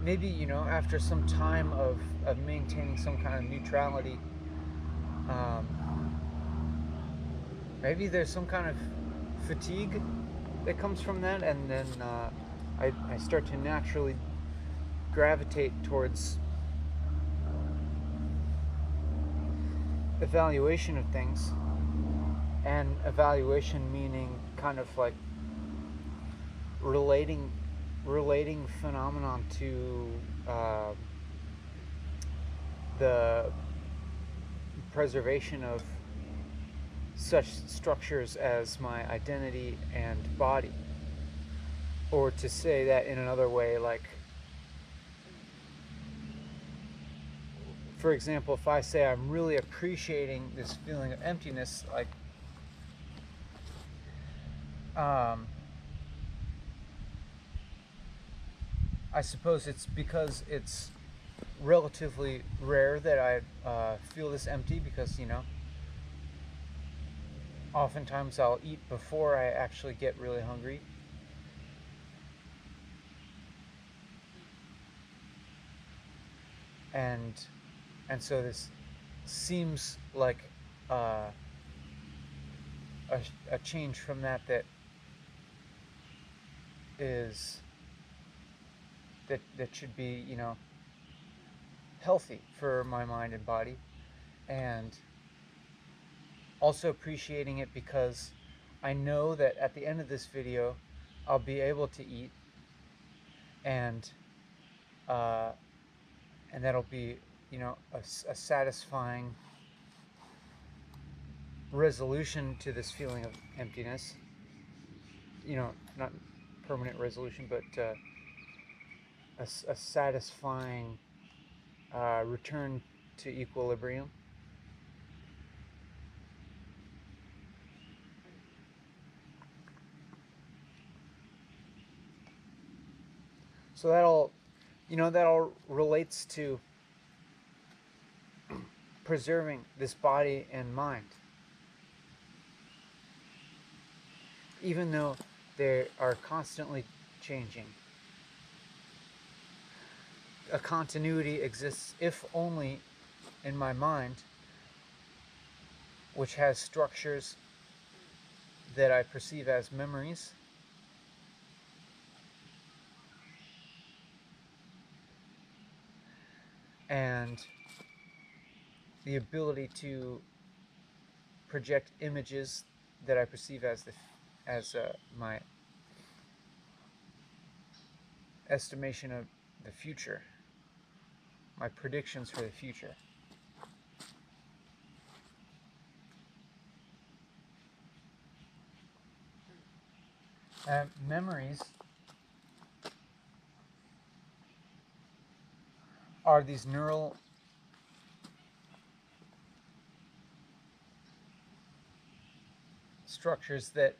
maybe, you know, after some time of maintaining some kind of neutrality, maybe there's some kind of fatigue that comes from that, and then I start to naturally gravitate towards evaluation of things, and evaluation meaning kind of like relating phenomenon to the preservation of such structures as my identity and body. Or to say that in another way, like, for example, if I say I'm really appreciating this feeling of emptiness, like, I suppose it's because it's relatively rare that I feel this empty, because, you know, oftentimes I'll eat before I actually get really hungry. And so this seems like a change from that is that should be, you know, healthy for my mind and body. And also appreciating it because I know that at the end of this video I'll be able to eat, and that'll be, you know, a satisfying resolution to this feeling of emptiness. You know, not permanent resolution, but a satisfying return to equilibrium. So that all relates to preserving this body and mind, even though they are constantly changing. A continuity exists, if only in my mind, which has structures that I perceive as memories, and the ability to project images that I perceive as my estimation of the future, my predictions for the future. Memories are these neural structures that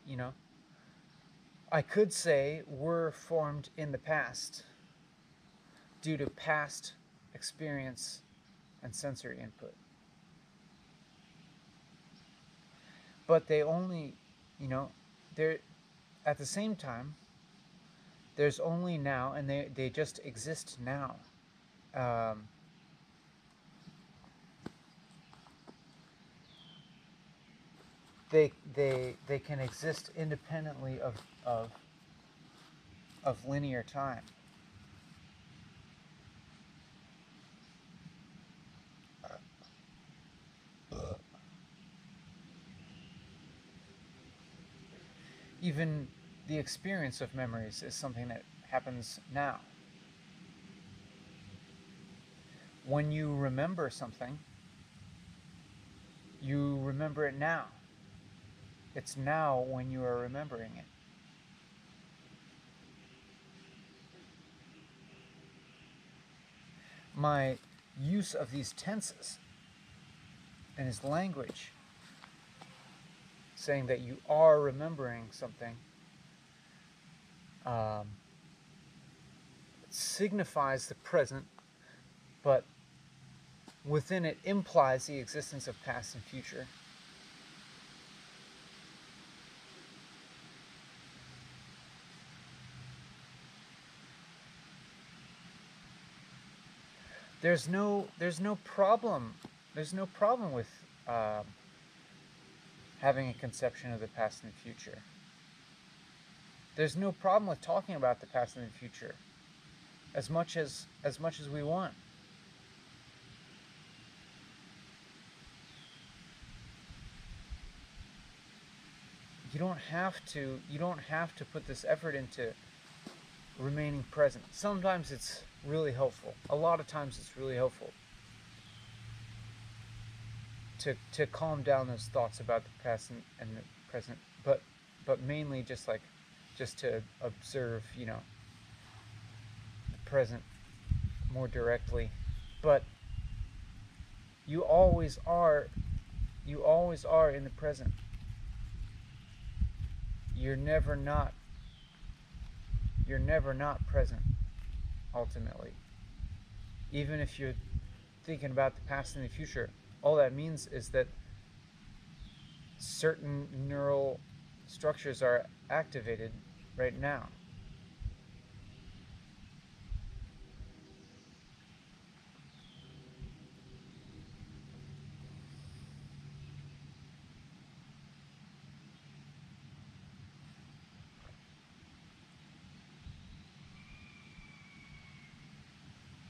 you know, I could say were formed in the past due to past experience and sensory input. But they only, you know, they're at the same time, there's only now, and they just exist now. they can exist independently of linear time. Even the experience of memories is something that happens now. When you remember something, you remember it now. It's now when you are remembering it. My use of these tenses and his language, saying that you are remembering something, signifies the present, but within it implies the existence of past and future. There's no problem. There's no problem with having a conception of the past and the future. There's no problem with talking about the past and the future as much as we want. You don't have to put this effort into remaining present. Sometimes it's really helpful. A lot of times it's really helpful to calm down those thoughts about the past and the present, but mainly just to observe, the present more directly. But you always are in the present. You're never not present, ultimately. Even if you're thinking about the past and the future, all that means is that certain neural structures are activated right now.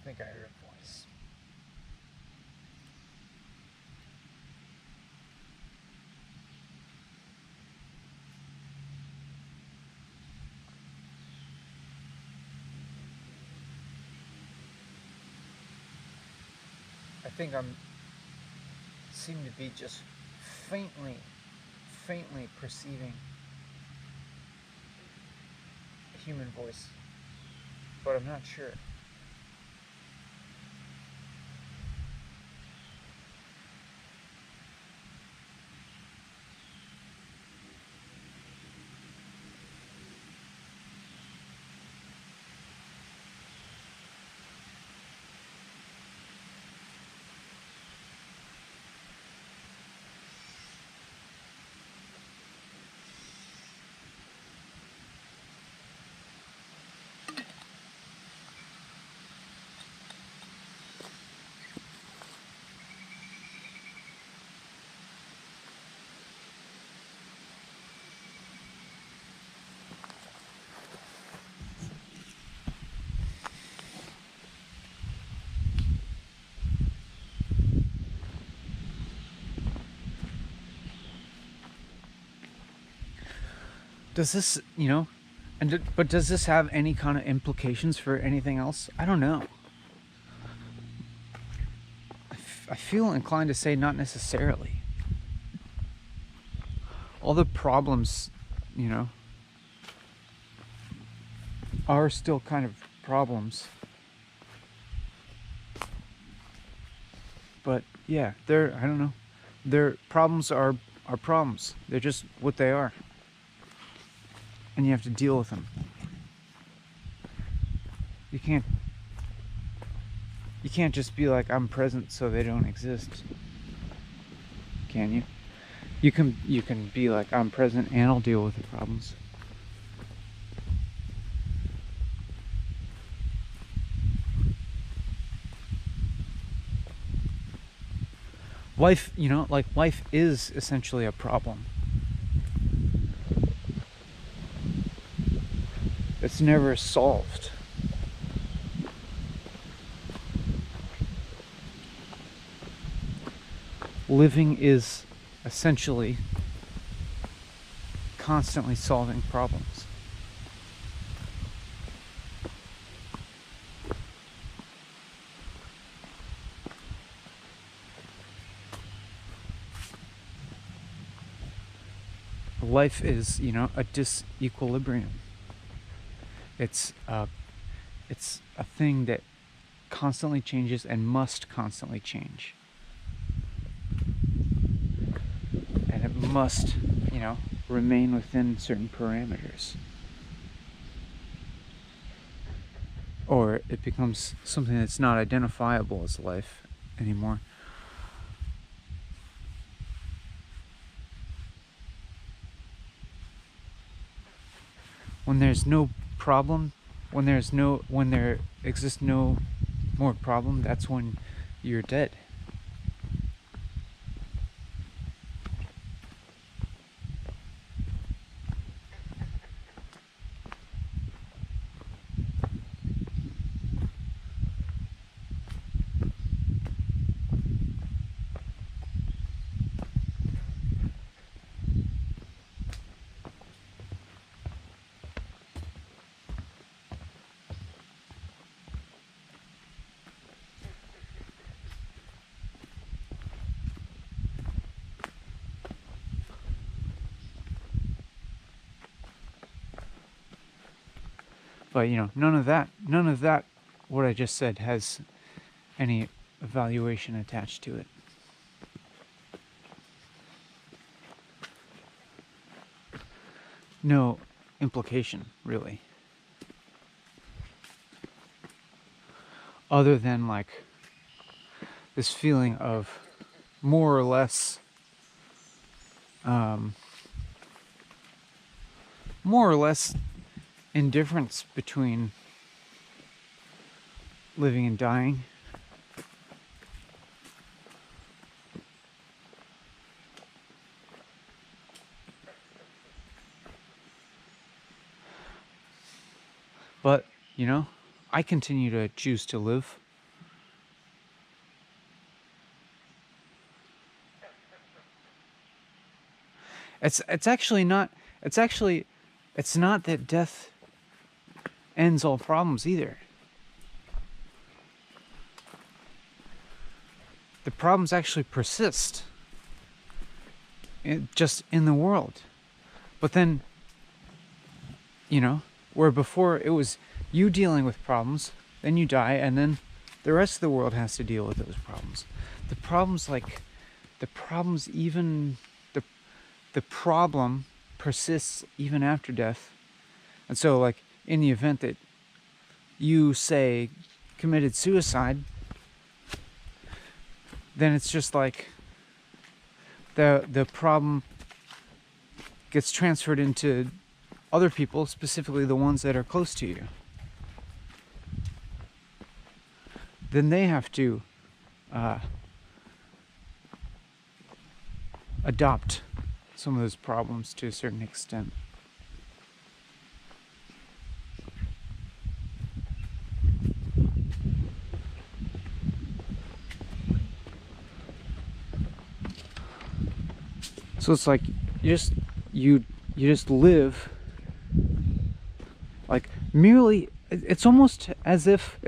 I think I heard a voice. I think seem to be just faintly perceiving a human voice, but I'm not sure. Does this, but does this have any kind of implications for anything else? I don't know. I feel inclined to say not necessarily. All the problems, are still kind of problems. But yeah, I don't know. Their problems are problems. They're just what they are. And you have to deal with them. You can't just be like, I'm present so they don't exist. Can you? You can be like, I'm present and I'll deal with the problems. Life, life is essentially a problem. that's never solved. Living is essentially constantly solving problems. Life is, a disequilibrium. It's a thing that constantly changes and must constantly change. And it must, remain within certain parameters. Or it becomes something that's not identifiable as life anymore. When there's no problem, when there exists no more problem, that's when you're dead. But none of that what I just said has any evaluation attached to it. No implication, really. Other than like this feeling of more or less indifference between living and dying. But, I continue to choose to live. It's not that death ends all problems either. The problems actually persist just in the world. But then, where before it was you dealing with problems, then you die, and then the rest of the world has to deal with those problems. The problem persists even after death. And so, like, in the event that you, say, committed suicide, then it's just like the problem gets transferred into other people, specifically the ones that are close to you. Then they have to adopt some of those problems to a certain extent. So it's like you just live like merely. It's almost as if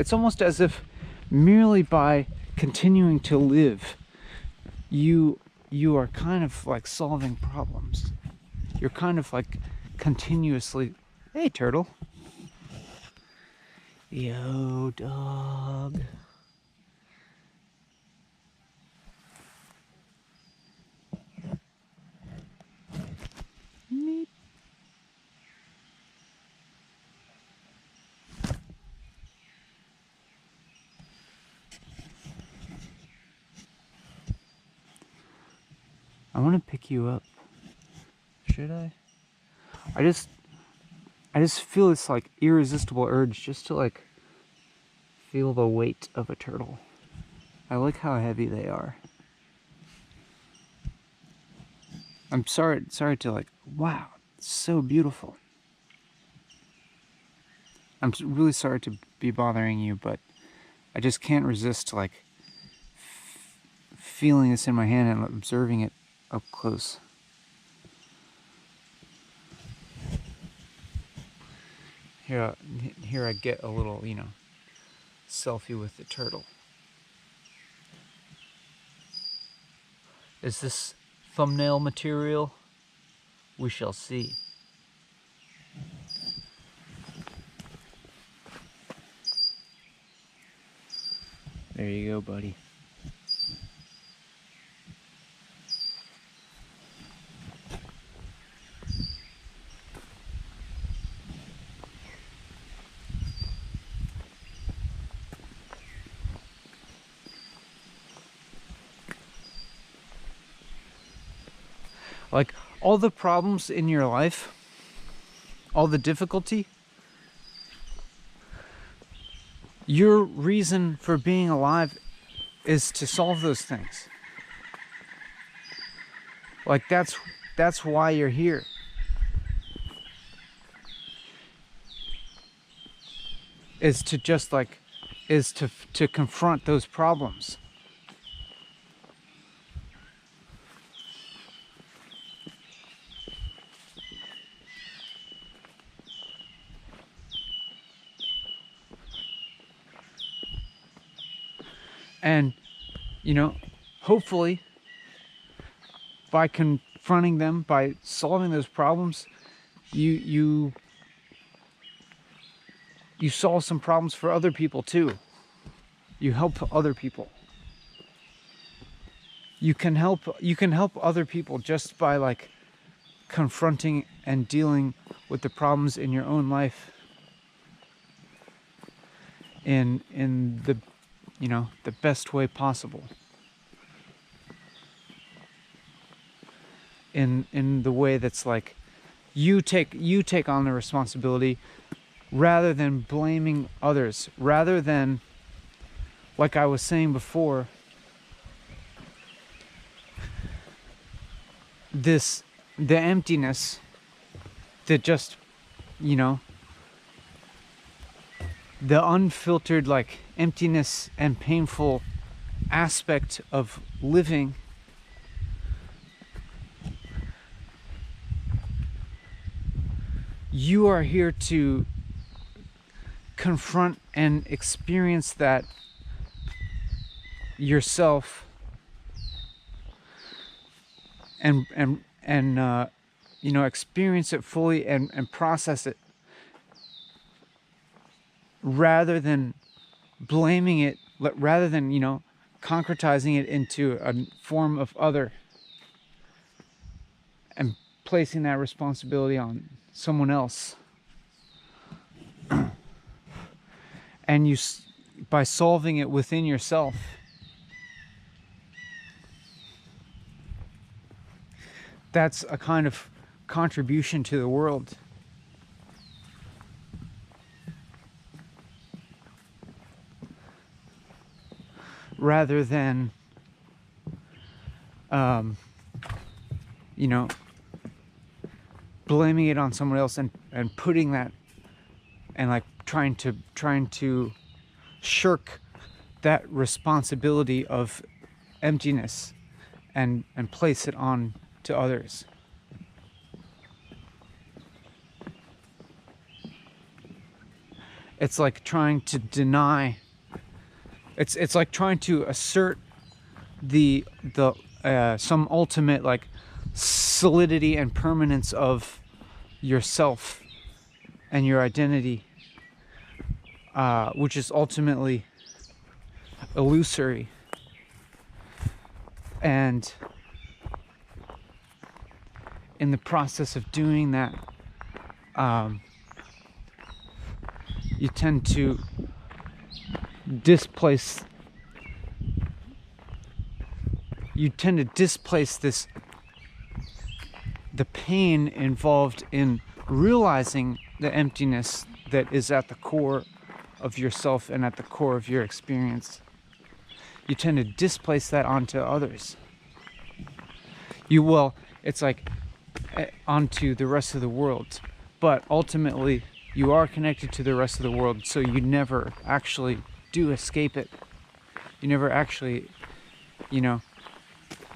merely by continuing to live, you are kind of like solving problems. You're kind of like continuously. Hey, turtle. Yo, dog. Meep. I want to pick you up. Should I? I just feel this like irresistible urge just to like feel the weight of a turtle. I like how heavy they are. I'm sorry to like, wow, it's so beautiful. really sorry to be bothering you, but I just can't resist like feeling this in my hand and observing it up close. Here I get a little, selfie with the turtle. Is this thumbnail material? We shall see. There you go, buddy. Like, all the problems in your life, all the difficulty, your reason for being alive is to solve those things. Like, that's why you're here. Is to just like, is to confront those problems. And, hopefully, by confronting them, by solving those problems, you solve some problems for other people too. You help other people. You can help other people just by like confronting and dealing with the problems in your own life in the the best way possible. In the way that's like you take on the responsibility rather than blaming others, rather than, like I was saying before, the emptiness that just, the unfiltered like emptiness and painful aspect of living. You are here to confront and experience that yourself, and experience it fully and process it, rather than blaming it, rather than concretizing it into a form of other and placing that responsibility on someone else. And by solving it within yourself, that's a kind of contribution to the world. Rather than, blaming it on someone else and putting that and like trying to shirk that responsibility of emptiness and place it on to others. It's like trying to deny. It's like trying to assert the some ultimate like solidity and permanence of yourself and your identity, which is ultimately illusory. And in the process of doing that, you tend to displace this, the pain involved in realizing the emptiness that is at the core of yourself and at the core of your experience. You tend to displace that onto others. It's like onto the rest of the world. But ultimately, you are connected to the rest of the world, so you never actually do escape it. You never actually, you know,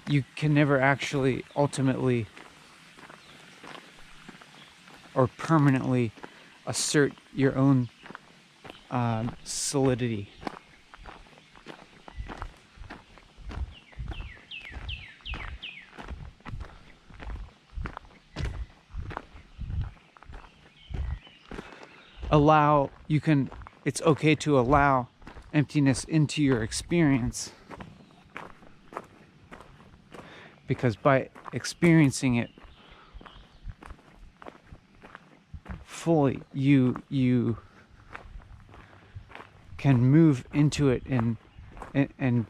you can never actually ultimately or permanently assert your own solidity. It's okay to allow emptiness into your experience, because by experiencing it fully, you can move into it and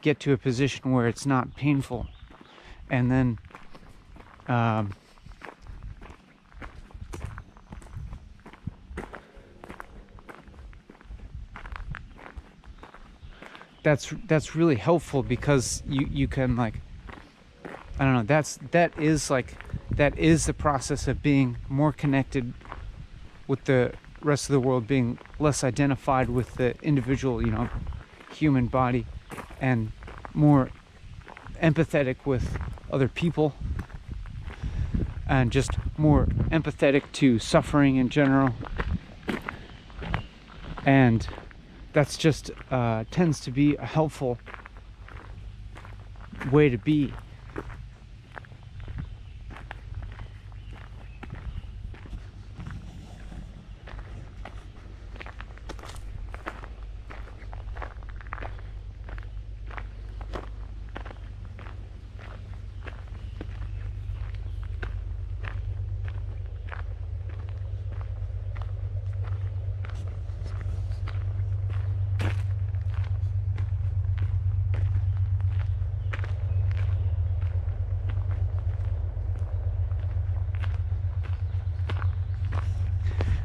get to a position where it's not painful, and then that's really helpful, because you can, like, I don't know, that is the process of being more connected with the rest of the world, being less identified with the individual, human body, and more empathetic with other people, and just more empathetic to suffering in general. And that's just tends to be a helpful way to be.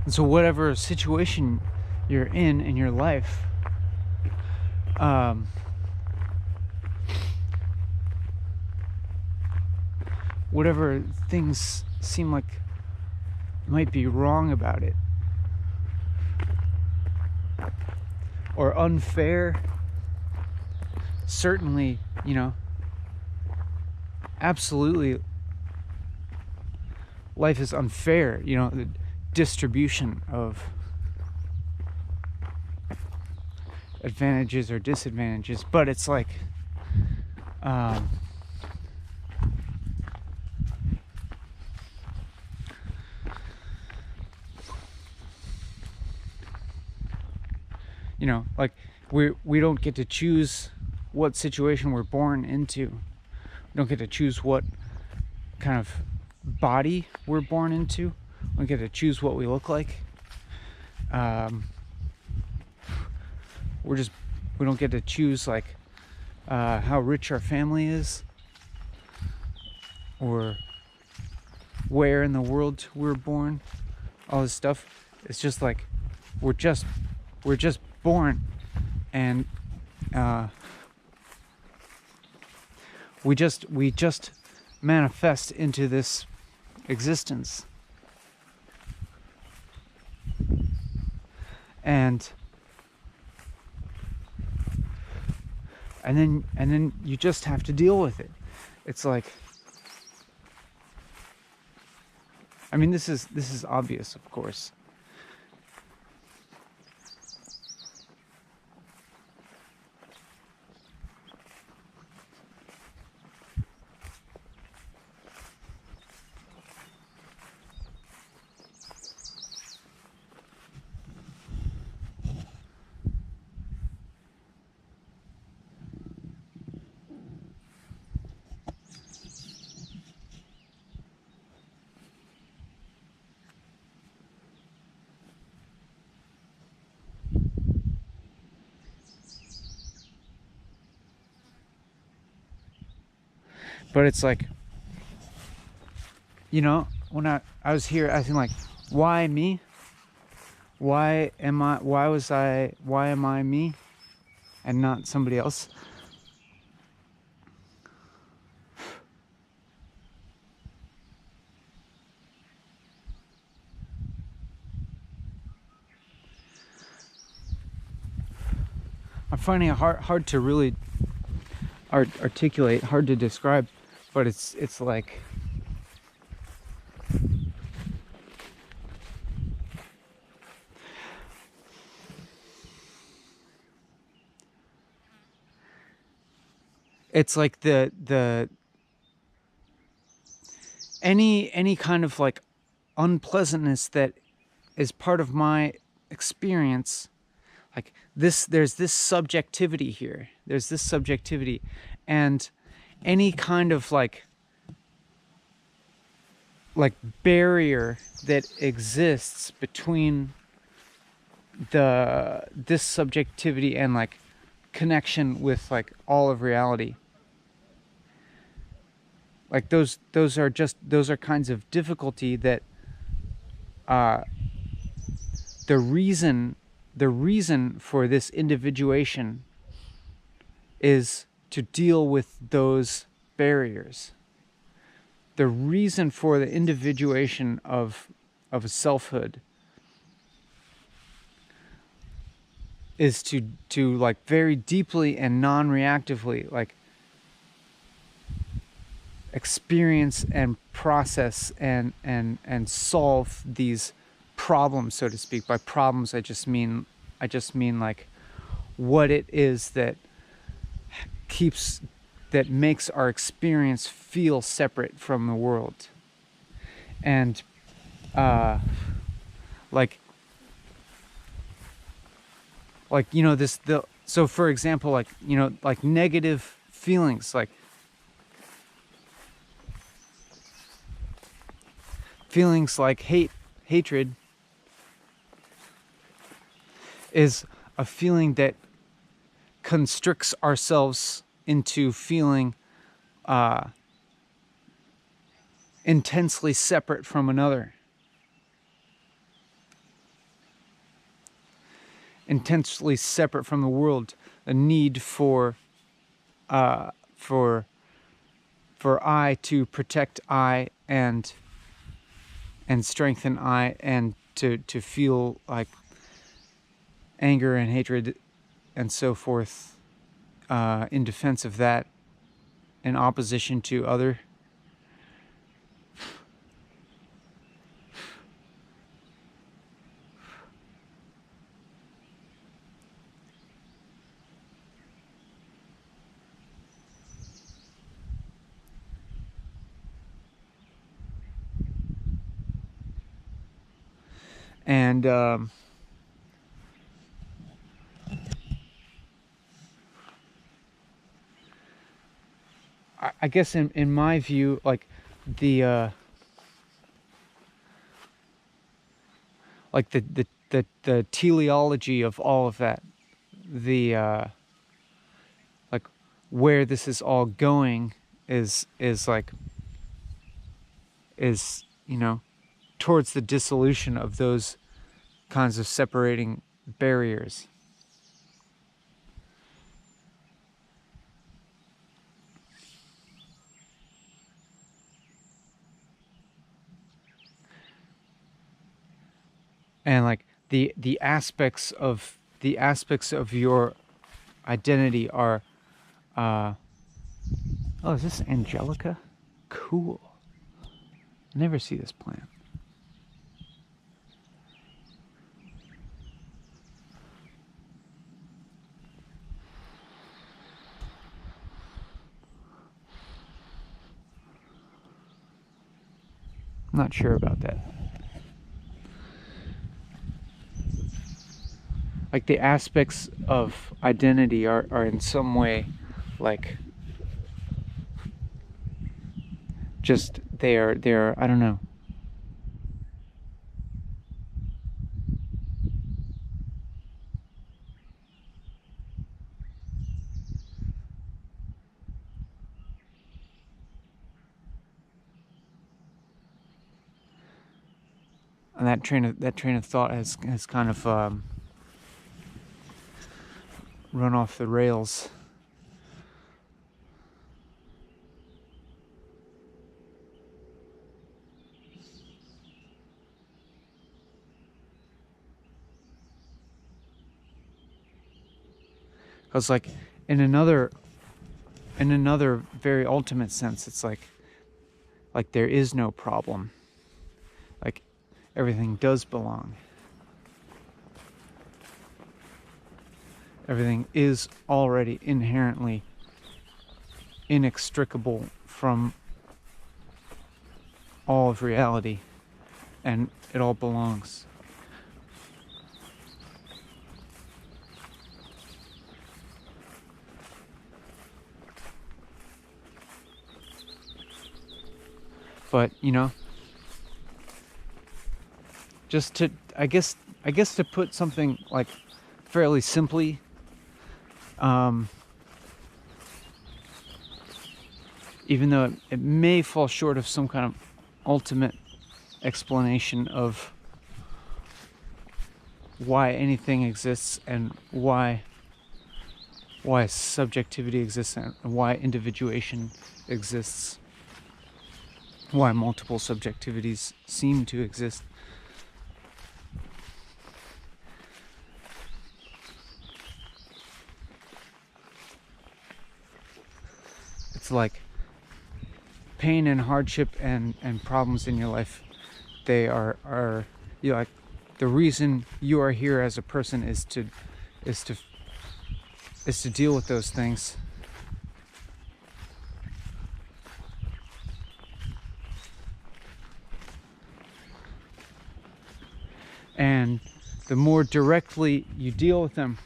And so whatever situation you're in your life, whatever things seem like might be wrong about it or unfair, certainly, absolutely, life is unfair, the distribution of advantages or disadvantages, but it's like like we don't get to choose what situation we're born into. We don't get to choose what kind of body we're born into. We don't get to choose what we look like. We don't get to choose, like, how rich our family is, or where in the world we're born. All this stuff. It's just like we're just born, and we just manifest into this existence, and then you just have to deal with it. It's like, I mean, this is obvious, of course. But it's like, when I was here, I think, like, why me? Why am I me and not somebody else? I'm finding it hard to really articulate, hard to describe, but it's like it's like the any kind of like unpleasantness that is part of my experience, like this, there's this subjectivity here, there's this subjectivity, and any kind of like barrier that exists between this subjectivity and like connection with like all of reality, like those are kinds of difficulty that the reason for this individuation is to deal with those barriers. The reason for the individuation of a selfhood is to like very deeply and non-reactively like experience and process and solve these problems, so to speak. By problems, I just mean like what it is that makes our experience feel separate from the world. And like you know, so for example, like, you know, like negative feelings, like feelings like hatred is a feeling that constricts ourselves into feeling intensely separate from another, intensely separate from the world, a need for I to protect I and strengthen I, and to feel like anger and hatred and so forth in defense of that, in opposition to other. And I guess in my view, like the teleology of all of that, the like where this is all going is you know, towards the dissolution of those kinds of separating barriers. And like the aspects of your identity are oh, is this Angelica? Cool. Never see this plant. I'm not sure about that. Like the aspects of identity are in some way like just they're I don't know. And that train of thought has kind of run off the rails. Because like in another very ultimate sense, it's like there is no problem. Like everything does belong. Everything is already inherently inextricable from all of reality, and it all belongs. But just to I guess to put something like fairly simply, even though it may fall short of some kind of ultimate explanation of why anything exists and why subjectivity exists and why individuation exists, why multiple subjectivities seem to exist. It's like pain and hardship and problems in your life, they are like the reason you are here as a person is to deal with those things. And the more directly you deal with them,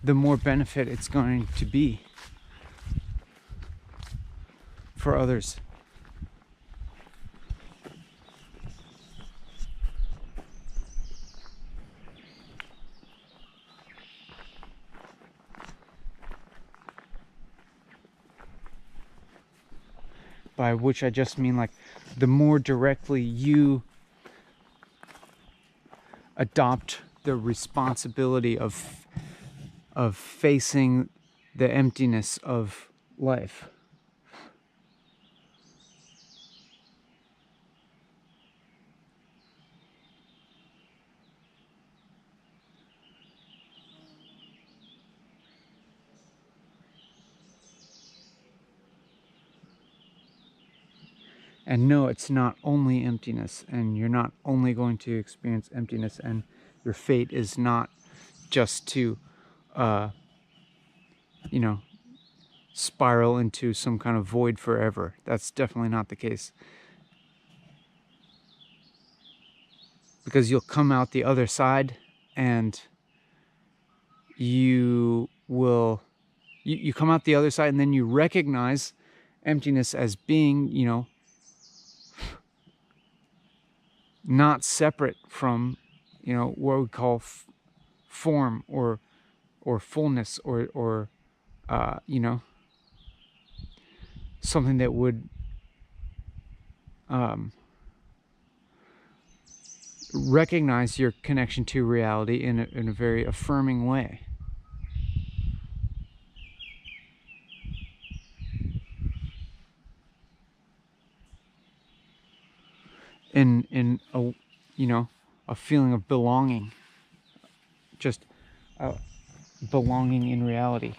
the more benefit it's going to be for others. By which I just mean like the more directly you adopt the responsibility of facing the emptiness of life. And no, it's not only emptiness, and you're not only going to experience emptiness, and your fate is not just to, spiral into some kind of void forever. That's definitely not the case. Because you'll come out the other side, and you will, you come out the other side, and then you recognize emptiness as being, not separate from, what we call form or fullness or something that would recognize your connection to reality in a very affirming way. In a feeling of belonging, just belonging in reality.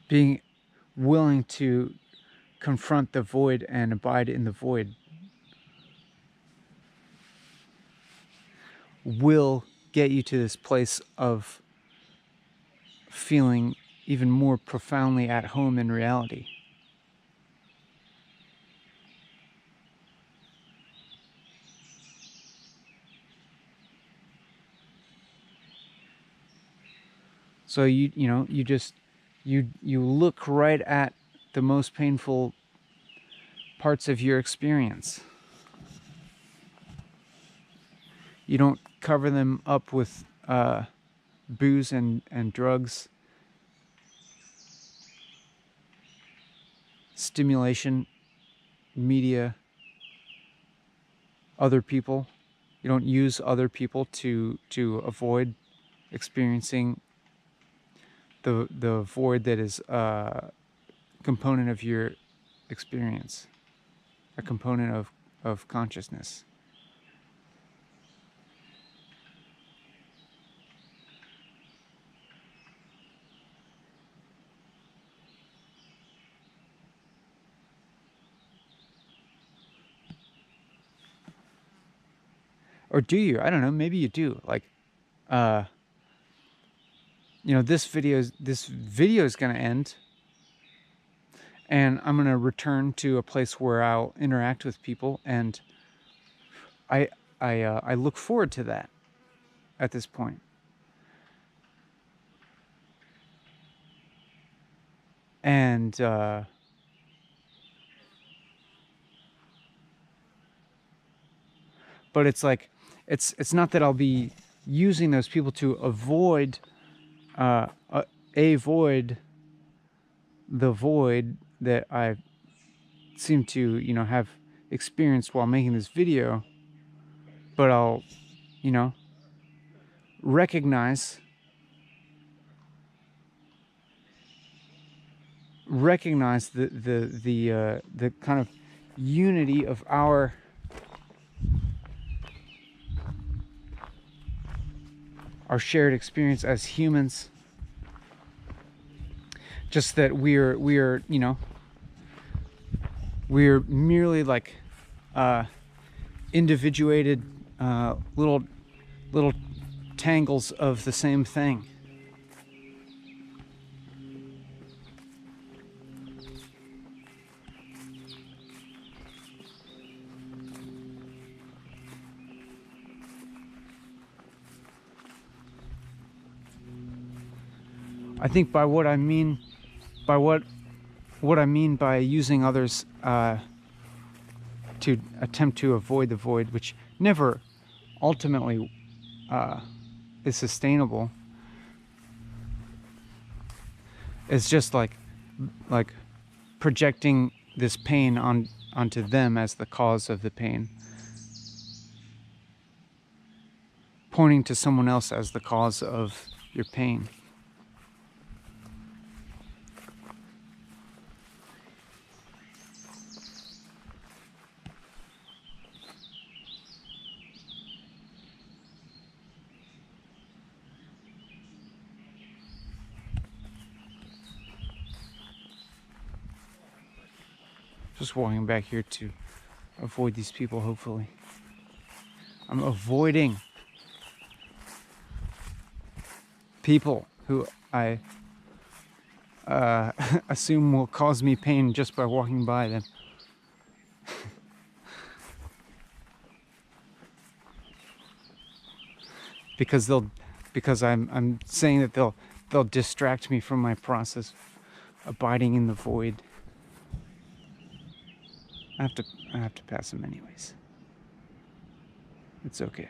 Being willing to confront the void and abide in the void will get you to this place of feeling even more profoundly at home in reality. So you look right at the most painful parts of your experience. You don't cover them up with booze and drugs, stimulation, media, other people. You don't use other people to avoid experiencing the void that is a component of your experience, a component of consciousness. Or do you? I don't know. Maybe you do. Like, this video is gonna end, and I'm gonna return to a place where I'll interact with people, and I look forward to that at this point. And but it's like it's not that I'll be using those people to avoid avoid the void that I seem to have experienced while making this video, but I'll recognize the kind of unity of our shared experience as humans. Just that we're merely like individuated little tangles of the same thing. I think by what I mean by using others to attempt to avoid the void, which never ultimately is sustainable, is just like projecting this pain onto them as the cause of the pain, pointing to someone else as the cause of your pain. Just walking back here to avoid these people, hopefully. I'm avoiding people who I assume will cause me pain just by walking by them. because I'm saying that they'll distract me from my process of abiding in the void. I have to pass them anyways. It's okay.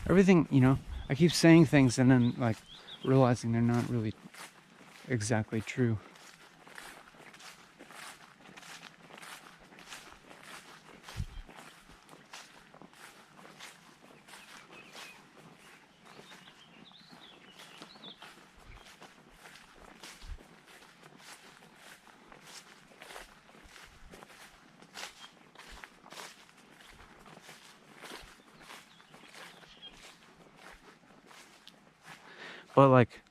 Everything, I keep saying things and then like realizing they're not really exactly true. But like,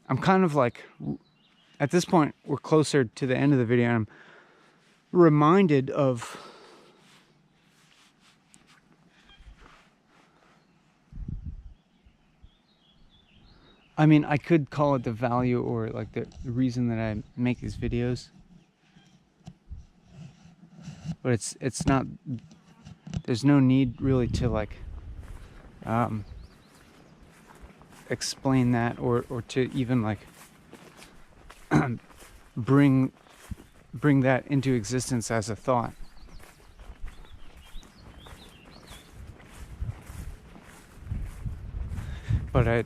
I'm kind of like, at this point, we're closer to the end of the video, and I'm reminded of I could call it the value or like the reason that I make these videos, but it's not, there's no need really to like explain that or to even like bring bring that into existence as a thought. But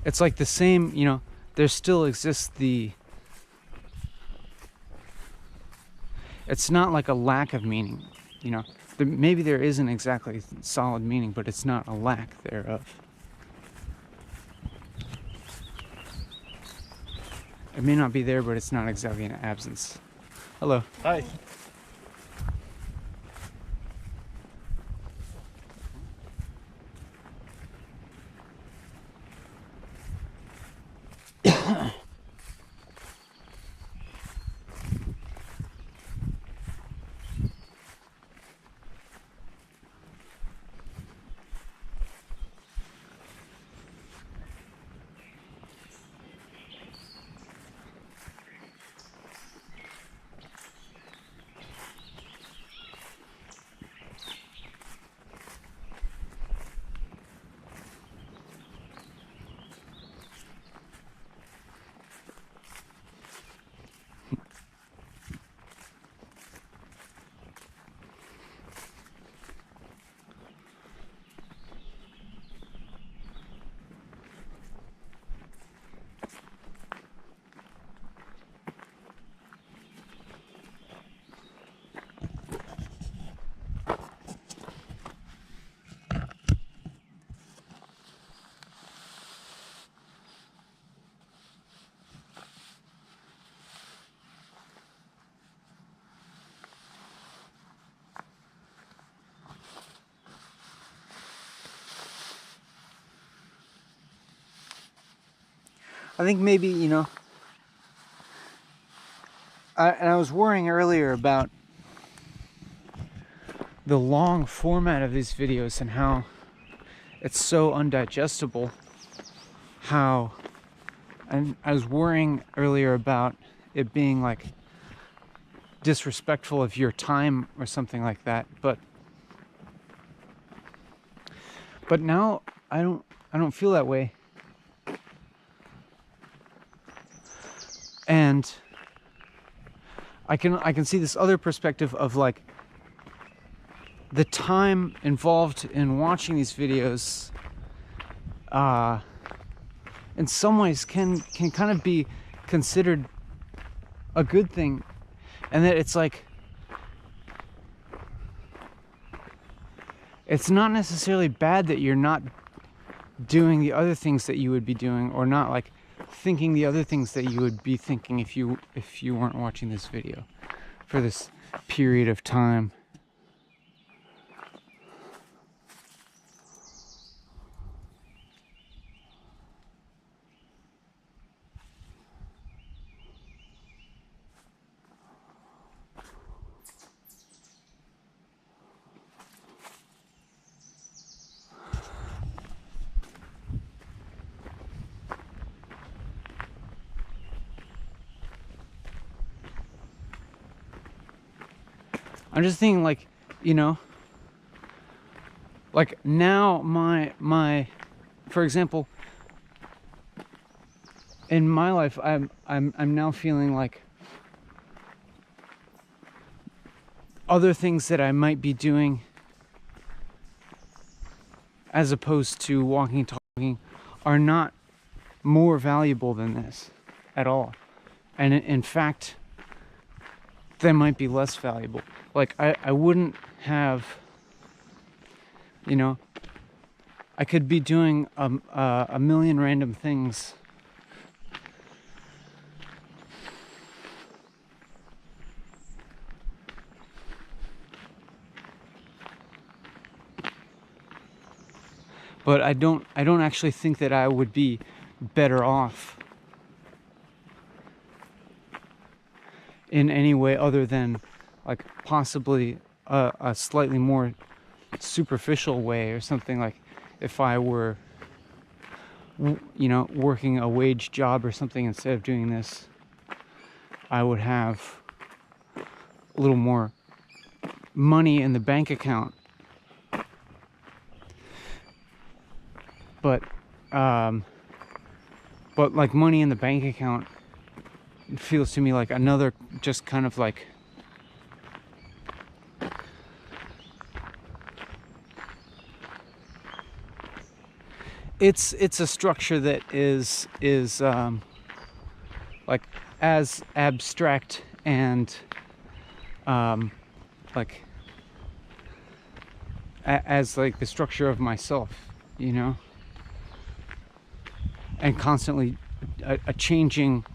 it's like the same, you know, there still exists it's not like a lack of meaning, you know. Maybe there isn't exactly solid meaning, but it's not a lack thereof. It may not be there, but it's not exactly an absence. Hello. Hi. I think maybe, you know, and I was worrying earlier about the long format of these videos and how it's so undigestible. And I was worrying earlier about it being like disrespectful of your time or something like that. But now I don't feel that way. And I can see this other perspective of like the time involved in watching these videos in some ways can kind of be considered a good thing, and that it's like it's not necessarily bad that you're not doing the other things that you would be doing, or not like thinking the other things that you would be thinking if you weren't watching this video for this period of time. I'm just thinking, like, you know, like now my for example, in my life I'm now feeling like other things that I might be doing as opposed to walking and talking are not more valuable than this at all. And in fact, they might be less valuable. Like I wouldn't have, you know, I could be doing a million random things but I don't actually think that I would be better off in any way other than like possibly a slightly more superficial way or something. Like if I were, you know, working a wage job or something instead of doing this, I would have a little more money in the bank account. But like money in the bank account it feels to me like another just kind of like it's a structure that is like as abstract and like as like the structure of myself, you know, and constantly a changing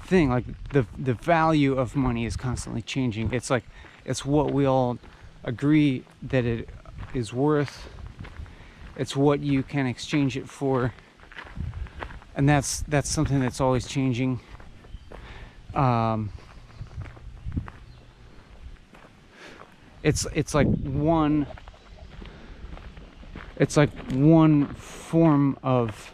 thing. Like the value of money is constantly changing. It's like it's what we all agree that it is worth. It's what you can exchange it for, and that's something that's always changing. It's like one form of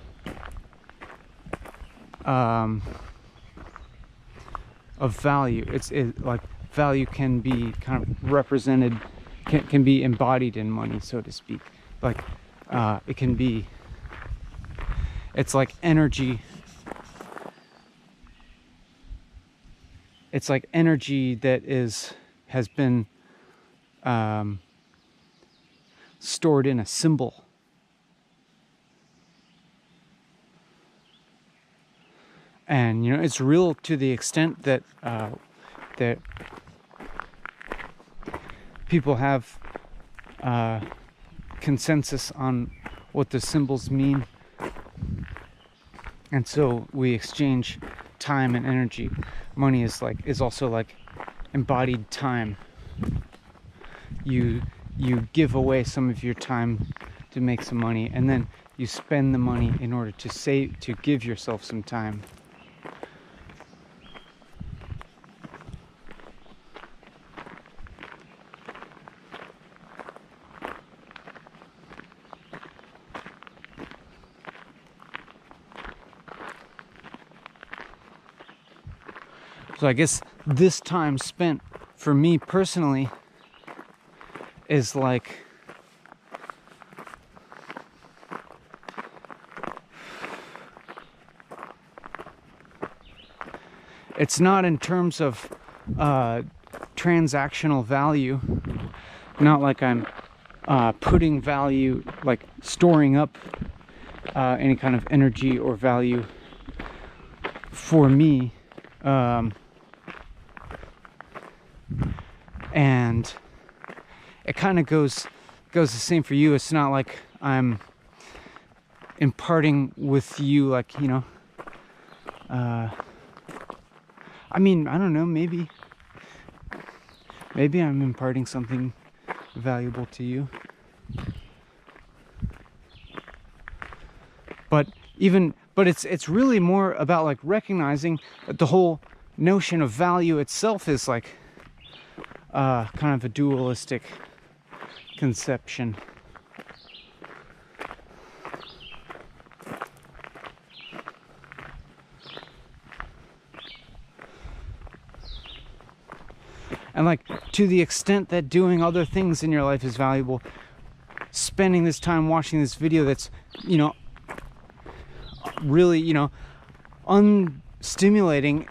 value. It like value can be kind of represented, can be embodied in money, so to speak. Like it can be, it's like energy. It's like energy that has been stored in a symbol. And you know, it's real to the extent that that people have consensus on what the symbols mean, and so we exchange time and energy. Money is also like embodied time. You give away some of your time to make some money, and then you spend the money in order to give yourself some time. So I guess this time spent for me personally is like it's not in terms of transactional value, not like I'm putting value, like storing up any kind of energy or value for me. And it kind of goes the same for you. It's not like I'm imparting with you, like, you know, I mean, I don't know, maybe I'm imparting something valuable to you. But it's really more about like recognizing that the whole notion of value itself is like kind of a dualistic conception. And like, to the extent that doing other things in your life is valuable, spending this time watching this video that's, you know, really, you know, unstimulating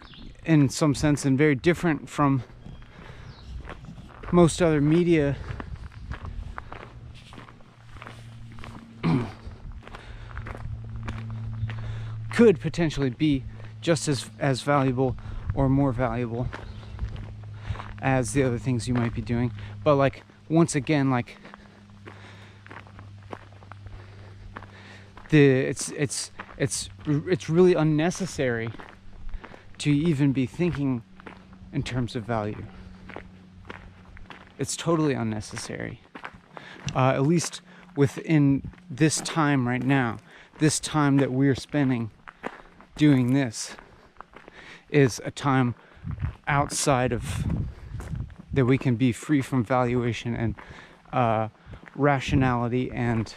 in some sense and very different from most other media, could potentially be just as valuable or more valuable as the other things you might be doing. But like, once again, like it's really unnecessary to even be thinking in terms of value. It's totally unnecessary. At least within this time right now, this time that we're spending doing this is a time outside of that we can be free from valuation and rationality and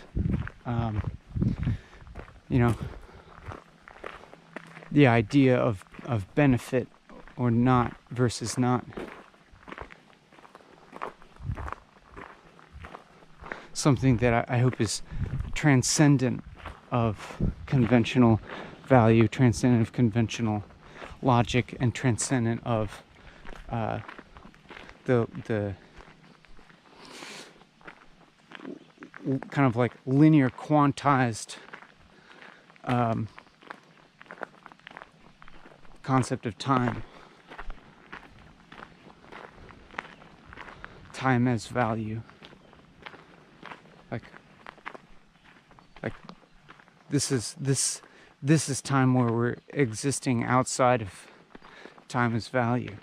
you know, the idea of benefit or not versus not. Something that I hope is transcendent of conventional value, transcendent of conventional logic and transcendent of the kind of like linear quantized concept of time. Time as value. Like this is time where we're existing outside of time as value.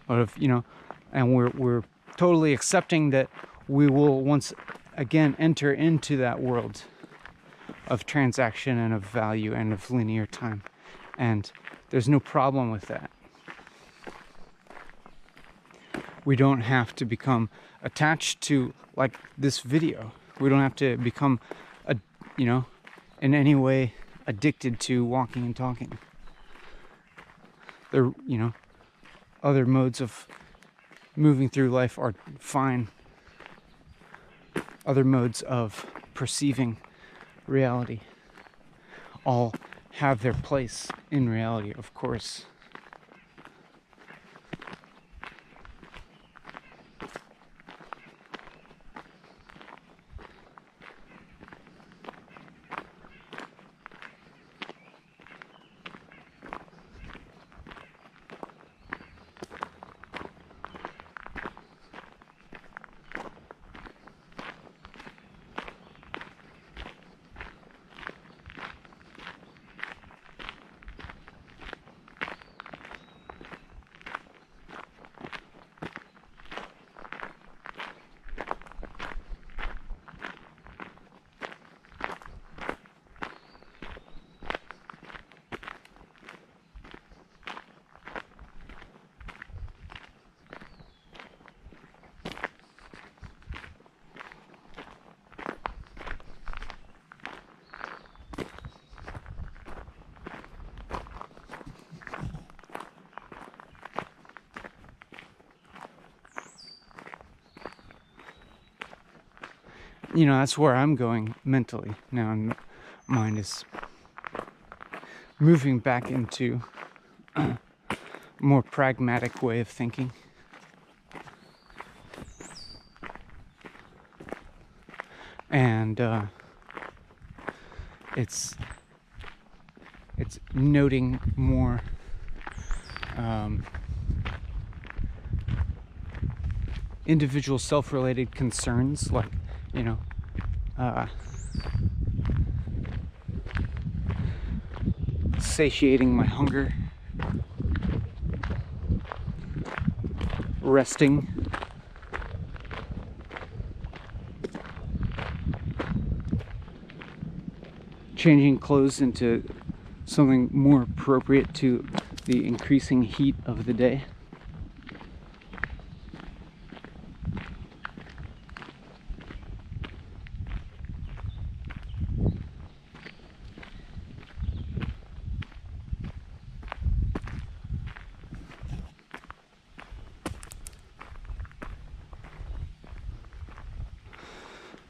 But if, and we're totally accepting that we will once again enter into that world of transaction and of value and of linear time, and there's no problem with that. We don't have to become attached to, like, this video. We don't have to become in any way addicted to walking and talking. There, other modes of moving through life are fine. Other modes of perceiving reality all have their place in reality, of course. That's where I'm going mentally now, and mind is moving back into a more pragmatic way of thinking. And it's noting more individual self-related concerns, like satiating my hunger, resting, changing clothes into something more appropriate to the increasing heat of the day.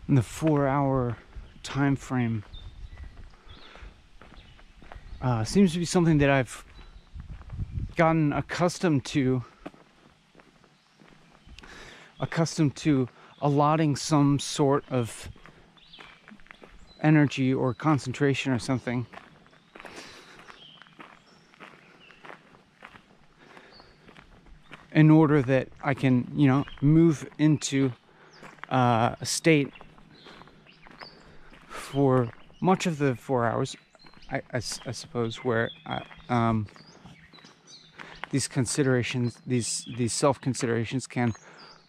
And the 4-hour time frame seems to be something that I've gotten accustomed to allotting some sort of energy or concentration or something in order that I can, move into a state for much of the 4 hours, I suppose, where these considerations, these self-considerations can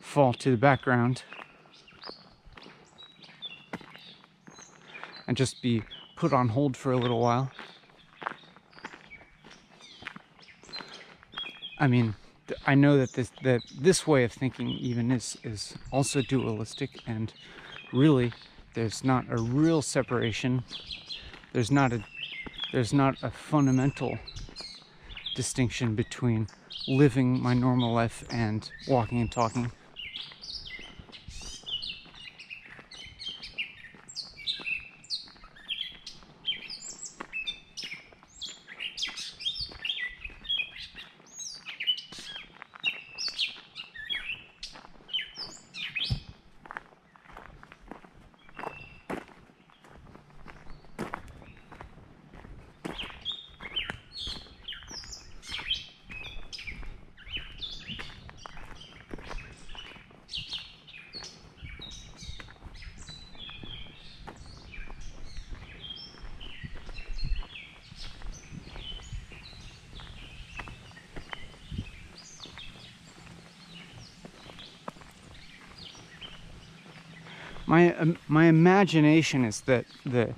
fall to the background and just be put on hold for a little while. I mean, I know that this way of thinking even is also dualistic, and really there's not a real separation there's not a fundamental distinction between living my normal life and walking and talking. My imagination is that the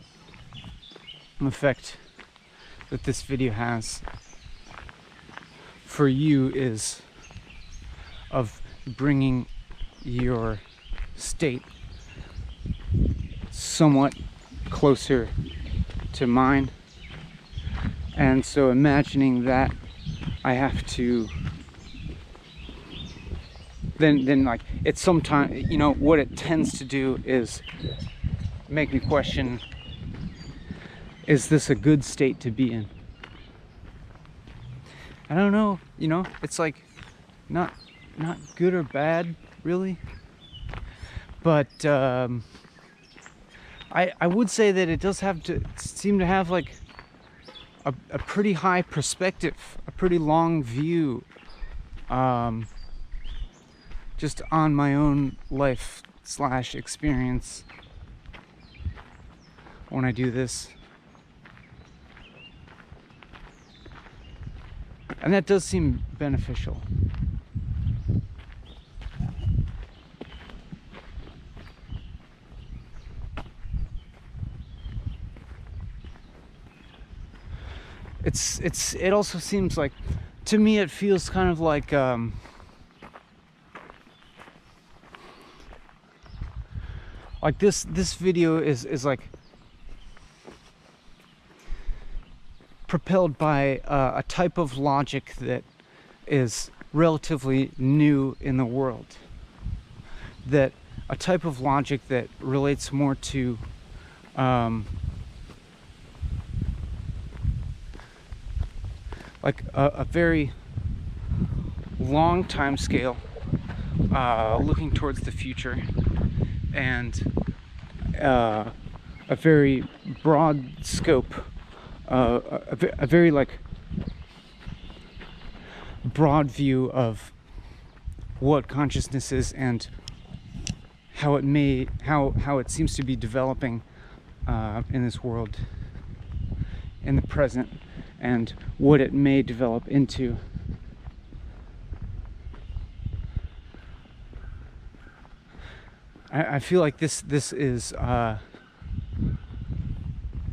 effect that this video has for you is of bringing your state somewhat closer to mine. And so imagining that I have to then like it's sometimes, you know, what it tends to do is make me question, is this a good state to be in? I don't know, you know, it's like not good or bad really, but I would say that it does have to seem to have like a pretty high perspective, a pretty long view, just on my own life / experience when I do this. And that does seem beneficial. It also seems like, to me it feels kind of like this video is like propelled by a type of logic that is relatively new in the world, that a type of logic that relates more to like a very long time scale, looking towards the future, and a very broad scope, a very like broad view of what consciousness is and how it seems to be developing in this world in the present, and what it may develop into. I feel like this is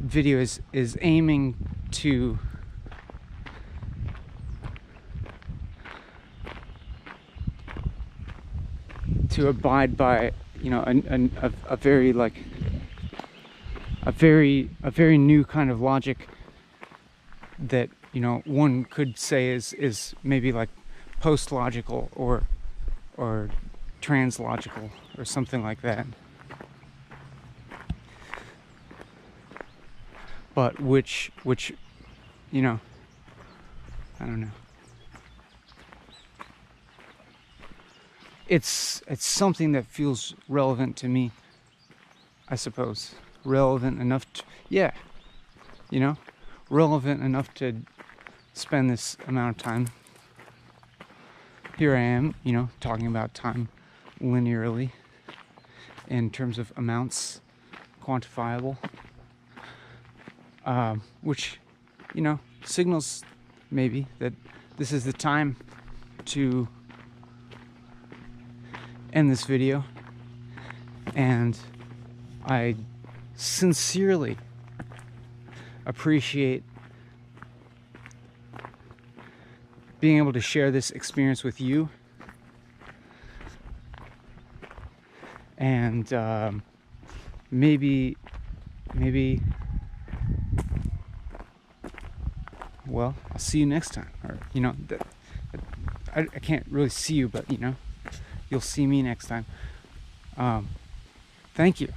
video is aiming to abide by, you know, a very like a very new kind of logic that, you know, one could say is maybe like post-logical or translogical or something like that, but which you know, I don't know, it's something that feels relevant to me, I suppose. Relevant enough to, yeah, you know, relevant enough to spend this amount of time. Here I am, you know, talking about time linearly in terms of amounts, quantifiable, which, you know, signals maybe that this is the time to end this video. And I sincerely appreciate being able to share this experience with you, and maybe well, I'll see you next time. Or, you know, I can't really see you, but, you know, you'll see me next time. Thank you.